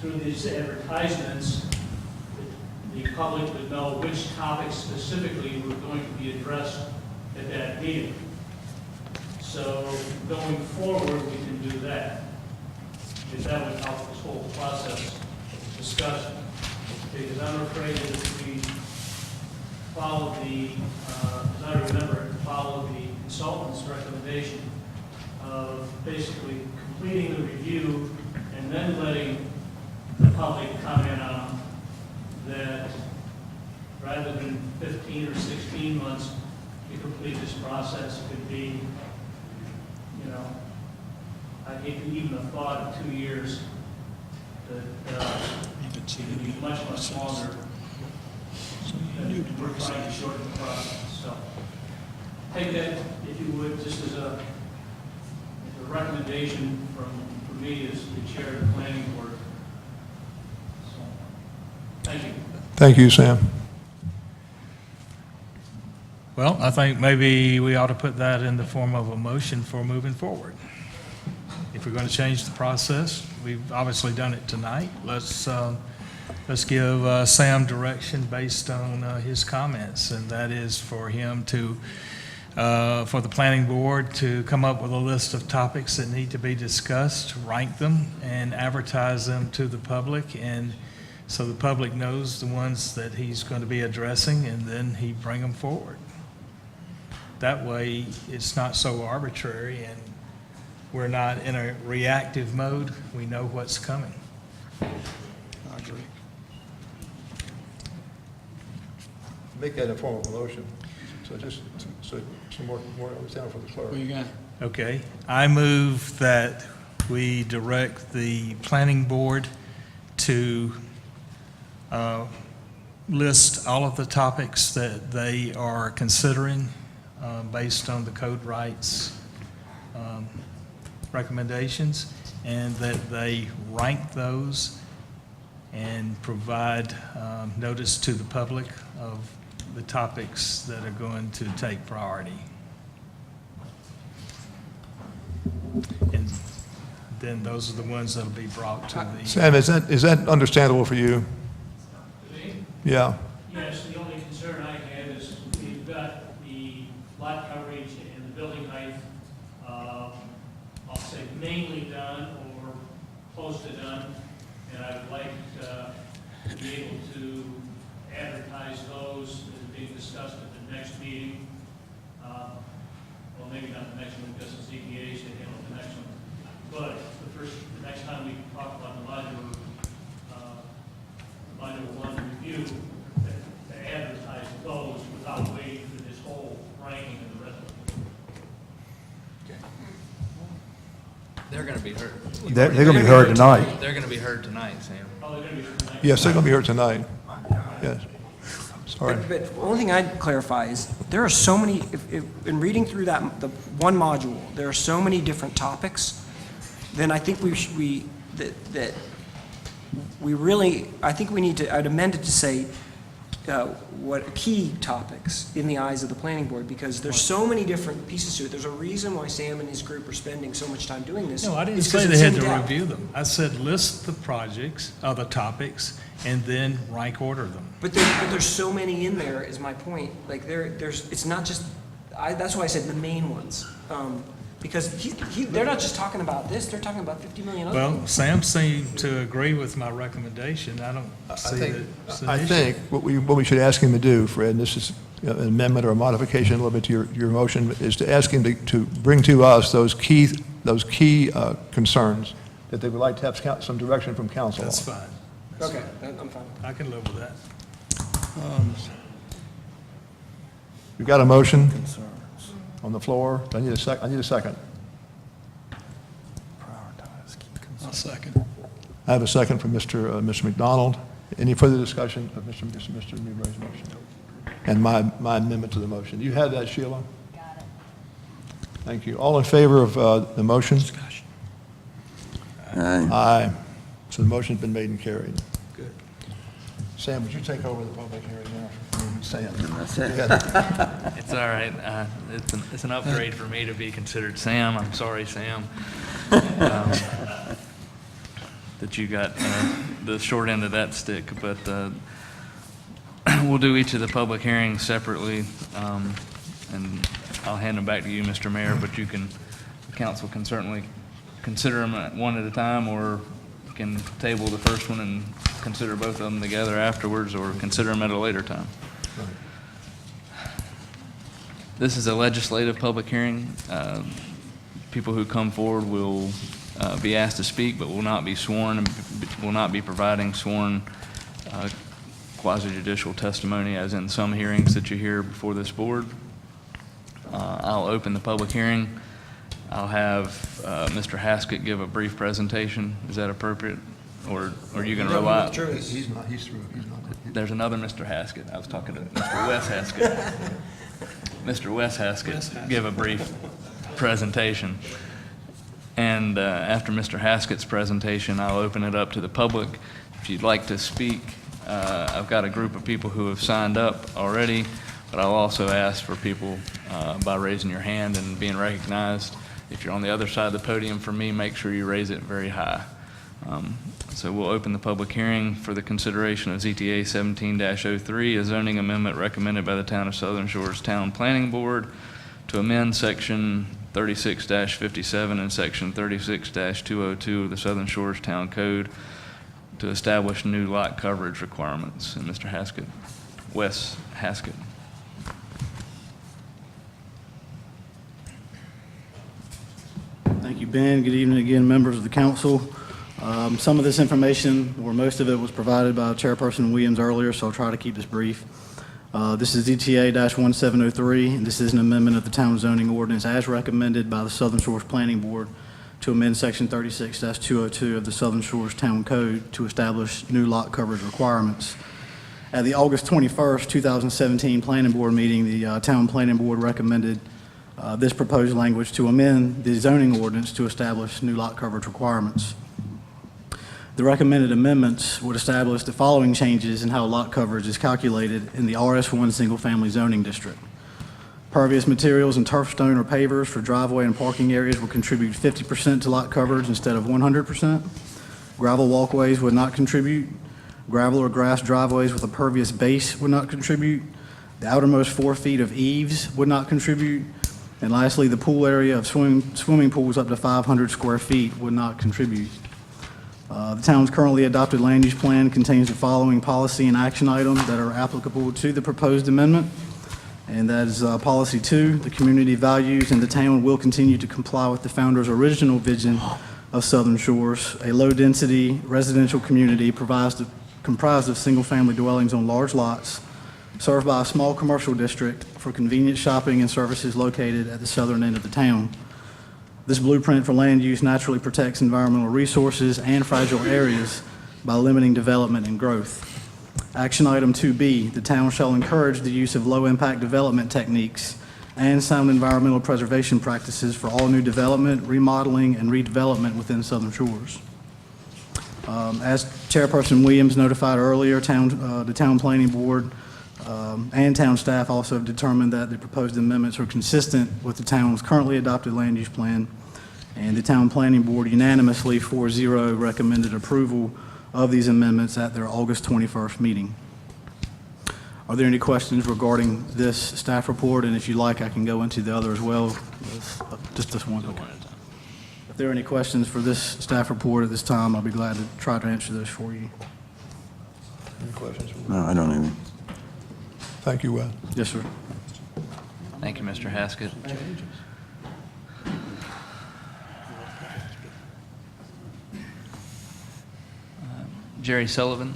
through these advertisements, the public would know which topics specifically were going to be addressed at that meeting. So going forward, we can do that, if that would help this whole process of discussion. Because I'm afraid that if we follow as I remember it, follow the consultant's recommendation of basically completing the review and then letting the public comment on that, rather than 15 or 16 months to complete this process, could be, I hate to even have thought of 2 years, that it would be much longer. And we're trying to shorten the process. So take that, if you would, just as a the recommendation from me as the chair of the planning board. So, thank you. Thank you, Sam. Well, I think maybe we ought to put that in the form of a motion for moving forward. If we're going to change the process, we've obviously done it tonight. Let's give Sam direction based on his comments, and that is for him to, for the planning board to come up with a list of topics that need to be discussed, rank them, and advertise them to the public, and so the public knows the ones that he's going to be addressing, and then he bring them forward. That way, it's not so arbitrary, and we're not in a reactive mode. We know what's coming. I agree. Make that in the form of a motion. So just some more understanding for the clerk. Okay. I move that we direct the planning board to list all of the topics that they are considering based on the code rights recommendations, and that they rank those and provide notice to the public of the topics that are going to take priority. And then those are the ones that'll be brought to the... Sam, is that understandable for you? Yeah. Yes, the only concern I have is we've got the lot coverage and the building height, I'll say mainly done or close to done, and I would like to be able to advertise those as being discussed at the next meeting. Well, maybe not the next one, because the ZBA should handle the next one. But the next time we talk about the modular one review, to advertise those without waiting for this whole ranking of the rest of them. They're going to be heard. They're going to be heard tonight. They're going to be heard tonight, Sam. Oh, they're going to be heard tonight? Yes, they're going to be here tonight. Yes. Sorry. But the only thing I'd clarify is, there are so many, in reading through the one module, there are so many different topics, then I think I think we need to, I'd amend it to say, what key topics in the eyes of the planning board, because there's so many different pieces to it. There's a reason why Sam and his group are spending so much time doing this. No, I didn't It's 'cause say they it's had in to depth. review them. I said list the projects, the topics, and then rank order them. But there's so many in there, is my point. Like, it's not just, that's why I said the main ones. Because they're not just talking about this, they're talking about 50 million other Well, things. Sam seemed to agree with my recommendation. I don't see that it's an I issue. think what we should ask him to do, Fred, and this is an amendment or a modification a little bit to your motion, is to ask him to bring to us those key concerns that they would like to have some direction from council on. That's fine. Okay, I'm fine. I can live with that. You've got a motion on the floor. I need a second. I'll second. I have a second from Mr. McDonald. Any further discussion of Mr. Newberry's motion? And my amendment to the motion. You have that, Sheila? Got it. Thank you. All in favor of the motion? Aye. Aye. So the motion's been made and carried. Good. Sam, would you take over the public hearing now? Sam. It's all right. It's an upgrade for me to be considered Sam. I'm sorry, Sam, that you got the short end of that stick. But we'll do each of the public hearings separately, and I'll hand them back to you, Mr. Mayor. But the council can certainly consider them one at a time, or you can table the first one and consider both of them together afterwards, or consider them at a later time. This is a legislative public hearing. People who come forward will be asked to speak, but will not be sworn, and will not be providing sworn quasi-judicial testimony, as in some hearings that you hear before this board. I'll open the public hearing. I'll have Mr. Haskett give a brief presentation. Is that appropriate? Or are you going to rely? He's not. There's another Mr. Haskett. I was talking to Mr. Wes Haskett. Mr. Wes Haskett give a brief presentation. And after Mr. Haskett's presentation, I'll open it up to the public. If you'd like to speak, I've got a group of people who have signed up already, but I'll also ask for people by raising your hand and being recognized. If you're on the other side of the podium for me, make sure you raise it very high. So we'll open the public hearing for the consideration of ZTA 17-03, a zoning amendment recommended by the Town of Southern Shores Town Planning Board to amend Section 36-57 and Section 36-202 of the Southern Shores Town Code to establish new lot coverage requirements. And Mr. Haskett, Wes Haskett. Thank you, Ben. Good evening again, members of the council. Some of this information, or most of it, was provided by Chairperson Williams earlier, so I'll try to keep this brief. This is ZTA-1703, and this is an amendment of the town zoning ordinance as recommended by the Southern Shores Planning Board to amend Section 36-202 of the Southern Shores Town Code to establish new lot coverage requirements. At the August 21st, 2017 Planning Board meeting, the Town Planning Board recommended this proposed language to amend the zoning ordinance to establish new lot coverage requirements. The recommended amendments would establish the following changes in how lot coverage is calculated in the RS1 single-family zoning district. Pervious materials and turf stone or pavers for driveway and parking areas will contribute 50% to lot coverage instead of 100%. Gravel walkways would not contribute. Gravel or grass driveways with a pervious base would not contribute. The outermost 4 feet of eaves would not contribute. And lastly, the pool area of swimming pools up to 500 square feet would not contribute. The town's currently adopted land use plan contains the following policy and action items that are applicable to the proposed amendment. And that is Policy 2, the community values and the town will continue to comply with the founder's original vision of Southern Shores, a low-density residential community comprised of single-family dwellings on large lots, served by a small commercial district for convenient shopping and services located at the southern end of the town. This blueprint for land use naturally protects environmental resources and fragile areas by limiting development and growth. Action item 2B, the town shall encourage the use of low-impact development techniques and sound environmental preservation practices for all new development, remodeling, and redevelopment within Southern Shores. As Chairperson Williams notified earlier, the Town Planning Board and town staff also determined that the proposed amendments are consistent with the town's currently adopted land use plan, and the Town Planning Board unanimously 4-0 recommended approval of these amendments at their August 21st meeting. Are there any questions regarding this staff report? And if you like, I can go into the other as well. Just this one. Okay. If there are any questions for this staff report at this time, I'll be glad to try to answer those for you. Any questions? No, I don't even. Thank you, Wes. Yes, sir. Thank you, Mr. Haskett. Jerry Sullivan.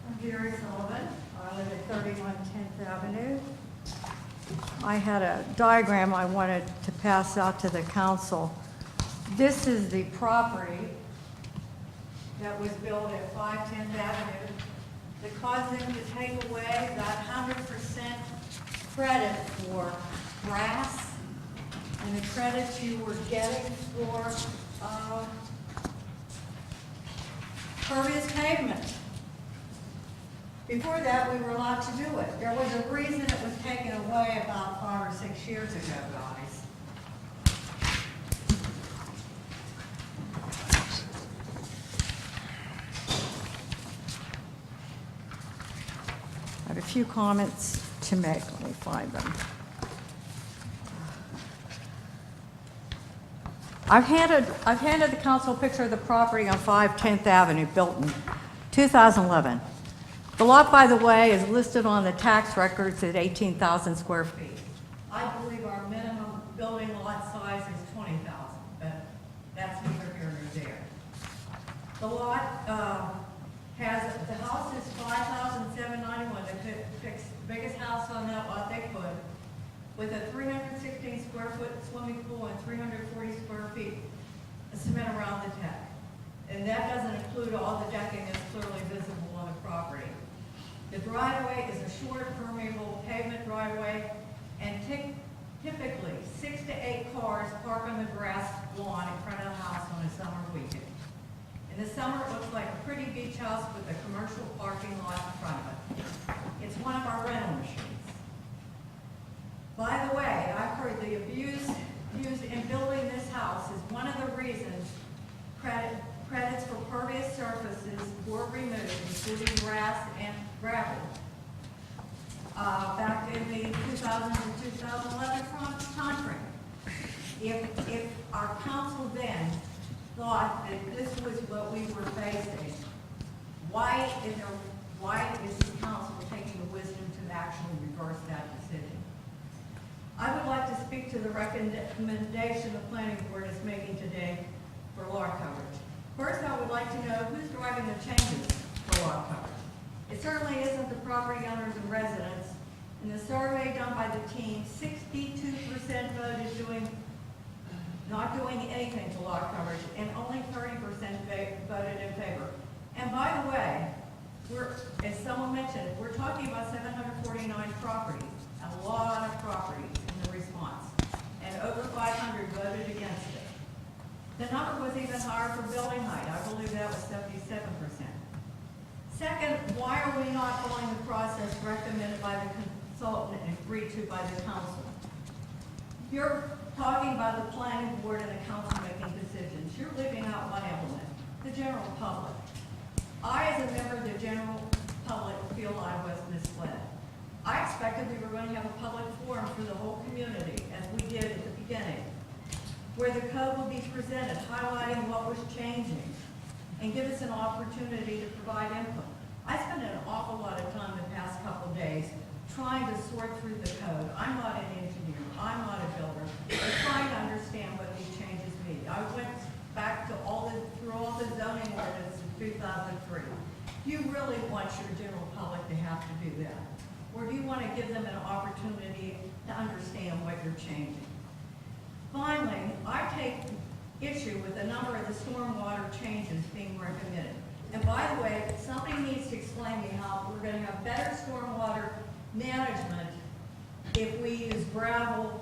I'm Jerry Sullivan. I live at 31 10th Avenue. I had a diagram I wanted to pass out to the council. This is the property that was built at 5 10th Avenue that caused them to take away that 100% credit for grass and the credit you were getting for pervious pavement. Before that, we were allowed to do it. There was a reason it was taken away about 5 or 6 years ago, guys. I have a few comments to make. Let me find them. I've handed the council a picture of the property on 5 10th Avenue, built in 2011. The lot, by the way, is listed on the tax records at 18,000 square feet. I believe our minimum building lot size is 20,000, but that's neither here nor there. The lot the house is 5,791, the biggest house on that lot they could, with a 316 square foot swimming pool and 340 square feet of cement around the deck. And that doesn't include all the decking that's clearly visible on the property. The The driveway is a short permeable pavement driveway, and typically 6 to 8 cars park on the grass lawn in front of the house on a summer weekend. In the summer, it looks like a pretty beach house with a commercial parking lot in front of it. It's one of our rental machines. By the way, I've heard the abuse used in building this house is one of the reasons credits for pervious surfaces were removed, including grass and gravel, back in the 2000 to 2011 timeframe. If our council then thought that this was what we were facing, why is the council taking the wisdom to actually reverse that decision? I would like to speak to the recommendation the planning board is making today for lot coverage. First, I would like to know who's driving the changes for lot coverage. It certainly isn't the property owners and residents. In the survey done by the team, 62% voted not doing anything to lot coverage, and only 30% voted in favor. And by the way, as someone mentioned, we're talking about 749 properties, a lot of properties in the response, and over 500 voted against it. The number was even higher for building height. I believe that was 77%. Second, why are we not following the process recommended by the consultant and agreed to by the council? You're talking about the planning board and the council making decisions. You're leaving out one element, the general public. I, as a member of the general public, feel I was misled. I expected we were going to have a public forum for the whole community, as we did at the beginning, where the code would be presented, highlighting what was changing, and give us an opportunity to provide input. I spent an awful lot of time the past couple days trying to sort through the code. I'm not an engineer, I'm not a builder, but trying to understand what these changes mean. I went back to through all the zoning ordinances in 2003. Do you really want your general public to have to do that? Or do you want to give them an opportunity to understand what you're changing? Finally, I take issue with a number of the stormwater changes being recommended. And by the way, somebody needs to explain to me how we're going to have better stormwater management if we use gravel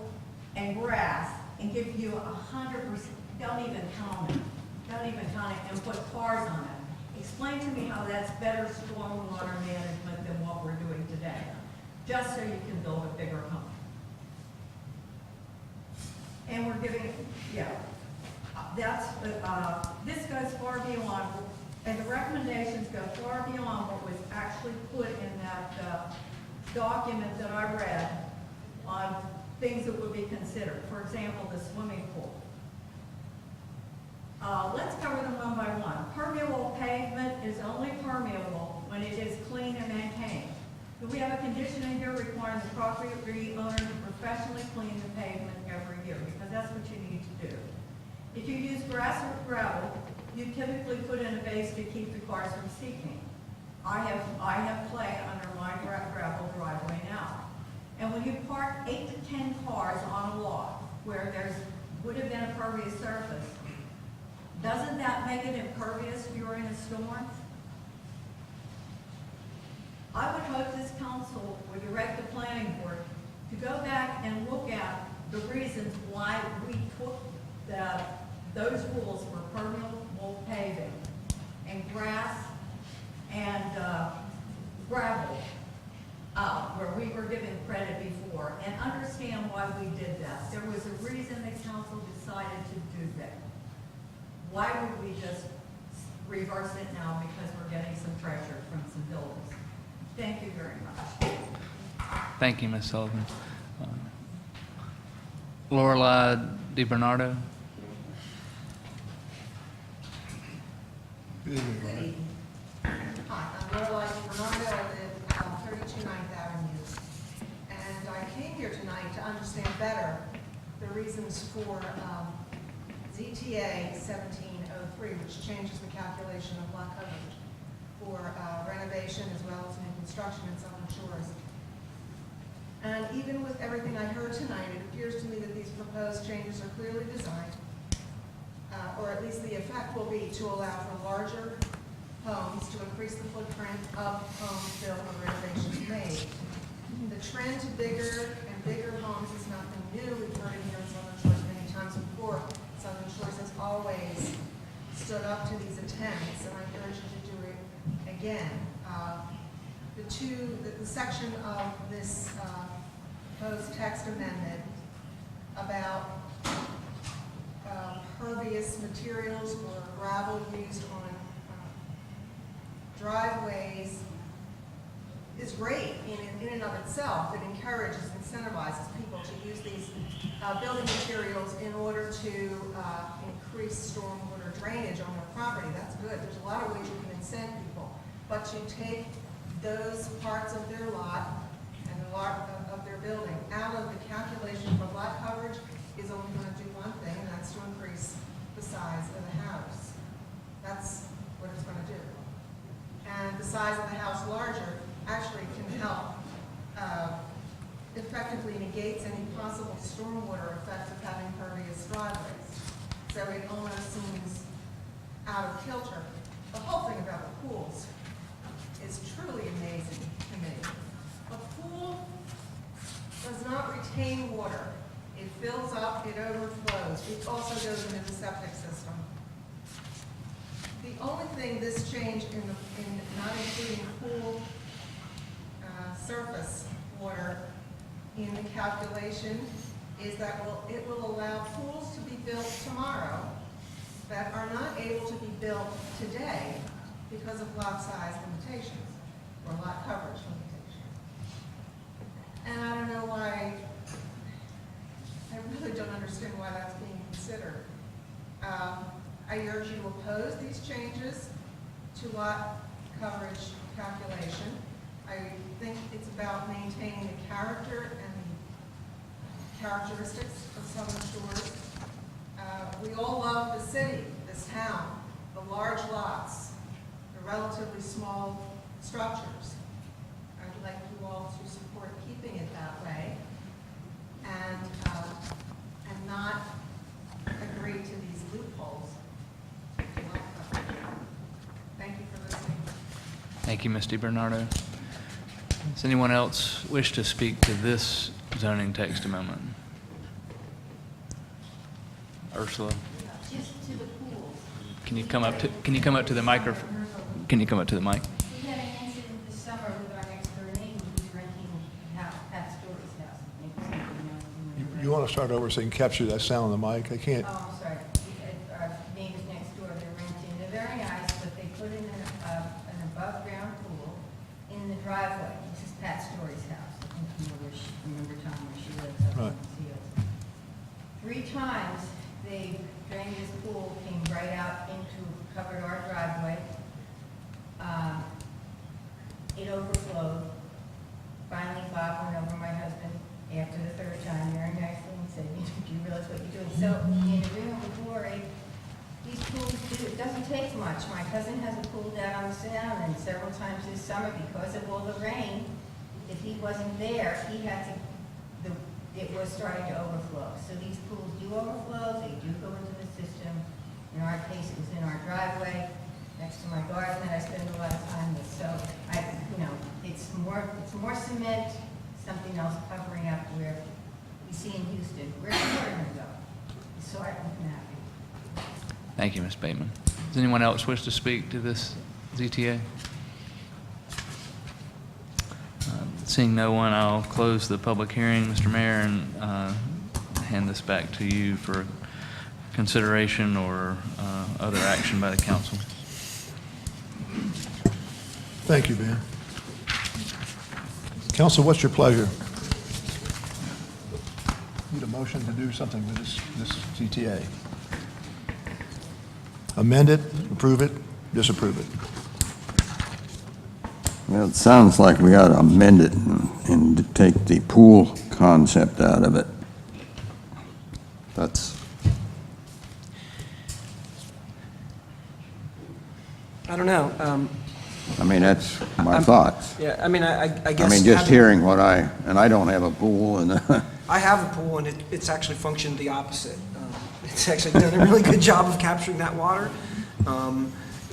and grass and give you 100%, don't even count it, and put cars on it. Explain to me how that's better stormwater management than what we're doing today, just so you can build a bigger home. And we're giving, this goes far beyond, and the recommendations go far beyond what was actually put in that document that I read on things that would be considered. For example, the swimming pool. Let's cover them one by one. Permeable pavement is only permeable when it is clean and maintained. Do we have a condition in here requiring the property owner to professionally clean the pavement every year? Because that's what you need to do. If you use grass or gravel, you typically put in a base to keep the cars from seeping. I have clay under my gravel driveway now. And when you park 8 to 10 cars on a lot where would have been a pervious surface, doesn't that make it impervious during a storm? I would hope this council would direct the planning board to go back and look at the reasons why we took those rules for permeable paving and grass and gravel out where we were given credit before, and understand why we did that. There was a reason the council decided to do that. Why would we just reverse it now because we're getting some pressure from some builders? Thank you very much. Thank you, Ms. Sullivan. Lorelei DiBernardo. Good evening, Good Brian. evening. Hi, I'm Lorelei DiBernardo. I live 32 9th Avenue. And I came here tonight to understand better the reasons for ZTA 1703, which changes the calculation of lot coverage for renovation as well as new construction in Southern Shores. And even with everything I heard tonight, it appears to me that these proposed changes are clearly designed, or at least the effect will be to allow for larger homes to increase the footprint of homes built or renovated made. The trend to bigger and bigger homes is nothing new. We've heard it here in Southern Shores many times before. Southern Shores has always stood up to these attempts, and I urge you to do it again. The section of this proposed text amendment about pervious materials or gravel used on driveways is great in and of itself. It encourages, incentivizes people to use these building materials in order to increase stormwater drainage on their property. That's good. There's a lot of ways you can incent people. But to take those parts of their lot and the lot of their building out of the calculation for lot coverage is only going to do one thing, and that's to increase the size of the house. That's what it's going to do. And the size of the house larger actually can help effectively negates any possible stormwater effects of having pervious driveways. So it almost seems out of kilter. The whole thing about the pools is truly amazing to me. A pool does not retain water. It fills up, it overflows. It also goes into the septic system. The only thing this change in not including pool surface water in the calculation is that it will allow pools to be built tomorrow that are not able to be built today because of lot size limitations or lot coverage limitations. And I don't know why, I really don't understand why that's being considered. I urge you to oppose these changes to lot coverage calculation. I think it's about maintaining the character and the characteristics of Southern Shores. We all love the city, this town, the large lots, the relatively small structures. I'd like you all to support keeping it that way and not agree to these loopholes. Thank you for listening. Thank you, Ms. DiBernardo. Does anyone else wish to speak to this zoning text amendment? Ursula? Just to the pools. Can you come up to the microphone? Can you come up to the mic? We had an incident this summer with our next door neighbor who's renting Pat Story's house. Maybe some of you know. You want to start over so you can capture that sound on the mic? I can't. Oh, I'm sorry. Our neighbors next door, they're renting. They're very nice, but they put in an above-ground pool in the driveway. This is Pat Story's house. I think you know remember Tom where she lives up Right. in the fields. 3 times they drained this pool, came right out covered our driveway. It overflowed. Finally, Bob went over my husband after the 3rd time very nicely and said, do you realize what you're doing? So in agreement with Lori, these pools it doesn't take much. My cousin has a pool down on the Sound, and several times this summer, because of all the rain, if he wasn't there, it was starting to overflow. So these pools do overflow, they do go into the system. In our case, it was in our driveway, next to my garden that I spend a lot of time with. So it's more cement, something else covering up where we see in Houston. Where's the water going to go? So I'm happy. Thank you, Ms. Bateman. Does anyone else wish to speak to this ZTA? Seeing no one, I'll close the public hearing, Mr. Mayor, and hand this back to you for consideration or other action by the council. Thank you, Ben. Council, what's your pleasure? Need a motion to do something with this ZTA? Amend it, approve it, disapprove it? Well, it sounds like we ought to amend it and take the pool concept out of it. That's, I don't know. I mean, that's my thoughts. Yeah, I mean, I guess. I mean, just having- hearing and I don't have a pool, and I have a pool, and it's actually functioned the opposite. It's actually done a really good job of capturing that water.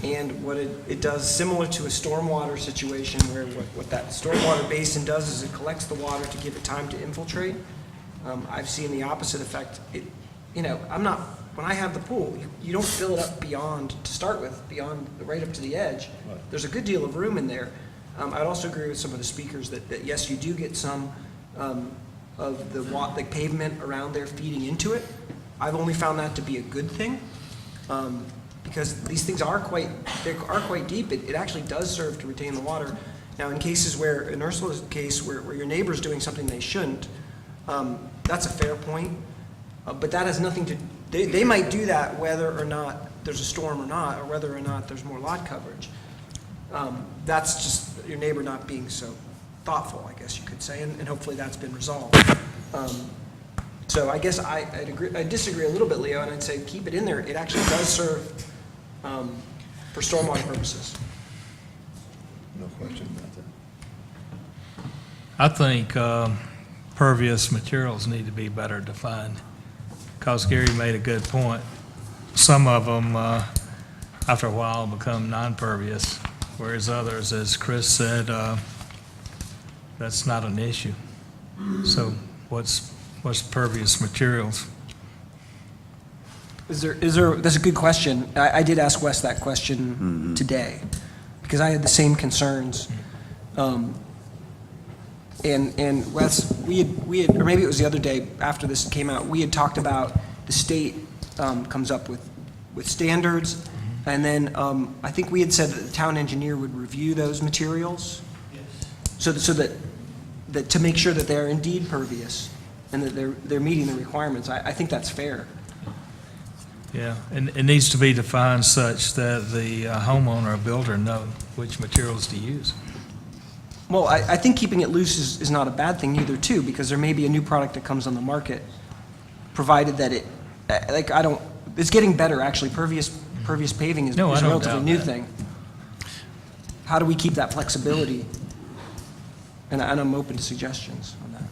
And what it does, similar to a stormwater situation, where what that stormwater basin does is it collects the water to give it time to infiltrate. I've seen the opposite effect. When I have the pool, you don't fill it up beyond, to start with, beyond, right up to the edge. There's a good deal of room in there. I'd also agree with some of the speakers that yes, you do get some of the pavement around there feeding into it. I've only found that to be a good thing, because these things are quite deep. It actually does serve to retain the water. Now, in cases where, in Ursula's case, where your neighbor's doing something they shouldn't, that's a fair point. But that has nothing to, they might do that whether or not there's a storm or not, or whether or not there's more lot coverage. That's just your neighbor not being so thoughtful, I guess you could say, and hopefully that's been resolved. So I guess I disagree a little bit, Leo, and I'd say keep it in there. It actually does serve for stormwater purposes. No question about that. I think pervious materials need to be better defined, because Gary made a good point. Some of them, after a while, become non-pervious, whereas others, as Chris said, that's not an issue. So what's pervious materials? That's a good question. I did ask Wes that question today, because I had the same concerns. And Wes, we had, or maybe it was the other day after this came out, we had talked about the state comes up with standards, and then I think we had said that the town engineer would review those materials. So that to make sure that they're indeed pervious and that they're meeting the requirements. I think that's fair. Yeah, and it needs to be defined such that the homeowner or builder know which materials to use. Well, I think keeping it loose is not a bad thing either, too, because there may be a new product that comes on the market, provided that it's getting better, actually. Pervious paving is a relatively new thing. How do we keep that flexibility? And I'm open to suggestions on that.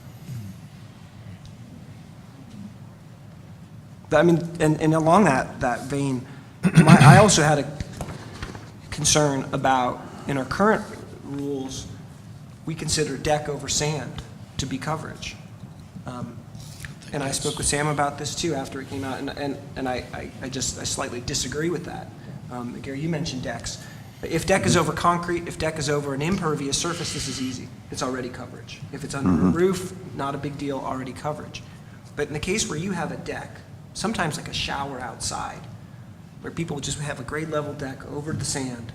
I mean, and along that vein, I also had a concern about, in our current rules, we consider deck over sand to be coverage. And I spoke with Sam about this too after it came out, and I slightly disagree with that. Gary, you mentioned decks. If deck is over concrete, if deck is over an impervious surface, this is easy. It's already coverage. If it's under a roof, not a big deal, already coverage. But in the case where you have a deck, sometimes like a shower outside, where people just have a grade level deck over the sand,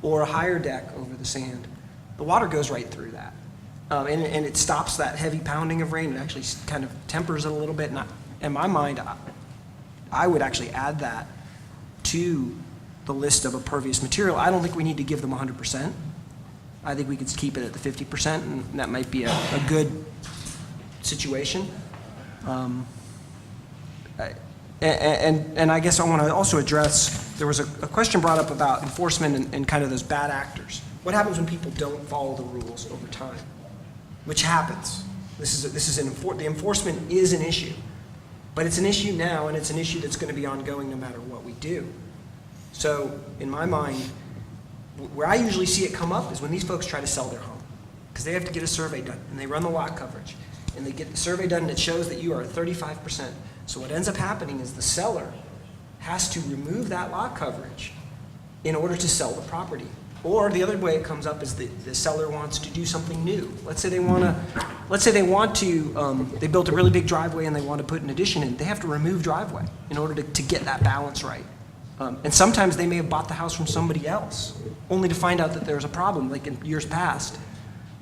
or a higher deck over the sand, the water goes right through that. And it stops that heavy pounding of rain. It actually kind of tempers it a little bit. And in my mind, I would actually add that to the list of a pervious material. I don't think we need to give them 100%. I think we could keep it at the 50%, and that might be a good situation. And I guess I want to also address, there was a question brought up about enforcement and kind of those bad actors. What happens when people don't follow the rules over time? Which happens. The enforcement is an issue, but it's an issue now, and it's an issue that's going to be ongoing no matter what we do. So, in my mind, where I usually see it come up is when these folks try to sell their home, because they have to get a survey done, and they run the lot coverage, and they get the survey done, and it shows that you are at 35%. So what ends up happening is the seller has to remove that lot coverage in order to sell the property. Or the other way it comes up is the seller wants to do something new. Let's say they they built a really big driveway and they want to put an addition in. They have to remove driveway in order to get that balance right. And sometimes they may have bought the house from somebody else, only to find out that there's a problem, like in years past.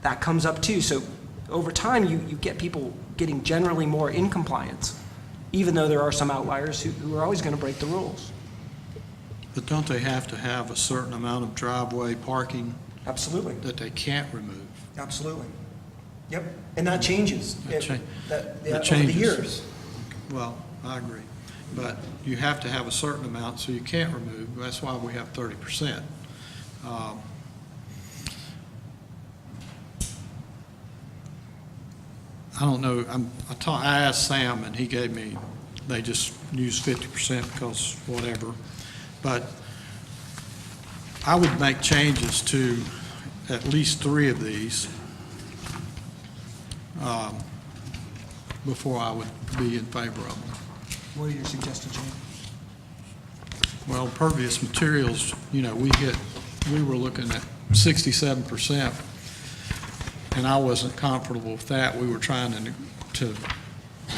That comes up too. So over time, you get people getting generally more in compliance, even though there are some outliers who are always going to break the rules. But don't they have to have a certain amount of driveway parking? Absolutely. That they can't remove? Absolutely. Yep, and that changes. That Over the years. Well, I agree. But you have to have a certain amount, so you can't remove. That's why we have 30%. I don't know. I asked Sam, and he gave me, they just use 50% because whatever. But I would make changes to at least 3 of these before I would be in favor of them. What are your suggested changes? Well, pervious materials, we were looking at 67%, and I wasn't comfortable with that. We were trying to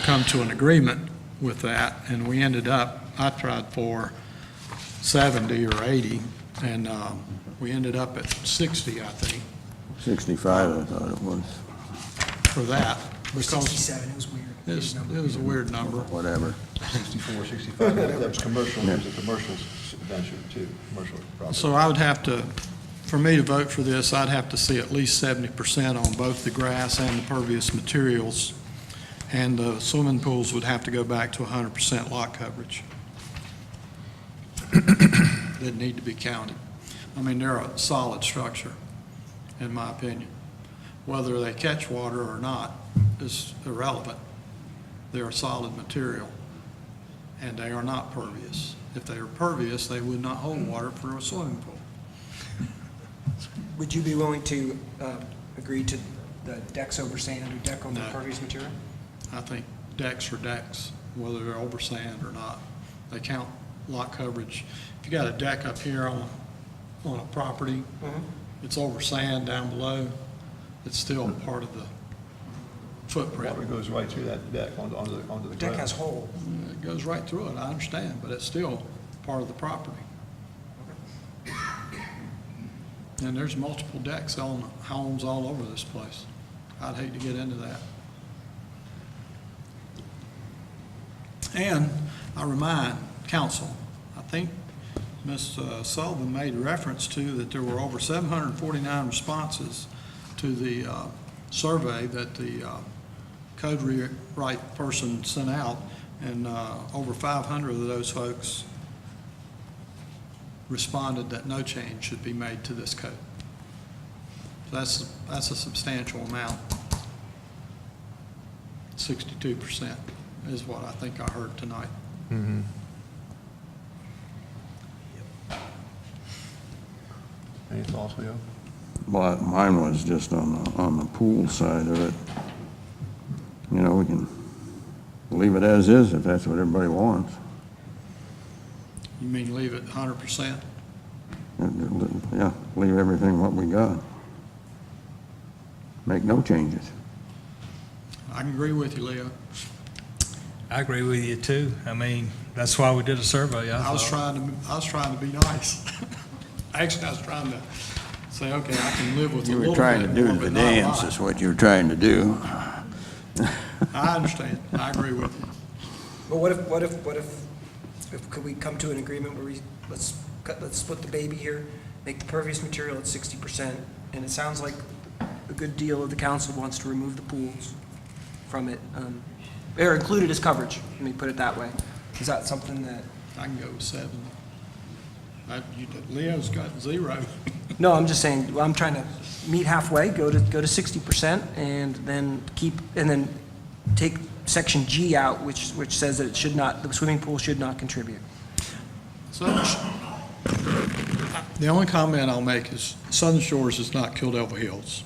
come to an agreement with that, and we ended up, I tried for 70 or 80, and we ended up at 60, I think, 65, I thought it was, for that. Because 67, it was weird. it was a weird number. whatever. 64, 65, that was commercial, it was a commercial venture too, commercial property. So I would have to, for me to vote for this, I'd have to see at least 70% on both the grass and the pervious materials, and the swimming pools would have to go back to 100% lot coverage. That need to be counted. I mean, they're a solid structure, in my opinion. Whether they catch water or not is irrelevant. They're a solid material, and they are not pervious. If they were pervious, they would not hold water for a swimming pool. Would you be willing to agree to the decks over sand or deck over No. pervious material? I think decks are decks, whether they're over sand or not. They count lot coverage. If you got a deck up here on a property, it's over sand down below, it's still part of the footprint. Water goes right through that deck onto the ground. The deck has hole. It goes right through it, I understand, but it's still part of the property. And there's multiple decks on homes all over this place. I'd hate to get into that. And I remind council, I think Ms. Sullivan made reference to that there were over 749 responses to the survey that the code rewrite person sent out, and over 500 of those folks responded that no change should be made to this code. So that's a substantial amount. 62% is what I think I heard tonight. Mm-hmm. Any thoughts, Leo? Well, mine was just on the pool side of it. We can leave it as is if that's what everybody wants. You mean leave it 100%? Yeah, leave everything what we got. Make no changes. I can agree with you, Leo. I agree with you too. I mean, that's why we did a survey. I was trying to be nice. Actually, I was trying to say, okay, I can live with a You little were bit trying to do more, the but not a dance, lot. is what you were trying to do. I understand. I agree with you. But what if could we come to an agreement where let's split the baby here, make the pervious material at 60%, and it sounds like a good deal of the council wants to remove the pools from it, or include it as coverage, let me put it that way. Is that something that? I can go with 7. Leo's got 0. No, I'm just saying, I'm trying to meet halfway, go to 60%, and then take section G out, which says that the swimming pool should not contribute. So, the only comment I'll make is Southern Shores is not Kildelva Hills,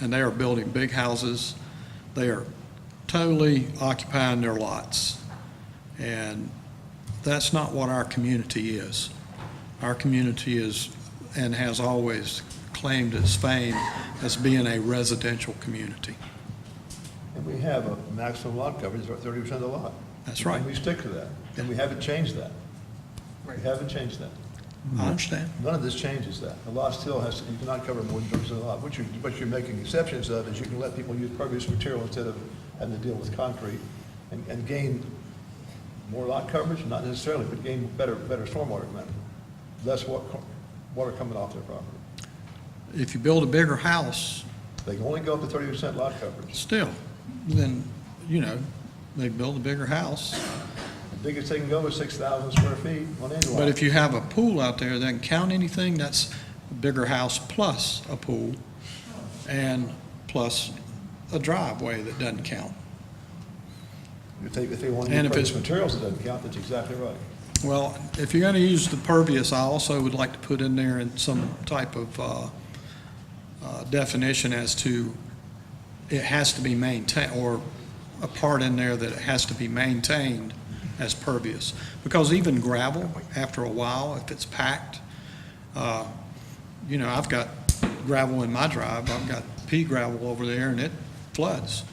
and they are building big houses. They are totally occupying their lots, and that's not what our community is. Our community is, and has always claimed its fame as being a residential community. And we have a maximum lot coverage of 30% of the lot. That's right. And we stick to that, and we haven't changed that. We haven't changed that. I understand. None of this changes that. The lot still has, you cannot cover more than 30% of the lot. What you're making exceptions of is you can let people use pervious material instead of having to deal with concrete and gain more lot coverage, not necessarily, but gain better stormwater management. Less water coming off their property. If you build a bigger house, They can only go up to 30% lot coverage. still, then, they build a bigger house. The biggest they can go is 6,000 square feet on any lot. But if you have a pool out there that doesn't count anything, that's a bigger house plus a pool and plus a driveway that doesn't count. If they want to And use if it's- pervious materials, it doesn't count, that's exactly right. Well, if you're going to use the pervious, I also would like to put in there in some type of definition as to it has to be maintained, or a part in there that it has to be maintained as pervious. Because even gravel, after a while, if it's packed, you know, I've got gravel in my drive, I've got pea gravel over there, and it floods.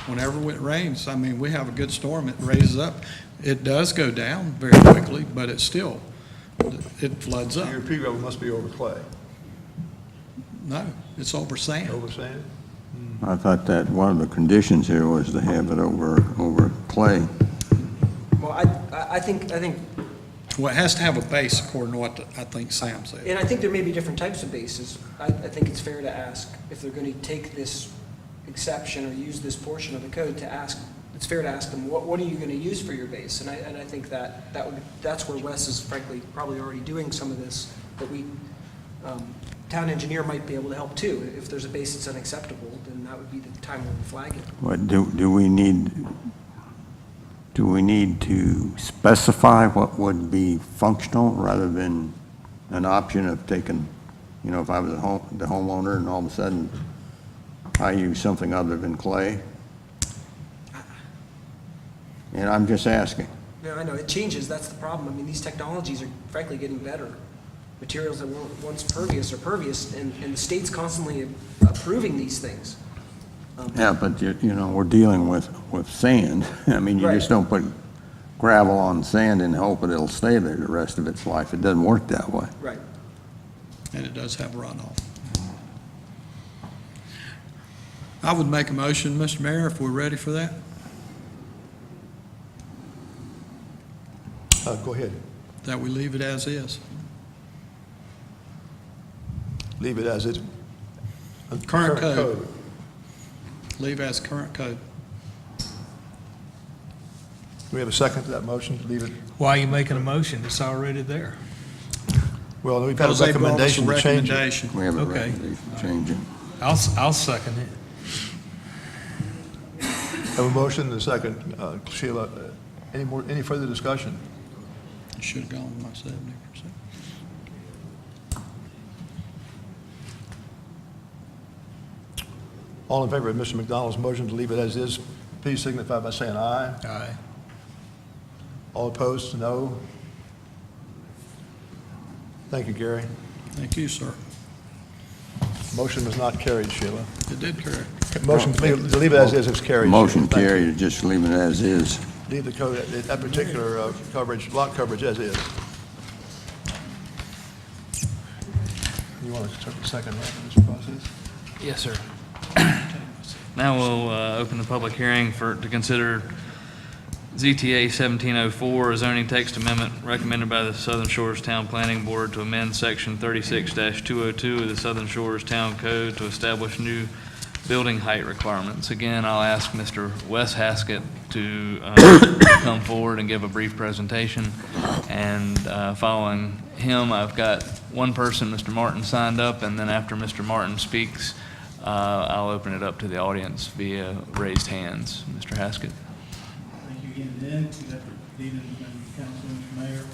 Whenever it rains, I mean, we have a good storm, it raises up. It does go down very quickly, but it still, it floods up. Your pea gravel must be over clay. No, it's over sand. Over sand? I thought that one of the conditions here was to have it over clay. Well, I think, Well, it has to have a base according to what I think Sam said. and I think there may be different types of bases. I think it's fair to ask if they're going to take this exception or use this portion of the code to ask, it's fair to ask them, what are you going to use for your base? And I think that's where Wes is frankly probably already doing some of this, that we, town engineer might be able to help too. If there's a base that's unacceptable, then that would be the time when we flag it. What, do we need to specify what would be functional rather than an option of taking, you know, if I was the homeowner and all of a sudden I use something other than clay? And I'm just asking. No, I know, it changes, that's the problem. I mean, these technologies are frankly getting better. Materials that were once pervious are pervious, and the state's constantly approving these things. Yeah, but you know, we're dealing with sand. I mean, you just don't put gravel on sand and hope it'll stay there the rest of its life. It doesn't work that way. Right. And it does have runoff. I would make a motion, Mr. Mayor, if we're ready for that. Go ahead. That we leave it as is. Leave it as it. Current code. Leave as current code. Do we have a second to that motion to leave it? Why are you making a motion? It's already there. Well, we've had a Because they brought us a recommendation to change it. recommendation. We have a Okay. recommendation to change it. I'll second it. Have a motion and a second. Sheila, any further discussion? Should have gone with my 70%. All in favor of Mr. McDonald's motion to leave it as is, please signify by saying aye. Aye. All opposed, no. Thank you, Gary. Thank you, sir. Motion was not carried, Sheila. It did correct. Motion to leave it as is carried. Motion Sheila. Thank you. carried, just leave it as is. Leave the code, that particular coverage, lot coverage as is. You want to start the second round of this process? Yes, sir. Now we'll open the public hearing to consider ZTA 1704, a zoning text amendment recommended by the Southern Shores Town Planning Board to amend Section 36-202 of the Southern Shores Town Code to establish new building height requirements. Again, I'll ask Mr. Wes Haskett to come forward and give a brief presentation. And following him, I've got one person, Mr. Martin, signed up, and then after Mr. Martin speaks, I'll open it up to the audience via raised hands. Mr. Haskett. Thank you again, Dan. Good evening, members of council, Mr. Mayor.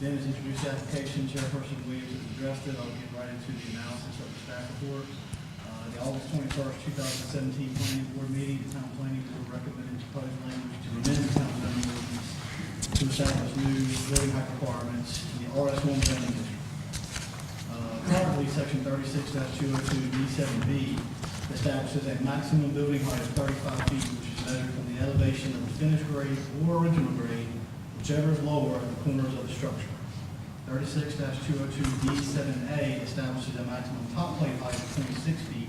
Dan has introduced the application, Chairperson Williams has addressed it. I'll get right into the analysis of the staff report. The August 21st, 2017 Planning Board meeting, the Town Planning Board recommended proposed language to amend the Town Zoning Ordinance to establish new building height requirements in the RS1 zoning district. Currently, Section 36-202D7B establishes a maximum building height of 35 feet, which is measured from the elevation of the finished grade or original grade, whichever is lower at the corners of the structure. 36-202D7A establishes a maximum top plate height of 26 feet,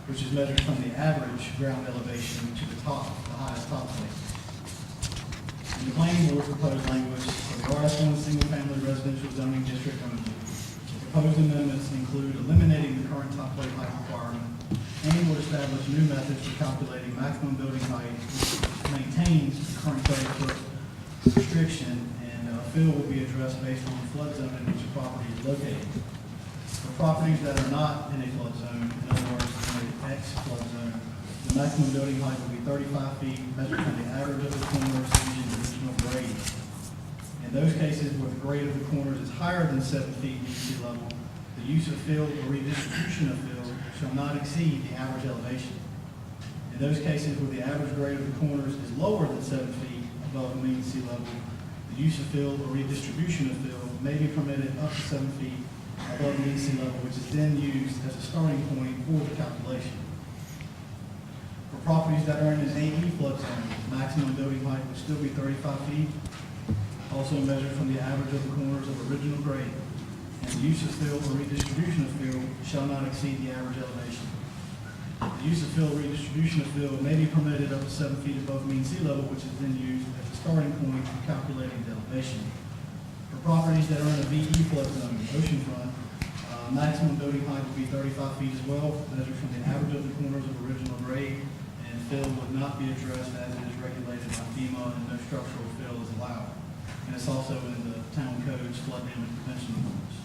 which is measured from the average ground elevation to the top, the highest top plate. In the planning board proposed language for the RS1 single-family residential zoning district only. Proposed amendments include eliminating the current top plate height requirement and would establish new methods for calculating maximum building height, which maintains the current 30-foot restriction, and fill will be addressed based on the flood zone in which the property is located. For properties that are not in a flood zone, in other words, in an X-flood zone, the maximum building height will be 35 feet, measured from the average of the corners using the original grade. In those cases where the grade of the corners is higher than 7 feet beneath sea level, the use of fill or redistribution of fill shall not exceed the average elevation. In those cases where the average grade of the corners is lower than 7 feet above mean sea level, the use of fill or redistribution of fill may be permitted up to 7 feet above mean sea level, which is then used as a starting point for the calculation. For properties that are in an AE flood zone, maximum building height would still be 35 feet, also measured from the average of the corners of original grade. And the use of fill or redistribution of fill shall not exceed the average elevation. The use of fill or redistribution of fill may be permitted up to 7 feet above mean sea level, which is then used as a starting point for calculating the elevation. For properties that are in a VE flood zone, oceanfront, maximum building height would be 35 feet as well, measured from the average of the corners of original grade, and fill would not be addressed as it is regulated by FEMA, and no structural fill is allowed. And it's also in the town code's flood damage prevention norms.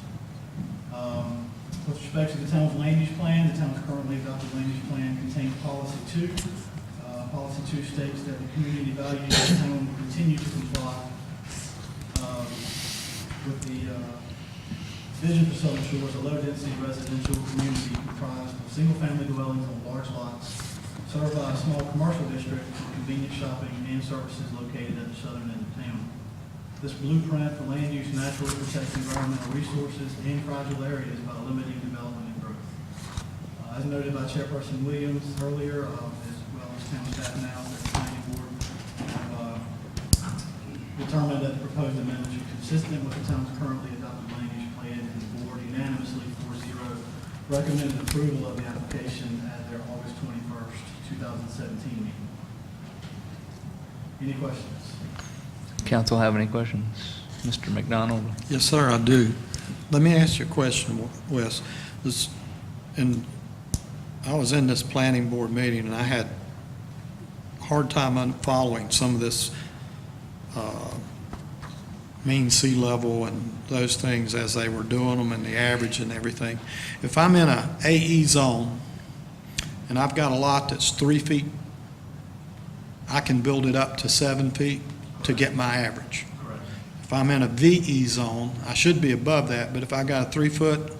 With respect to the town's land use plan, the town's currently adopted land use plan contains policy 2. Policy 2 states that the community values the town will continue to comply with the vision for Southern Shores, a low-density residential community comprised of single-family dwellings on large lots, served by a small commercial district with convenient shopping and services located at the southern end of town. This blueprint for land use naturally protects environmental resources and fragile areas by limiting development and growth. As noted by Chairperson Williams earlier, as well as town staff now, the planning board have determined that the proposed amendments are consistent with the town's currently adopted land use plan, and the board unanimously 4-0 recommended approval of the application at their August 21st, 2017 meeting. Any questions? Council have any questions? Mr. McDonald? Yes, sir, I do. Let me ask you a question, Wes. And I was in this planning board meeting, and I had a hard time following some of this mean sea level and those things as they were doing them and the average and everything. If I'm in a AE zone and I've got a lot that's 3 feet, I can build it up to 7 feet to get my average. Correct. If I'm in a VE zone, I should be above that, but if I got a 3 foot,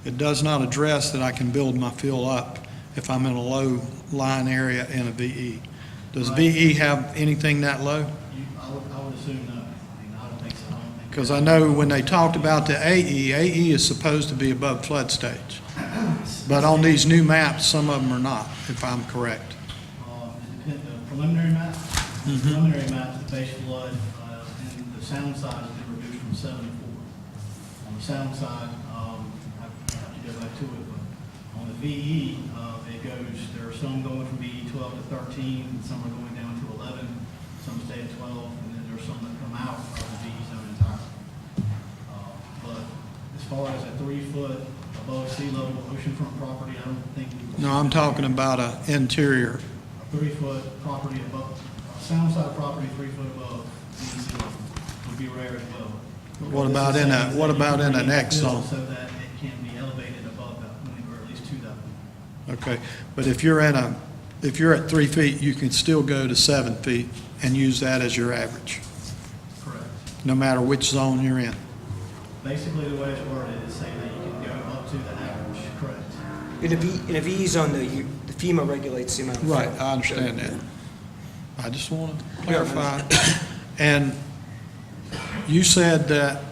it does not address that I can build my fill up if I'm in a low lying area in a VE. Does Right. VE have anything that low? I would assume no. I mean, I don't think so. Because I know when they talked about the AE is supposed to be above flood stage. But on these new maps, some of them are not, if I'm correct. The preliminary map, preliminary map, the base flood, and the sound side has been reduced from 7 to 4. On the sound side, I have to go back to it, but on the VE, it goes, there are some going from VE 12 to 13, and some are going down to 11, some stay at 12, and then there are some that come out of the VE zone entirely. But as far as a 3 foot above sea level oceanfront property, I don't think we will. No, I'm talking about an interior. 3 foot property above, sound side property 3 foot above mean sea level would be rare as well. What about in an X zone? So that it can be elevated above that point, or at least to that point. Okay, but if you're at 3 feet, you can still go to 7 feet and use that as your average, Correct. no matter which zone you're in. Basically, the way it's worded is saying that you can go up to the average, correct? In a VE zone, the FEMA regulates the amount of. Right, flow. I understand that. I just want to clarify. And you said that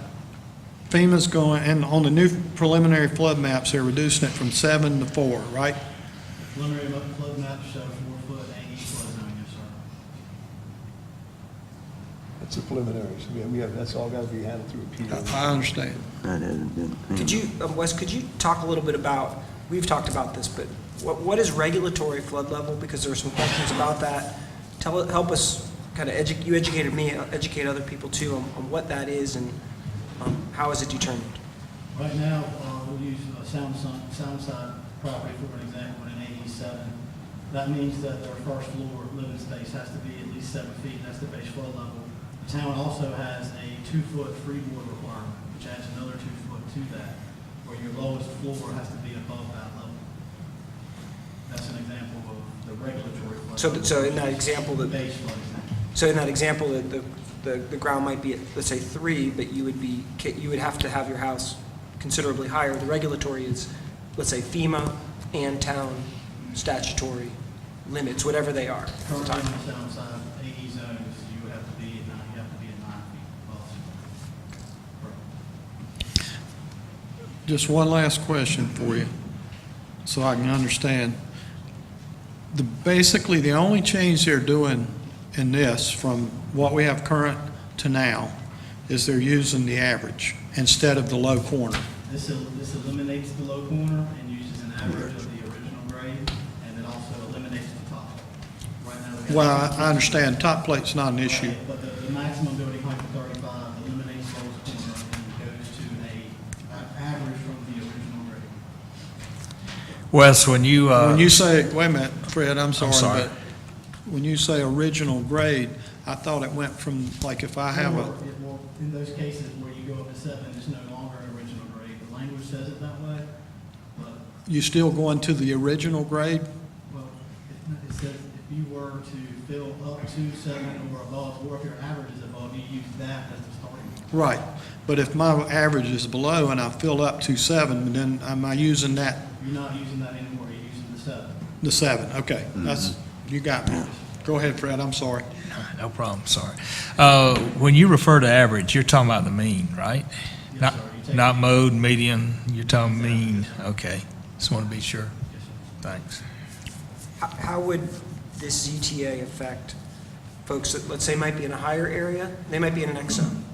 FEMA's going, and on the new preliminary flood maps, they're reducing it from 7 to 4, right? Preliminary flood map show 4 foot AE flood zone, yes, sir. That's a preliminary, so we have, that's all got to be handled through a PO. I understand. That hasn't been. Could you, Wes, could you talk a little bit about, we've talked about this, but what is regulatory flood level? Because there are some questions about that. Help us kind of you educated me, educate other people too on what that is and how is it determined? Right now, we'll use a sound side property for an example in an AE7. That means that their first floor living space has to be at least 7 feet. That's the base flood level. The town also has a 2 foot freeboard requirement, which adds another 2 foot to that, where your lowest floor has to be above that level. That's an example of the regulatory flood. So in that example, The base flood example. so in that example, the ground might be at, let's say, 3, but you would have to have your house considerably higher. The regulatory is, let's say, FEMA and town statutory limits, whatever they are. Currently, on the south side, AE zones, you would have to be at 9 feet above. Just one last question for you, so I can understand. Basically, the only change they're doing in this, from what we have current to now, is they're using the average instead of the low corner. This eliminates the low corner and uses an average of the original grade, and it also eliminates the top. Right now, we have- Well, I understand top plate's not an issue. But the maximum building height of 35 eliminates those corners and goes to an average from the original grade. Wes, when you, When you say, wait a minute, Fred, I'm sorry, sorry. but when you say original grade, I thought it went from, like, if I have Well, in those cases where you go up to 7, it's no longer an original grade. The language says it that way, but, you still going to the original grade? well, it says if you were to fill up to 7 or above, or if your average is above, you use that as the starting point. Right, but if my average is below and I fill up to 7, then am I using that, You're not using that anymore, you're using the 7. the 7? Okay, that's, you got me. Go ahead, Fred, I'm sorry. no problem, sorry. When you refer to average, you're talking about the mean, right? Yes, sir. You take- Not mode, median, you're talking mean, okay. Just want to be sure. Thanks. How would this ZTA affect folks that, let's say, might be in a higher area? They might be in an X zone,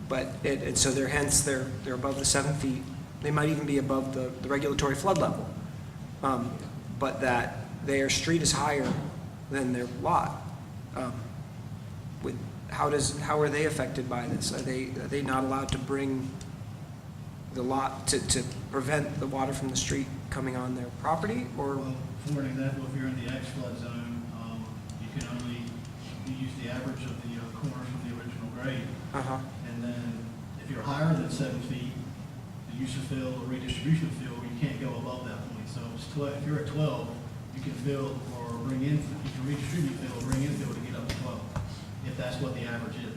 but so they're above the 7 feet. They might even be above the regulatory flood level, but that their street is higher than their lot. How are they affected by this? Are they not allowed to bring the lot to prevent the water from the street coming on their property, or? Well, for an example, if you're in the X flood zone, you can only use the average of the corners from the original grade. Uh-huh. And then if you're higher than 7 feet, the use of fill or redistribution of fill, you can't go above that point. So if you're at 12, you can fill or bring in, you can redistribute fill or bring in fill to get up to 12, if that's what the average is.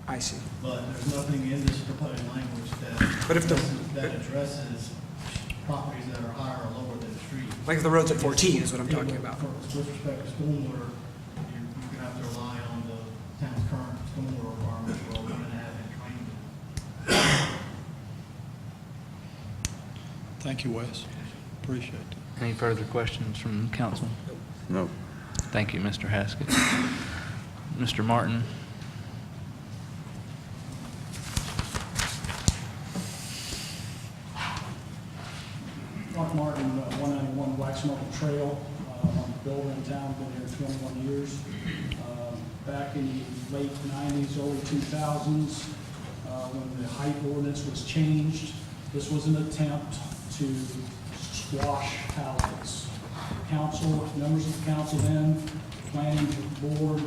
I see. But there's nothing in this proposed language that addresses properties that are higher or lower than the street. Like if the road's at 14 is what I'm talking about. With respect to stormwater, you're going to have to rely on the town's current stormwater requirements for all we're going to have in training. Thank you, Wes. Appreciate it. Any further questions from council? No. Thank you, Mr. Haskett. Mr. Martin? Mark Martin, 191 Waxahachie Trail. I'm a builder in town, been here 21 years. Back in the late 90s, early 2000s, when the height ordinance was changed, this was an attempt to squash houses. Council, members of the council then, planning board,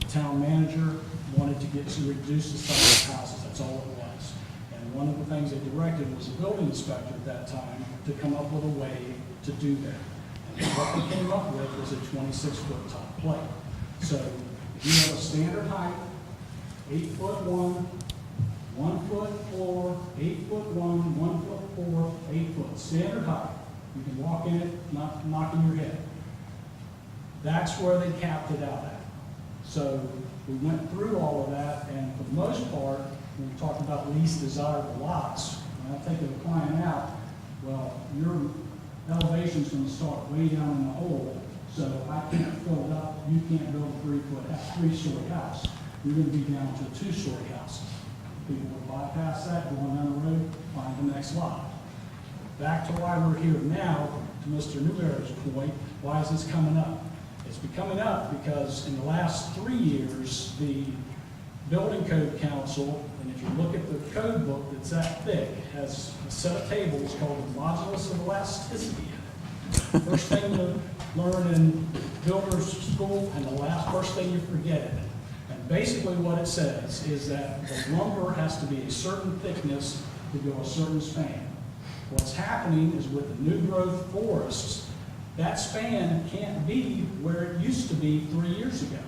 town manager wanted to reduce the size of houses, that's all it was. And one of the things they directed was the building inspector at that time to come up with a way to do that. And what they came up with was a 26-foot top plate. So if you have a standard height, 8'1", 1 foot floor, 8'1", 1 foot floor, 8 foot, standard height. You can walk in it, not knocking your head. That's where they capped it out at. So we went through all of that, and for the most part, when we talked about least desirable lots, when I think of a client out, well, your elevation's gonna start way down in the hole, so I can't fill it up, you can't build a 3-story house. You're gonna be down to a 2-story house. People would bypass that, go on down the road, find the next lot. Back to why we're here now, to Mr. Newberry's point, why is this coming up? It's been coming up because in the last 3 years, the Building Code Council, and if you look at the code book that's that thick, has a set of tables called the modulus of elasticity in it. First thing you learn in builder's school, and the first thing you forget in it. And basically what it says is that the lumber has to be a certain thickness to go a certain span. What's happening is with the new growth forests, that span can't be where it used to be 3 years ago.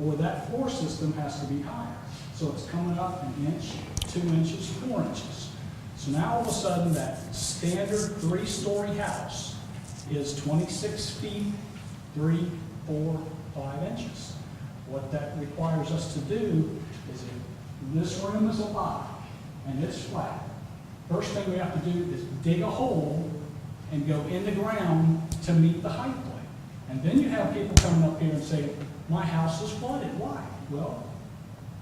or that floor system has to be higher. So it's coming up an inch, 2 inches, 4 inches. So now all of a sudden, that standard 3-story house is 26 feet, 3, 4, 5 inches. What that requires us to do is, if this room is a lot and it's flat, first thing we have to do is dig a hole and go in the ground to meet the height plate. And then you have people coming up here and say, my house is flooded. Why? Well,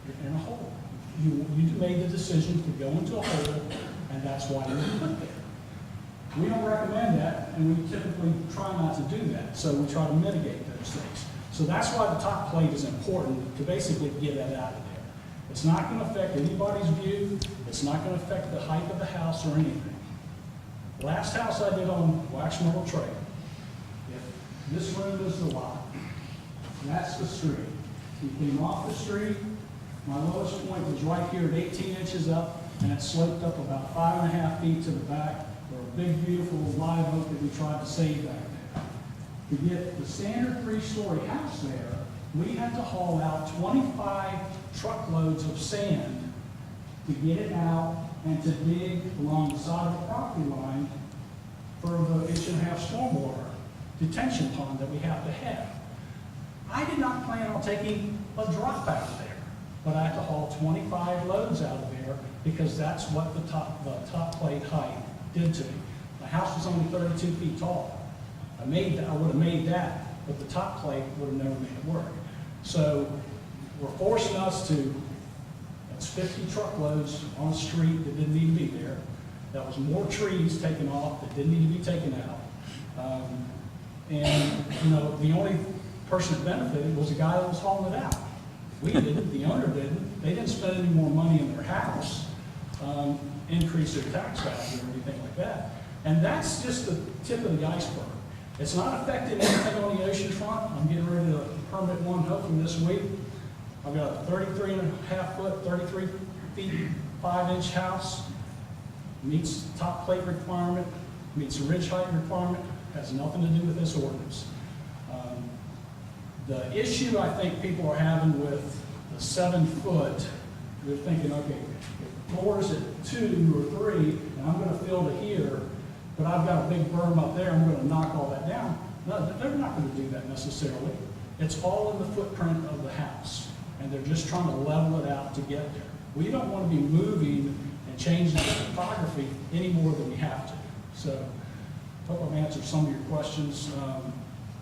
you're in a hole. You made the decision to go into a hole, and that's why you're put there. We don't recommend that, and we typically try not to do that, so we try to mitigate those things. So that's why the top plate is important, to basically get that out of there. It's not going to affect anybody's view. It's not going to affect the height of the house or anything. Last house I did on Waxmiller Trail, if this room is the lot, that's the street. You came off the street, my lowest point was right here at 18 inches up, and it sloped up about 5.5 feet to the back for a big, beautiful live oak that we tried to save back there. To get the standard 3-story house there, we had to haul out 25 truckloads of sand to get it out and to dig along the side of the property line for the 1.5-inch stormwater detention pond that we have to have. I did not plan on taking a drop out of there, but I had to haul 25 loads out of there because that's what the top plate height did to me. My house was only 32 feet tall. I would have made that, but the top plate would have never made it work. So we're forcing us to, that's 50 truckloads on a street that didn't need to be there. That was more trees taken off that didn't need to be taken out. And, you know, the only person that benefited was the guy that was hauling it out. We didn't, the owner didn't. They didn't spend any more money in their house, increase their tax value or anything like that. And that's just the tip of the iceberg. It's not affecting anything on the ocean front. I'm getting ready to permit one hopefully this week. I've got a 33.5 foot, 33 feet, 5-inch house. Meets the top plate requirement, meets the ridge height requirement, has nothing to do with this ordinance. The issue I think people are having with the 7 foot, they're thinking, okay, if the floor's at 2 or 3, and I'm going to fill to here, but I've got a big berm up there, I'm going to knock all that down. No, they're not going to do that necessarily. It's all in the footprint of the house, and they're just trying to level it out to get there. We don't want to be moving and changing the topography any more than we have to. So I hope I've answered some of your questions.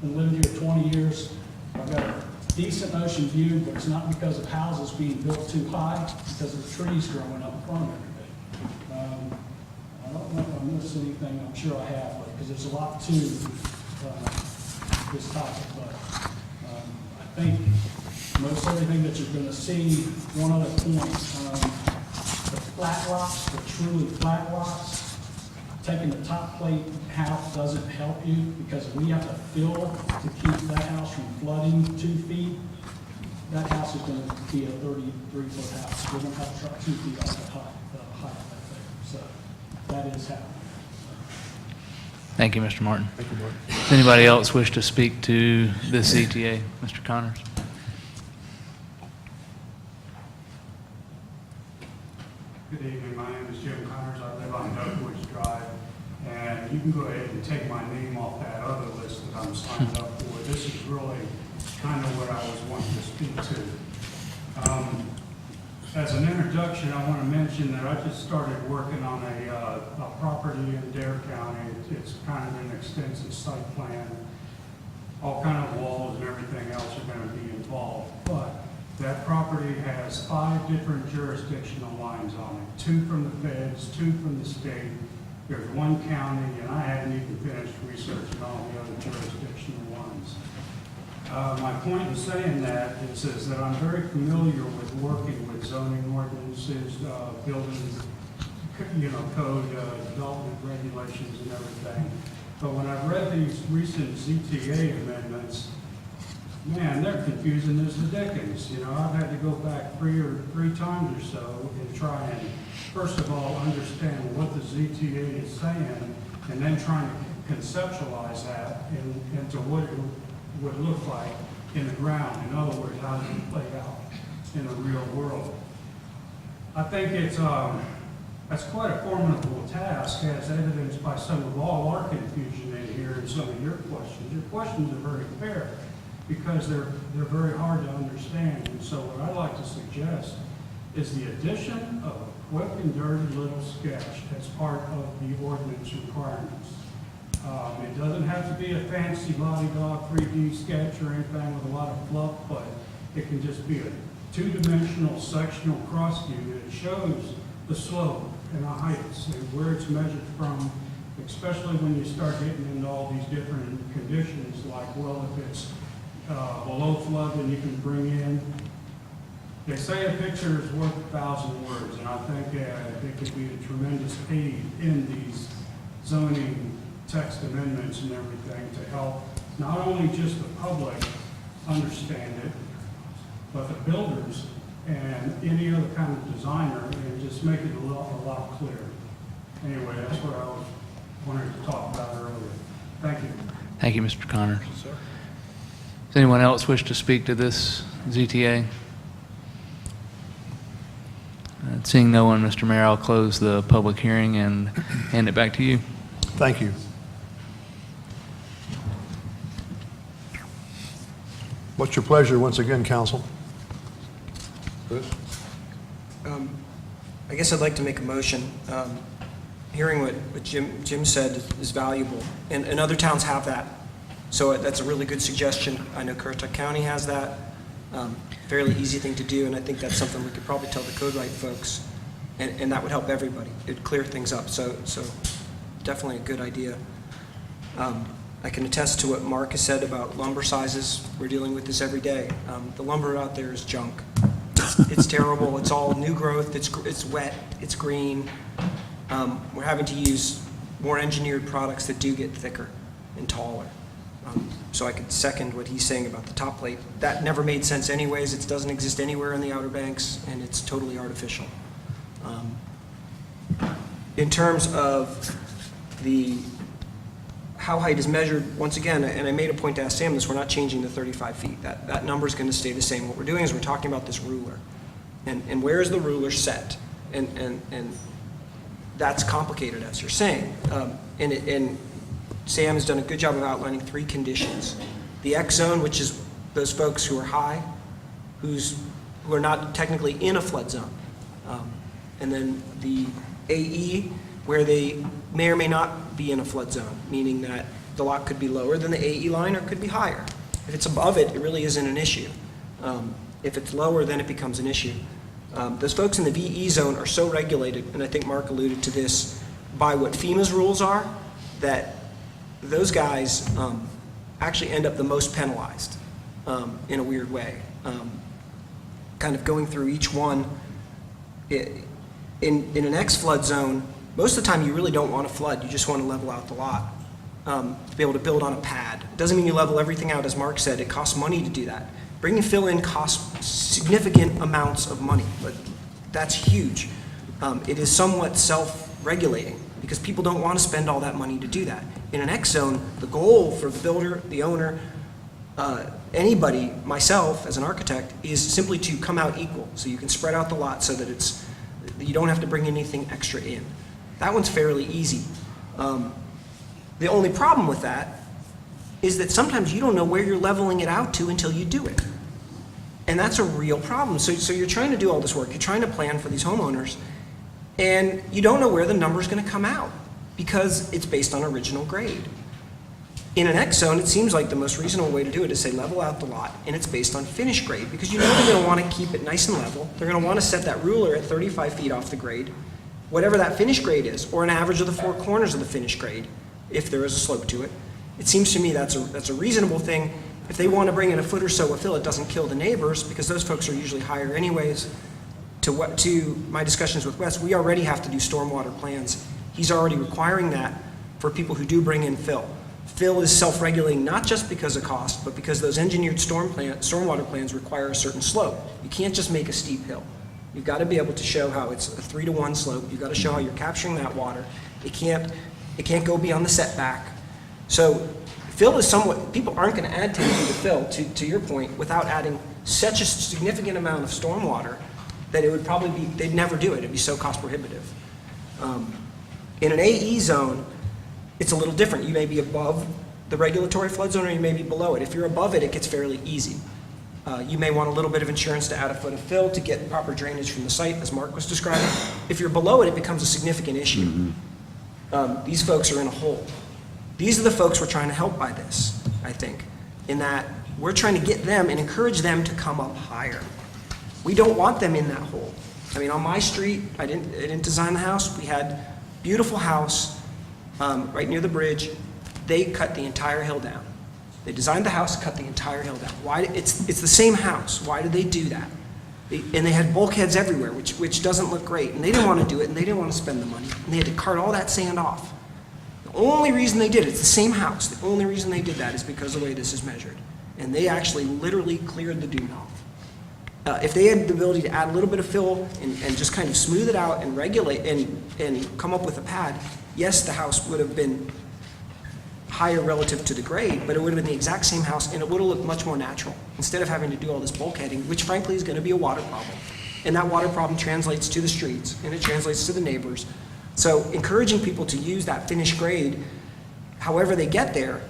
Been living here 20 years. I've got a decent ocean view, but it's not because of houses being built too high, it's because of the trees growing up in front of everything. I don't know if I missed anything, I'm sure I have, because there's a lot to this topic, but I think most everything that you're going to see, one other point, the flat lots, the truly flat lots, taking the top plate house doesn't help you because we have to fill to keep that house from flooding 2 feet. That house is going to be a 33-foot house. We're going to have to truck 2 feet off the height of that thing. So that is happening. Thank you, Mr. Martin. Thank you, Martin. Does anybody else wish to speak to this ETA? Mr. Connors? Good evening, my name is Jim Connors, I live on Oakwood Drive, and you can go ahead and take my name off that other list that I'm signed up for. This is really kind of what I was wanting to speak to. As an introduction, I want to mention that I just started working on a property in Dare County. It's kind of an extensive site plan. All kind of walls and everything else are going to be involved, but that property has 5 different jurisdictional lines on it, 2 from the feds, 2 from the state. There's 1 county, and I hadn't even finished researching all the other jurisdictional ones. My point in saying that is that I'm very familiar with working with zoning ordinances, building, code, development regulations and everything. But when I've read these recent ZTA amendments, man, they're confusing as the dickens. I've had to go back three times or so and try and, first of all, understand what the ZTA is saying, and then trying to conceptualize that into what it would look like in the ground? In other words, how does it play out in the real world? I think that's quite a formidable task, as evidenced by some of all our confusion in here and some of your questions. Your questions are very fair because they're very hard to understand. And so what I'd like to suggest is the addition of a quick and dirty little sketch as part of the ordinance requirements. It doesn't have to be a fancy body dog 3D sketch or anything with a lot of fluff, but it can just be a two-dimensional sectional cross view that shows the slope and the heights and where it's measured from, especially when you start getting into all these different conditions, like, well, if it's below flood, then you can bring in. They say a picture is worth 1,000 words, and I think it could be a tremendous aid in these zoning text amendments and everything to help not only just the public understand it, but the builders and any other kind of designer, and just make it a lot clearer. Anyway, that's what I was wanting to talk about earlier. Thank you. Thank you, Mr. Connors. Does anyone else wish to speak to this ZTA? Seeing no one, Mr. Mayor, I'll close the public hearing and hand it back to you. Thank you. What's your pleasure once again, council? I guess I'd like to make a motion. Hearing what Jim said is valuable, and other towns have that. So that's a really good suggestion. I know Currituck County has that. Fairly easy thing to do, and I think that's something we could probably tell the CodeWright folks, and that would help everybody. It'd clear things up, so definitely a good idea. I can attest to what Mark has said about lumber sizes. We're dealing with this every day. The lumber out there is junk. It's terrible. It's all new growth. It's wet. It's green. We're having to use more engineered products that do get thicker and taller. So I could second what he's saying about the top plate. That never made sense anyways. It doesn't exist anywhere in the Outer Banks, and it's totally artificial. In terms of how height is measured, once again, and I made a point to ask Sam this, we're not changing the 35 feet. That number is going to stay the same. What we're doing is we're talking about this ruler. And where is the ruler set? And that's complicated, as you're saying. And Sam has done a good job of outlining 3 conditions. The X zone, which is those folks who are high, who are not technically in a flood zone. And then the AE, where they may or may not be in a flood zone, meaning that the lot could be lower than the AE line or could be higher. If it's above it, it really isn't an issue. If it's lower, then it becomes an issue. Those folks in the VE zone are so regulated, and I think Mark alluded to this, by what FEMA's rules are, that those guys actually end up the most penalized in a weird way. Kind of going through each one, in an X flood zone, most of the time you really don't want to flood, you just want to level out the lot to be able to build on a pad. It doesn't mean you level everything out, as Mark said, it costs money to do that. Bringing fill in costs significant amounts of money, but that's huge. It is somewhat self-regulating because people don't want to spend all that money to do that. In an X zone, the goal for the builder, the owner, anybody, myself as an architect, is simply to come out equal. So you can spread out the lot so that you don't have to bring anything extra in. That one's fairly easy. The only problem with that is that sometimes you don't know where you're leveling it out to until you do it. And that's a real problem. So you're trying to do all this work, you're trying to plan for these homeowners, and you don't know where the number's going to come out because it's based on original grade. In an X zone, it seems like the most reasonable way to do it is say level out the lot, and it's based on finished grade because you know they're going to want to keep it nice and level. They're going to want to set that ruler at 35 feet off the grade, whatever that finished grade is, or an average of the 4 corners of the finished grade, if there is a slope to it. It seems to me that's a reasonable thing. If they want to bring in a foot or so of fill, it doesn't kill the neighbors because those folks are usually higher anyways. To my discussions with Wes, we already have to do stormwater plans. He's already requiring that for people who do bring in fill. Fill is self-regulating not just because of cost, but because those engineered stormwater plans require a certain slope. You can't just make a steep hill. You've got to be able to show how it's a 3-to-1 slope. You've got to show how you're capturing that water. It can't go beyond the setback. So Fill is somewhat, people aren't going to add 10 feet of fill, to your point, without adding such a significant amount of stormwater that it would probably be, they'd never do it. It'd be so cost prohibitive. In an AE zone, it's a little different. You may be above the regulatory flood zone or you may be below it. If you're above it, it gets fairly easy. You may want a little bit of insurance to add a foot of fill to get proper drainage from the site, as Mark was describing. If you're below it, it becomes a significant issue. These folks are in a hole. These are the folks we're trying to help by this, I think, in that we're trying to get them and encourage them to come up higher. We don't want them in that hole. I mean, on my street, I didn't design the house. We had beautiful house right near the bridge. They cut the entire hill down. They designed the house, cut the entire hill down. Why? It's the same house. Why did they do that? And they had bulkheads everywhere, which doesn't look great. And they didn't want to do it, and they didn't want to spend the money. And they had to cart all that sand off. The only reason they did it, it's the same house. The only reason they did that is because of the way this is measured. And they actually literally cleared the dune off. If they had the ability to add a little bit of fill and just kind of smooth it out and regulate and come up with a pad, yes, the house would have been higher relative to the grade, but it would have been the exact same house and it would have looked much more natural instead of having to do all this bulkheading, which frankly is going to be a water problem. And that water problem translates to the streets and it translates to the neighbors. So encouraging people to use that finished grade, however they get there,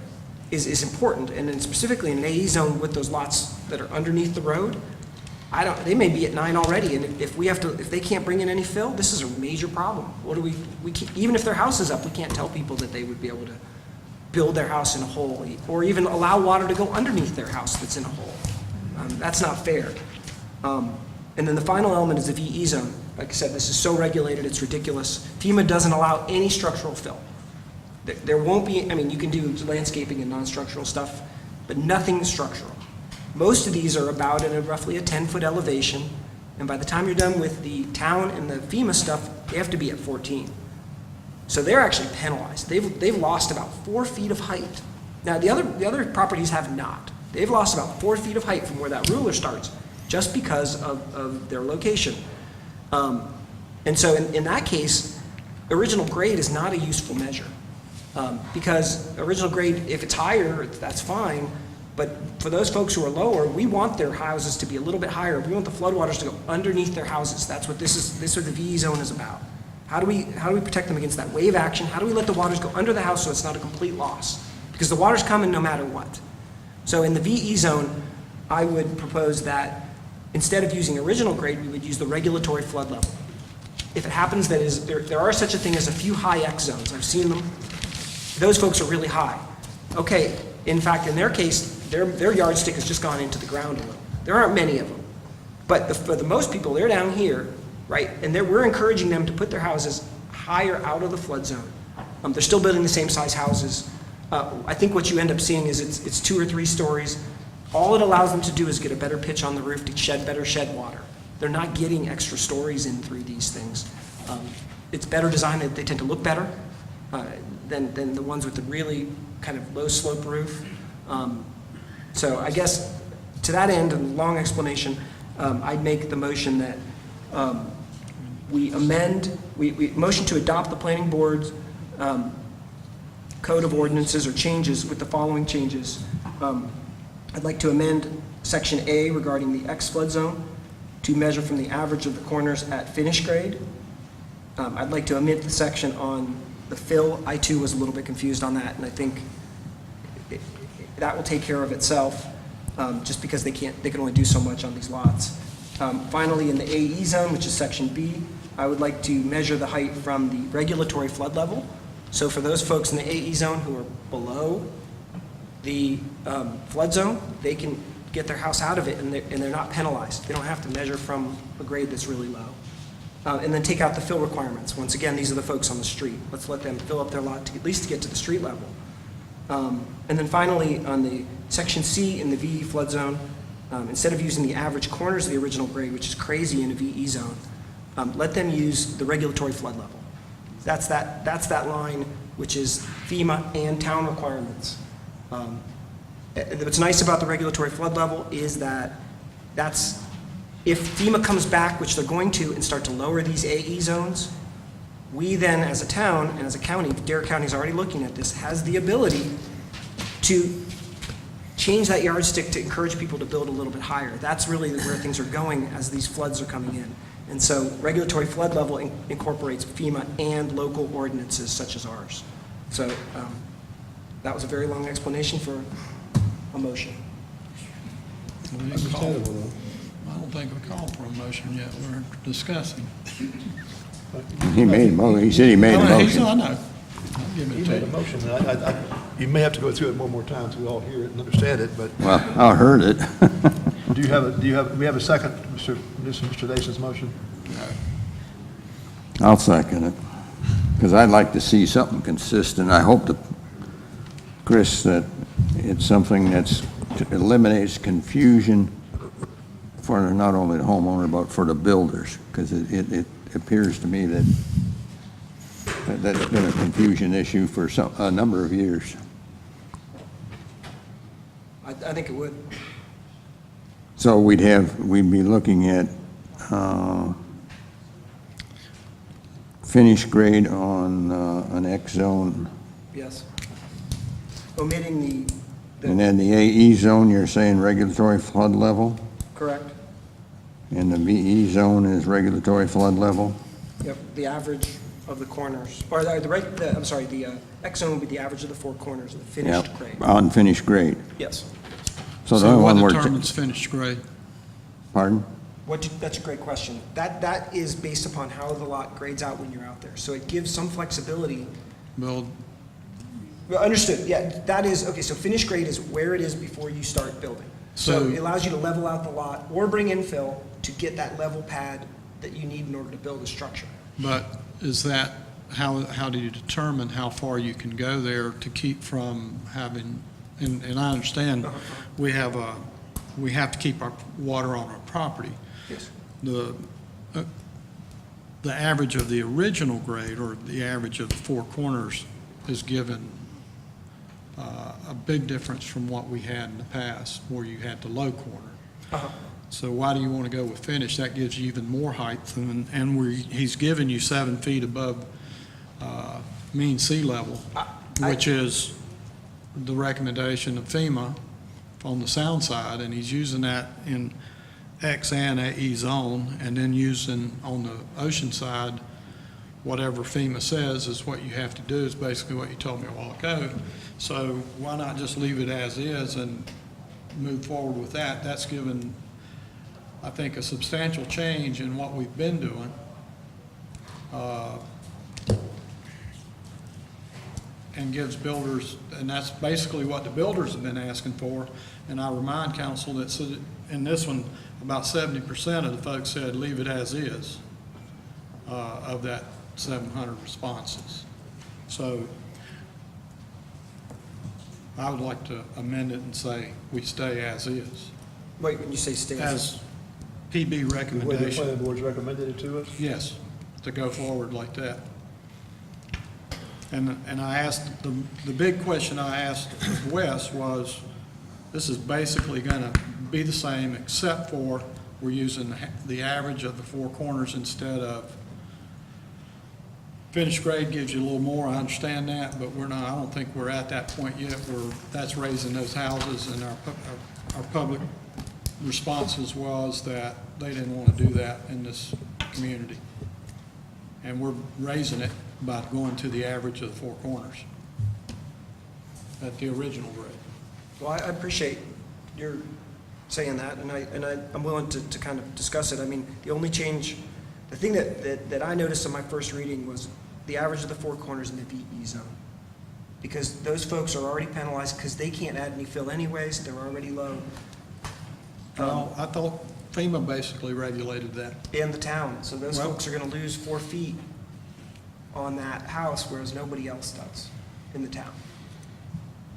is important. And then specifically in an AE zone with those lots that are underneath the road, they may be at 9 already, and if they can't bring in any fill, this is a major problem. What do we can't, even if their house is up, we can't tell people that they would be able to build their house in a hole, or even allow water to go underneath their house that's in a hole. That's not fair. And then the final element is the VE zone. Like I said, this is so regulated, it's ridiculous. FEMA doesn't allow any structural fill. There won't be, I mean, you can do landscaping and non-structural stuff, but nothing structural. Most of these are about at roughly a 10-foot elevation, and by the time you're done with the town and the FEMA stuff, they have to be at 14. So they're actually penalized. They've lost about 4 feet of height. Now, the other properties have not. They've lost about 4 feet of height from where that ruler starts, just because of their location. And so in that case, original grade is not a useful measure. Because original grade, if it's higher, that's fine. But for those folks who are lower, we want their houses to be a little bit higher. We want the floodwaters to go underneath their houses. That's what this is what the VE zone is about. How do we protect them against that wave action? How do we let the waters go under the house so it's not a complete loss? Because the water's coming no matter what. So in the VE zone, I would propose that instead of using original grade, we would use the regulatory flood level. If it happens that there are such a thing as a few high X zones, I've seen them, those folks are really high. Okay, in fact, in their case, their yardstick has just gone into the ground a little. There aren't many of them. But for the most people, they're down here, right? And we're encouraging them to put their houses higher out of the flood zone. They're still building the same size houses. I think what you end up seeing is it's 2 or 3 stories. All it allows them to do is get a better pitch on the roof to better shed water. They're not getting extra stories in through these things. It's better designed. They tend to look better than the ones with the really kind of low slope roof. So I guess to that end, a long explanation, I'd make the motion that we motion to adopt the planning board's code of ordinances or changes with the following changes. I'd like to amend section A regarding the X flood zone to measure from the average of the corners at finish grade. I'd like to omit the section on the fill. I too was a little bit confused on that, and I think that will take care of itself, just because they can only do so much on these lots. Finally, in the AE zone, which is section B, I would like to measure the height from the regulatory flood level. So for those folks in the AE zone who are below the flood zone, they can get their house out of it and they're not penalized. They don't have to measure from a grade that's really low. And then take out the fill requirements. Once again, these are the folks on the street. Let's let them fill up their lot at least to get to the street level. And then finally, on the section C in the VE flood zone, instead of using the average corners of the original grade, which is crazy in a VE zone, let them use the regulatory flood level. That's that line which is FEMA and town requirements. What's nice about the regulatory flood level is that if FEMA comes back, which they're going to, and start to lower these AE zones, we then as a town and as a county, Dare County is already looking at this, has the ability to change that yardstick to encourage people to build a little bit higher. That's really where things are going as these floods are coming in. And so regulatory flood level incorporates FEMA and local ordinances such as ours. So that was a very long explanation for a motion. I don't think we called for a motion yet. We're discussing. He made a motion. He said he made a motion. I know. I'll give it You to made a you. motion. You may have to go through it one more time so we all hear it and understand it, but Well, I heard it. we have a second, Mr. Dason's motion? I'll second it, because I'd like to see something consistent. I hope that, Chris, that it's something that eliminates confusion for not only the homeowner, but for the builders, because it appears to me that it's been a confusion issue for a number of years. I think it would. So we'd be looking at finish grade on an X zone, Yes. Omitting the and then the AE zone, you're saying regulatory flood level, correct. and the VE zone is regulatory flood level? Yep, the average of the corners, or the X zone would be the average of the four corners of the finished Yep, grade. on finished grade. Yes. So the So only what one we're, determines finished grade? pardon? That's a great question. That is based upon how the lot grades out when you're out there. So it gives some flexibility. Build, Well, understood, yeah, that is, okay, so finished grade is where it is before you start building. So So- it allows you to level out the lot or bring infill to get that level pad that you need in order to build a structure. but is that, how do you determine how far you can go there to keep from having, and I understand we have to keep our water on our property. Yes. The average of the original grade, or the average of the four corners, is given a big difference from what we had in the past, where you had the low corner. Uh-huh. So why do you want to go with finish? That gives you even more height, and he's giving you 7 feet above mean sea level, which is the recommendation of FEMA on the sound side, and he's using that in X and AE zone, and then using on the ocean side, whatever FEMA says is what you have to do, is basically what you told me a while ago. So why not just leave it as is and move forward with that? That's given, I think, a substantial change in what we've been doing. And gives builders, and that's basically what the builders have been asking for. And I remind council that in this one, about 70% of the folks said leave it as is, of that 700 responses. So I would like to amend it and say we stay as is. Wait, when you say stay As PB The way the recommendation. planning board's recommended it to us? Yes, to go forward like that. And I asked, the big question I asked Wes was, this is basically gonna be the same, except for we're using the average of the four corners instead of, finished grade gives you a little more, I understand that, but we're not, I don't think we're at that point yet where that's raising those houses, and our public responses was that they didn't want to do that in this community. And we're raising it by going to the average of the four corners at the original grade. Well, I appreciate your saying that, and I'm willing to kind of discuss it. I mean, the only change, the thing that I noticed in my first reading was the average of the four corners in the VE zone. Because those folks are already penalized because they can't add any fill anyways, they're already low. Well, I thought FEMA basically regulated that. And the town, so those Well- folks are gonna lose 4 feet on that house, whereas nobody else does in the town.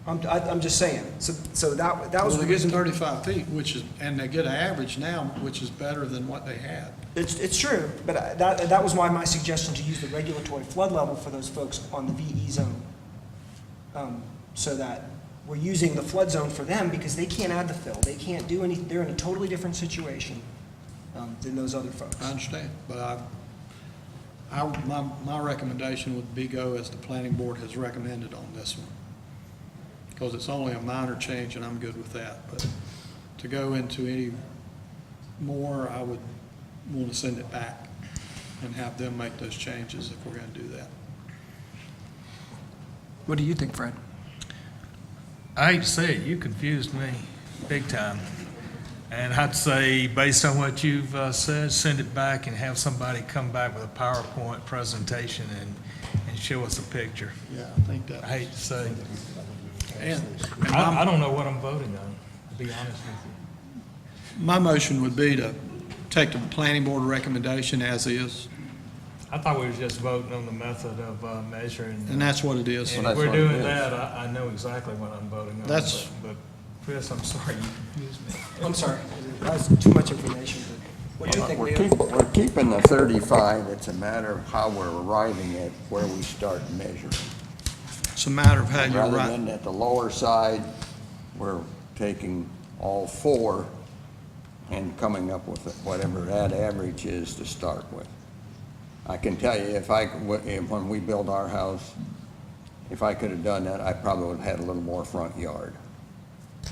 I'm just saying, so that was Well, the they get reason. 35 feet, which is, and they get an average now, which is better than what they had. It's true, but that was why my suggestion to use the regulatory flood level for those folks on the VE zone. So that we're using the flood zone for them because they can't add the fill, they can't do anything, they're in a totally different situation than those other folks. I understand, but my recommendation would be go as the planning board has recommended on this one. because it's only a minor change, and I'm good with that. But to go into any more, I would want to send it back and have them make those changes if we're going to do that. What do you think, Fred? I hate to say it, you confused me big time. And I'd say, based on what you've said, send it back and have somebody come back with a PowerPoint presentation and show us a picture. Yeah, I think that. I hate to say. And I don't know what I'm voting on, to be honest with you. my motion would be to take the planning board recommendation as is, I thought we were just voting on the method of measuring. and that's what it is. And if we're doing that, I know exactly what I'm voting on. That's- But Chris, I'm sorry, you confused me. I'm sorry, that's too much information, but what do you think, Leo? We're keeping the 35, it's a matter of how we're arriving at where we start measuring. It's a matter of how you're Rather right. than at the lower side, we're taking all four and coming up with whatever that average is to start with. I can tell you, when we built our house, if I could have done that, I probably would have had a little more front yard.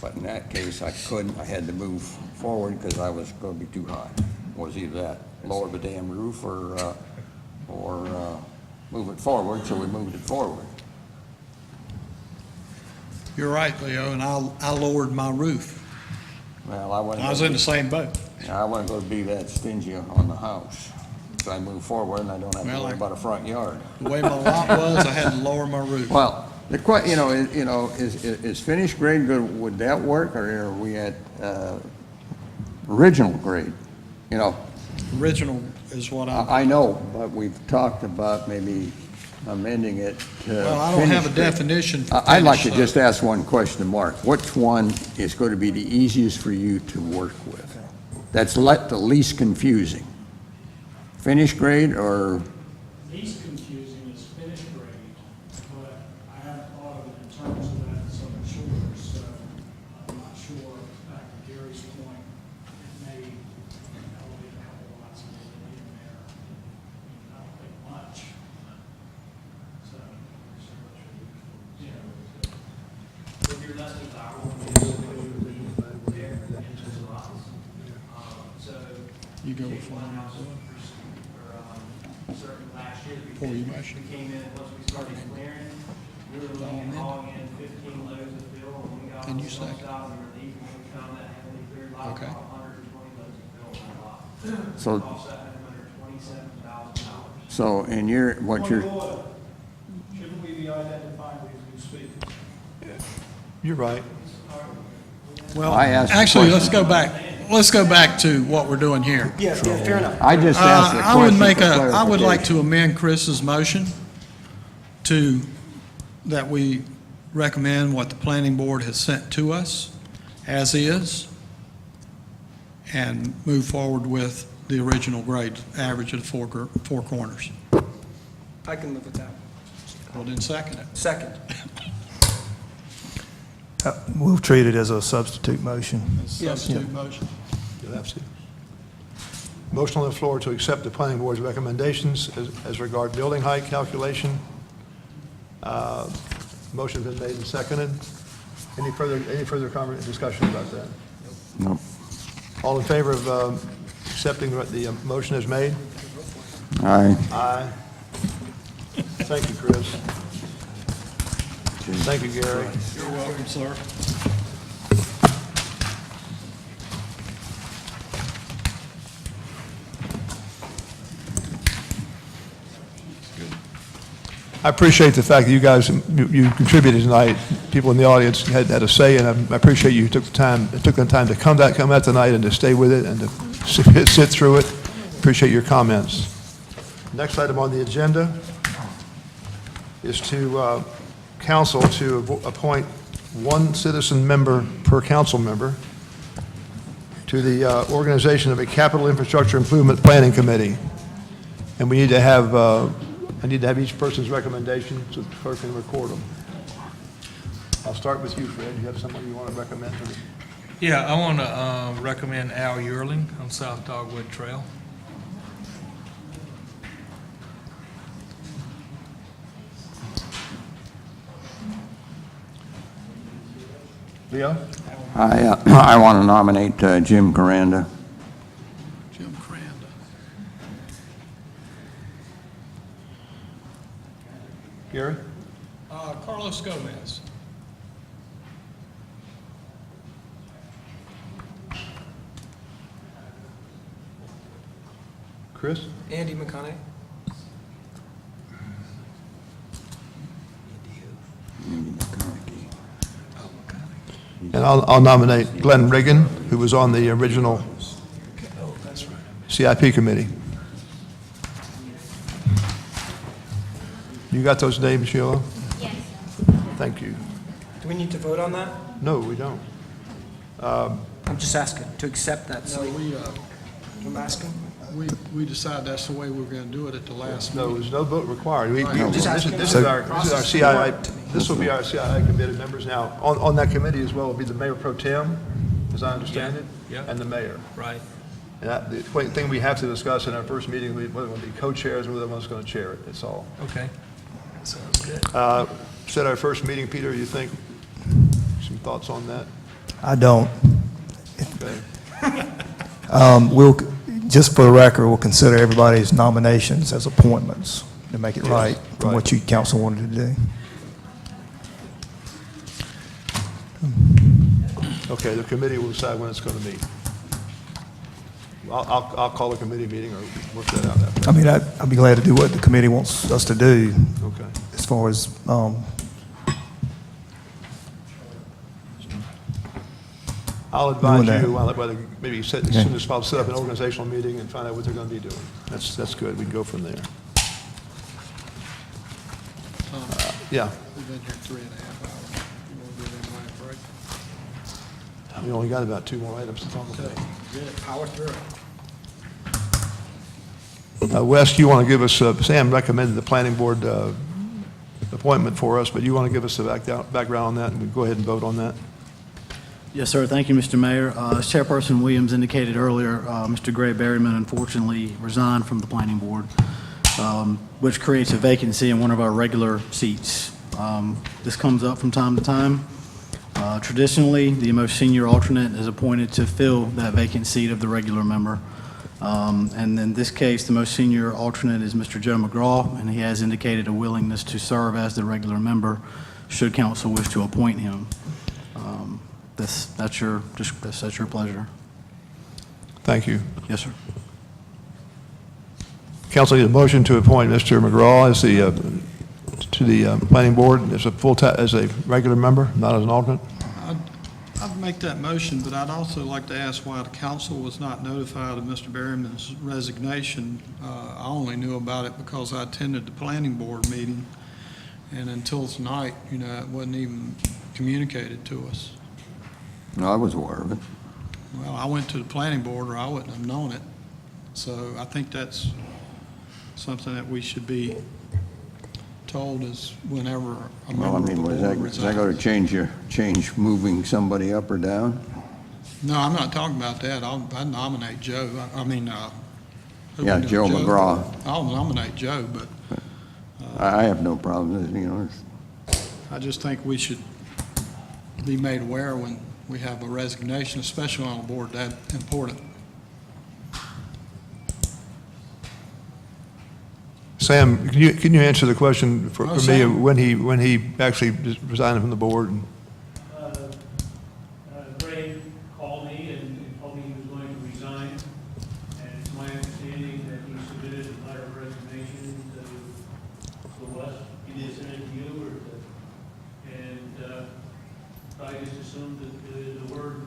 But in that case, I couldn't, I had to move forward because I was going to be too high. Was either that, lower the damn roof or move it forward, so we moved it forward. You're right, Leo, and I lowered my roof. Well, I wasn't. I was in the same boat. I wasn't going to be that stingy on the house. So I moved forward and I don't have to Well, worry about a front yard. The way my lot was, I had to lower my roof. Well, is finished grade good? Would that work, or are we at original grade? Original is what I know, but we've talked about maybe amending it to. Well, I don't have a finished grade. definition for I'd like to finished, just ask one question, Mark. Which one is going to be the easiest for you to work with? That's the least confusing? Finished grade or? Least confusing is finished grade, but I haven't thought of it in terms of that in Southern Shores, so I'm not sure. Back to Gary's point, it may elevate a couple lots a little bit in there. I don't think much. So, With your less than power, there into the lots. So. You go take before one me. house certain last year. Before you motion. We came in, once we started clearing, we were looking at hauling in 15 loads of fill, and we got And you almost second. 1,000 relief, and we found that heavily cleared lot, Okay. about 120 loads of fill on that lot. So- Offset $127,000. So, and what you're, shouldn't we be identifying these new speakers? You're right. Well, I asked a actually, question. let's go back to what we're doing here. Yeah, fair enough. I just asked a I would question make for I would like clarification. to amend Chris's motion that we recommend what the planning board has sent to us as is, and move forward with the original grade, average of the four corners. I can live with that. Well, then second it. Second. We'll treat it as a substitute motion. Substitute motion. You'll have to. Motion on the floor to accept the planning board's recommendations as regard building height calculation. Motion's been made and seconded. Any further discussion about that? No. All in favor of accepting what the motion is made? Aye. Aye. Thank you, Chris. Thank you, Gary. You're welcome, sir. I appreciate the fact that you guys, you contributed tonight. People in the audience had a say, and I appreciate you took the time to come out tonight and to stay with it and to sit through it. Appreciate your comments. Next item on the agenda is to council to appoint one citizen member per council member to the organization of a capital infrastructure improvement planning committee. And we need to have, I need to have each person's recommendation so the clerk can record them. I'll start with you, Fred. You have someone you want to recommend? Yeah, I want to recommend Al Yearling on South Dogwood Trail. Leo? I want to nominate Jim Coranda. Jim Cranda. Gary? Carlos Gomez. Chris? Andy McConaughey. And I'll nominate Glenn Riggin, who was on the original CIP committee. You got those names, Sheila? Yes. Thank you. Do we need to vote on that? No, we don't. I'm just asking to accept that No, slate. I'm asking. we decided that's the way we were going to do it at the last No, meeting. there's no vote required. Just asking. This is our CII, this will be our CII committee members. Now, on that committee as well will be the mayor pro tem, as I understand it, Yeah. and the mayor. Right. And the thing we have to discuss in our first meeting, whether we're going to be co-chairs or whether one's going to chair it, that's all. Okay. Sounds good. Said our first meeting, Peter, you think, some thoughts on that? I don't. Okay. We'll, just for the record, we'll consider everybody's nominations as appointments to make it right from what you council wanted to do. Okay, the committee will decide when it's going to meet. I'll call a committee meeting or work that out after. I mean, I'd be glad to do what the committee wants us to do Okay. as far as, I'll advise Doing that. you, whether maybe as soon as possible, set up an organizational meeting and find out what they're going to be doing. That's good. We can go from there. Yeah, We've been here 3.5 hours. You want to give anybody a break? we only got about 2 more items to talk about. Good, power through it. Wes, you want to give us, Sam recommended the planning board appointment for us, but you want to give us the background on that, and we go ahead and vote on that? Yes, sir. Thank you, Mr. Mayor. As Chairperson Williams indicated earlier, Mr. Gray Berryman unfortunately resigned from the planning board, which creates a vacancy in one of our regular seats. This comes up from time to time. Traditionally, the most senior alternate is appointed to fill that vacant seat of the regular member. And in this case, the most senior alternate is Mr. Joe McGraw, and he has indicated a willingness to serve as the regular member should council wish to appoint him. That's your pleasure. Thank you. Yes, sir. Council need a motion to appoint Mr. McGraw as to the planning board as as a regular member, not as an alternate. I'd make that motion, but I'd also like to ask why the council was not notified of Mr. Berryman's resignation. I only knew about it because I attended the planning board meeting, and until tonight, it wasn't even communicated to us. No, I was aware of it. Well, I went to the planning board, or I wouldn't have known it. So I think that's something that we should be told is whenever a Well, I member of the mean, board was that going resigns. to change moving somebody up or down? No, I'm not talking about that. I'd nominate Joe. Who Yeah, we do? Joe McGraw. I'll nominate Joe, but I have no problem with it, I just think we should be made aware when we have a resignation, especially on a board that important. Sam, can you answer the question for me, Sam. when he actually resigned from the board? Gray called me and told me he was going to resign, and it's my understanding that he submitted a letter of resignation to us. He did send it to you, and I just assumed that the word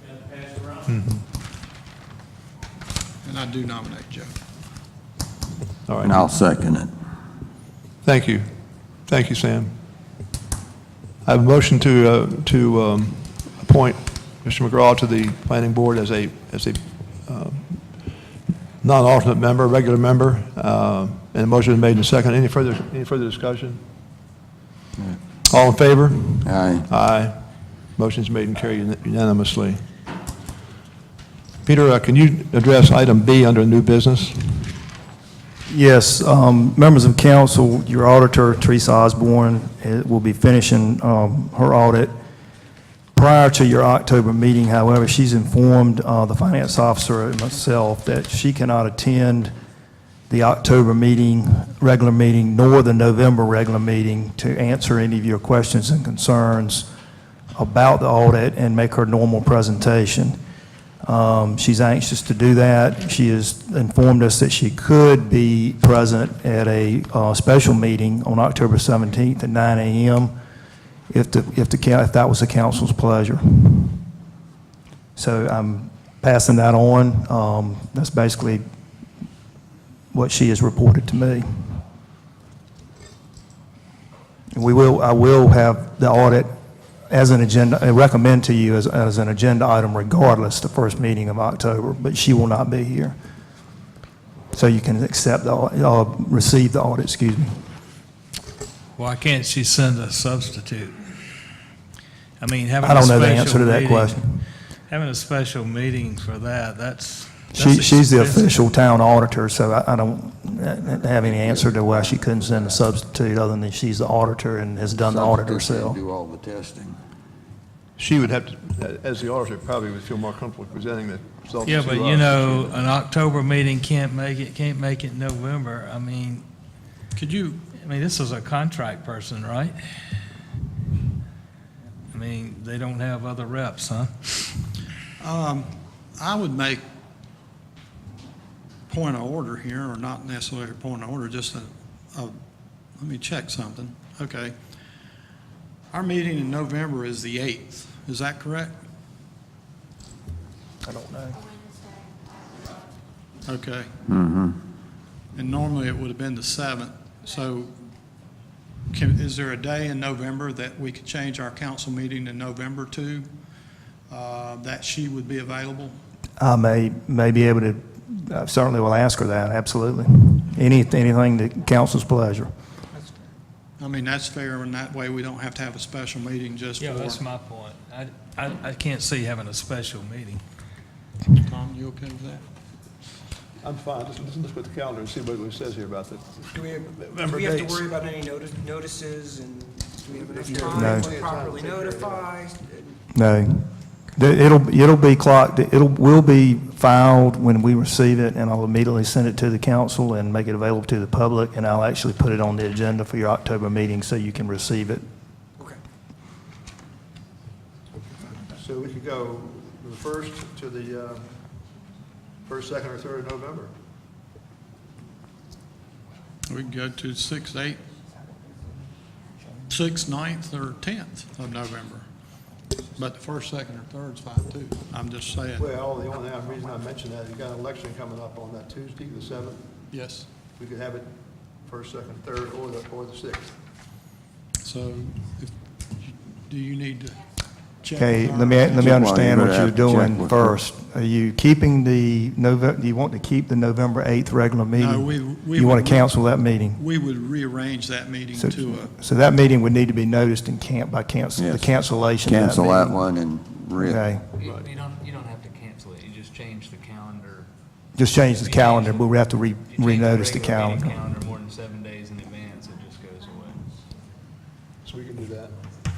got passed around. And I do nominate Joe. All right. and I'll second it. Thank you. Thank you, Sam. I have a motion to appoint Mr. McGraw to the planning board as a non-alternate member, regular member, and a motion is made in second. Any further discussion? All in favor? Aye. Aye. Motion is made and carried unanimously. Peter, can you address item B under new business? yes, members of council, your auditor, Teresa Osborne, will be finishing her audit Prior to your October meeting, however, she's informed the finance officer and myself that she cannot attend the October meeting, regular meeting, nor the November regular meeting to answer any of your questions and concerns about the audit and make her normal presentation. She's anxious to do that. She has informed us that she could be present at a special meeting on October 17th at 9 a.m. if that was the council's pleasure. So I'm passing that on. That's basically what she has reported to me. And I will have the audit as an agenda, I recommend to you as an agenda item regardless, the first meeting of October, but she will not be here. So you can accept receive the audit, excuse me. Why can't she send a substitute? I mean, having I a don't know the special answer to that meeting- question. Having a special meeting for that, that's She's the expensive. official town auditor, so I don't have any answer to why she couldn't send a substitute other than she's the auditor and has done the audit herself. Do all the testing. She would have to, as the auditor, probably would feel more comfortable presenting the results. Yeah, to but us. you know, an October meeting can't make it in November. I mean, this is a contract person, right? I mean, they don't have other reps, huh? I would make point of order here, or not necessarily a point of order, just let me check something. Okay. Our meeting in November is the 8th. Is that correct? I don't know. Okay. Mm-hmm. And normally it would have been the 7th. So is there a day in November that we could change our council meeting to November to, that she would be available? I may be able to, I certainly will ask her that, absolutely. Anything that council's pleasure. I mean, that's fair, and that way we don't have to have a special meeting just for. Yeah, that's my point. I can't see having a special meeting. Tom, you okay with that? I'm fine. Let's look at the calendar and see what it says here about the Do we have November to dates. worry about any notices, and do we have enough No. time to properly notify? No. It'll be clocked, will be filed when we receive it, and I'll immediately send it to the council and make it available to the public, and I'll actually put it on the agenda for your October meeting so you can receive it. Okay. So we could go from the 1st to the 1st, 2nd, or 3rd of November. We can go to 6th, 8th, 6th, 9th, or 10th of November. But the 1st, 2nd, or 3rd is fine too. I'm just saying. Well, the only reason I mentioned that, you got an election coming up on that Tuesday, the 7th. Yes. We could have it 1st, 2nd, 3rd, or the 6th. So do you need to check? Okay, with let me our- understand Well, what you're you're gonna have to check doing with first. Are you keeping do you want to keep the November 8th regular meeting? No, we You want would- to cancel that meeting? We would rearrange that meeting So to so that meeting would need to be noticed and the Yes. cancellation of that Cancel that meeting. one and Okay, You don't have to cancel it, you just change the calendar. just change the calendar, but we have to If you change renotice the regular meeting calendar. calendar more than 7 days in advance, it just goes away. So we can do that.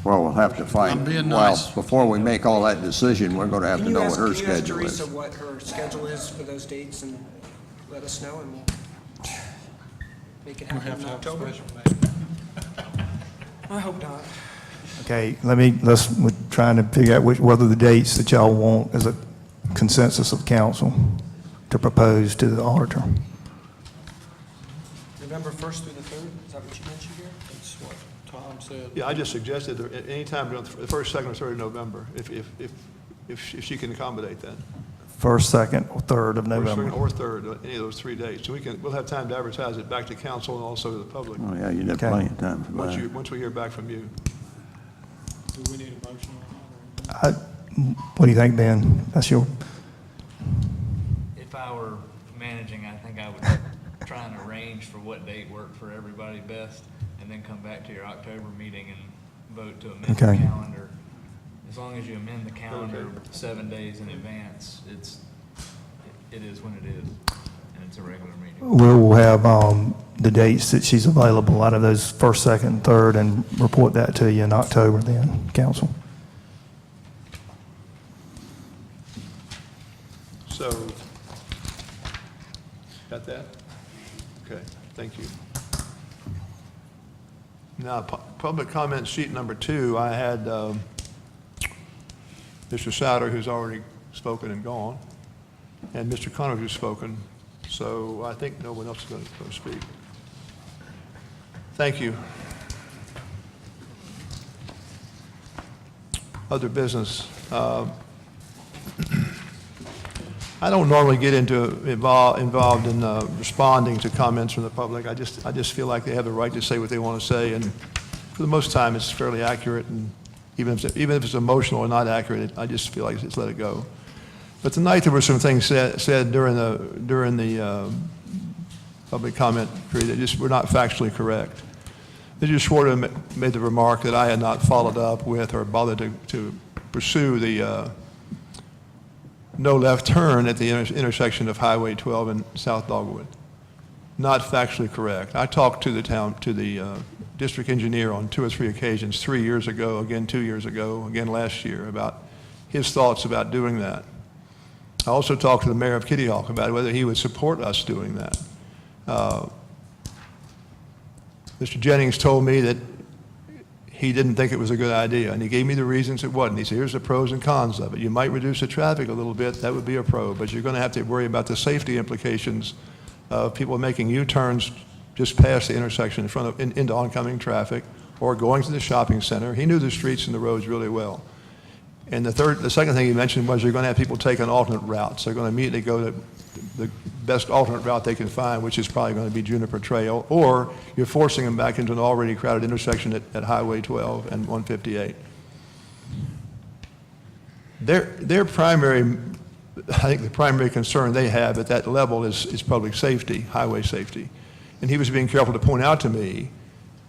well, we'll have to I'm find, being well, nice. before we make all that decision, we're going to have to Can you know what ask, her can you ask schedule is. Teresa what her schedule is for those dates and let us know, and we'll make it we happen have in to have a October? special meeting. I hope not. Okay, we're trying to figure out whether the dates that y'all want as a consensus of council to propose to the auditor. November 1st through the 3rd, is that what you mentioned here? That's what Tom said. Yeah, I just suggested that any time during the 1st, 2nd, or 3rd of November, if she can accommodate that. First, second, or third of First, November. second, or 3rd, any of those 3 dates. So we'll have time to advertise it back to council and also to the public. Oh, yeah, you'd have Okay. plenty of time for that. Once we hear back from you. Do we need a motion on that? What do you think, Ben? That's your, If I were managing, I think I would try and arrange for what date worked for everybody best, and then come back to your October meeting and vote to amend the Okay. calendar. As long as you amend the calendar 7 days in advance, it is when it is, and it's a regular meeting. we'll have the dates that she's available out of those first, second, and third, and report that to you in October then, council. So, got that? Okay, thank you. Now, public comment sheet number 2, I had Mr. Souter, who's already spoken and gone, and Mr. Connors, who's spoken, so I think no one else is going to speak. Thank you. Other business. I don't normally get involved in responding to comments from the public. I just feel like they have the right to say what they want to say, and for the most time, it's fairly accurate. And even if it's emotional or not accurate, I just feel like just let it go. But tonight there were some things said during the public comment period that just were not factually correct. Mr. Schwarter made the remark that I had not followed up with or bothered to pursue the no left turn at the intersection of Highway 12 and South Dogwood. Not factually correct. I talked to the district engineer on 2 or 3 occasions, 3 years ago, again 2 years ago, again last year, about his thoughts about doing that. I also talked to the mayor of Kitty Hawk about whether he would support us doing that. Mr. Jennings told me that he didn't think it was a good idea, and he gave me the reasons it wasn't. He said, here's the pros and cons of it. You might reduce the traffic a little bit, that would be a pro, but you're going to have to worry about the safety implications of people making U-turns just past the intersection in front of, into oncoming traffic, or going to the shopping center. He knew the streets and the roads really well. And the second thing he mentioned was you're going to have people taking alternate routes. They're going to immediately go to the best alternate route they can find, which is probably going to be Juniper Trail, or you're forcing them back into an already crowded intersection at Highway 12 and 158. Their primary, I think the primary concern they have at that level is public safety, highway safety. And he was being careful to point out to me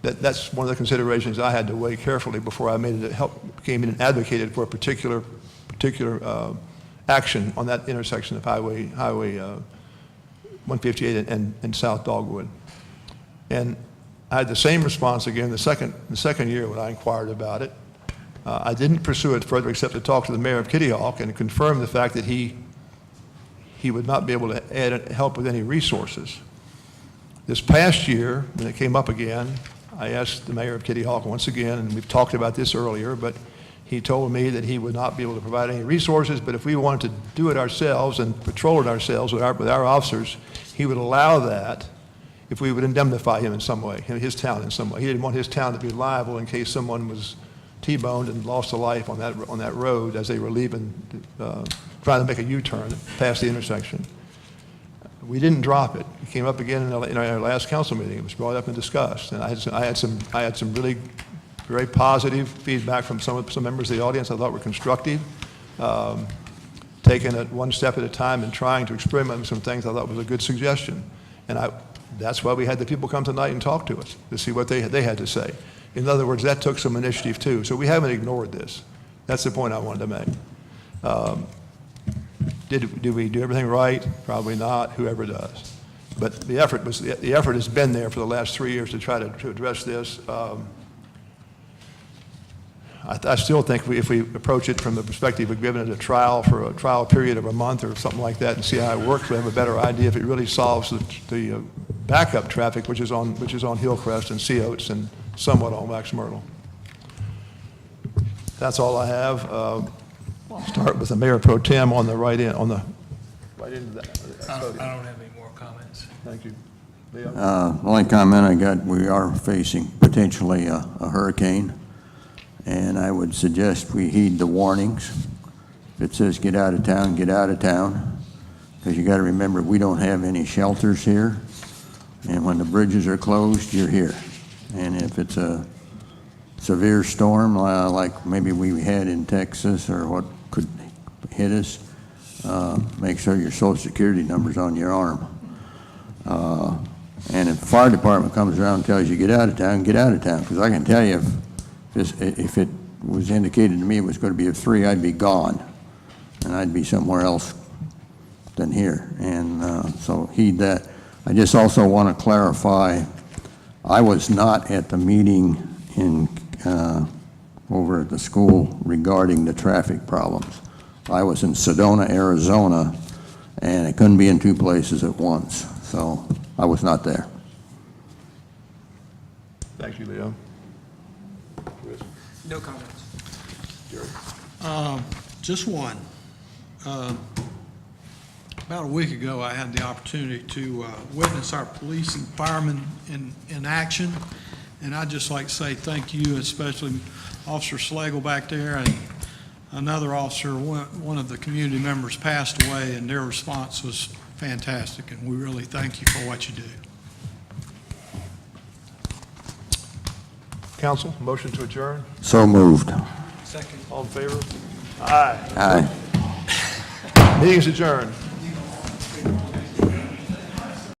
that that's one of the considerations I had to weigh carefully before I came in and advocated for a particular action on that intersection of Highway 158 and South Dogwood. And I had the same response again the second year when I inquired about it. I didn't pursue it further except to talk to the mayor of Kitty Hawk and confirm the fact that he would not be able to help with any resources. This past year, when it came up again, I asked the mayor of Kitty Hawk once again, and we've talked about this earlier, but he told me that he would not be able to provide any resources, but if we wanted to do it ourselves and patrol it ourselves with our officers, he would allow that if we would indemnify him in some way, his town in some way. He didn't want his town to be liable in case someone was T-boned and lost a life on that road as they were leaving, trying to make a U-turn past the intersection. We didn't drop it. It came up again in our last council meeting. It was brought up and discussed, and I had some really very positive feedback from some members of the audience I thought were constructive, taking it one step at a time and trying to experiment with some things I thought was a good suggestion. And that's why we had the people come tonight and talk to us, to see what they had to say. In other words, that took some initiative too. So we haven't ignored this. That's the point I wanted to make. Did we do everything right? Probably not, whoever does. But the effort has been there for the last 3 years to try to address this. I still think if we approach it from the perspective of giving it a trial for a trial period of a month or something like that and see how it works, we have a better idea if it really solves the backup traffic, which is on Hillcrest and Sea Oats and somewhat on Wax Myrtle. That's all I have. Start with the Mayor Pro Tem on the right end of that. I don't have any more comments. Thank you. The only comment I got, we are facing potentially a hurricane, and I would suggest we heed the warnings. If it says get out of town, because you got to remember we don't have any shelters here, and when the bridges are closed, you're here. And if it's a severe storm like maybe we had in Texas or what could hit us, make sure your Social Security number's on your arm. And if the fire department comes around and tells you get out of town, because I can tell you if it was indicated to me it was going to be a 3, I'd be gone, and I'd be somewhere else than here. And so heed that. I just also want to clarify, I was not at the meeting over at the school regarding the traffic problems. I was in Sedona, Arizona, and it couldn't be in two places at once, so I was not there. Thank you, Leo. No comments. Just one. About a week ago, I had the opportunity to witness our police and firemen in action, and I'd just like to say thank you, especially Officer Slagle back there, and another officer, one of the community members passed away, and their response was fantastic, and we really thank you for what you do. Council, motion to adjourn? So moved. All in favor? Aye. Aye. Meeting is adjourned.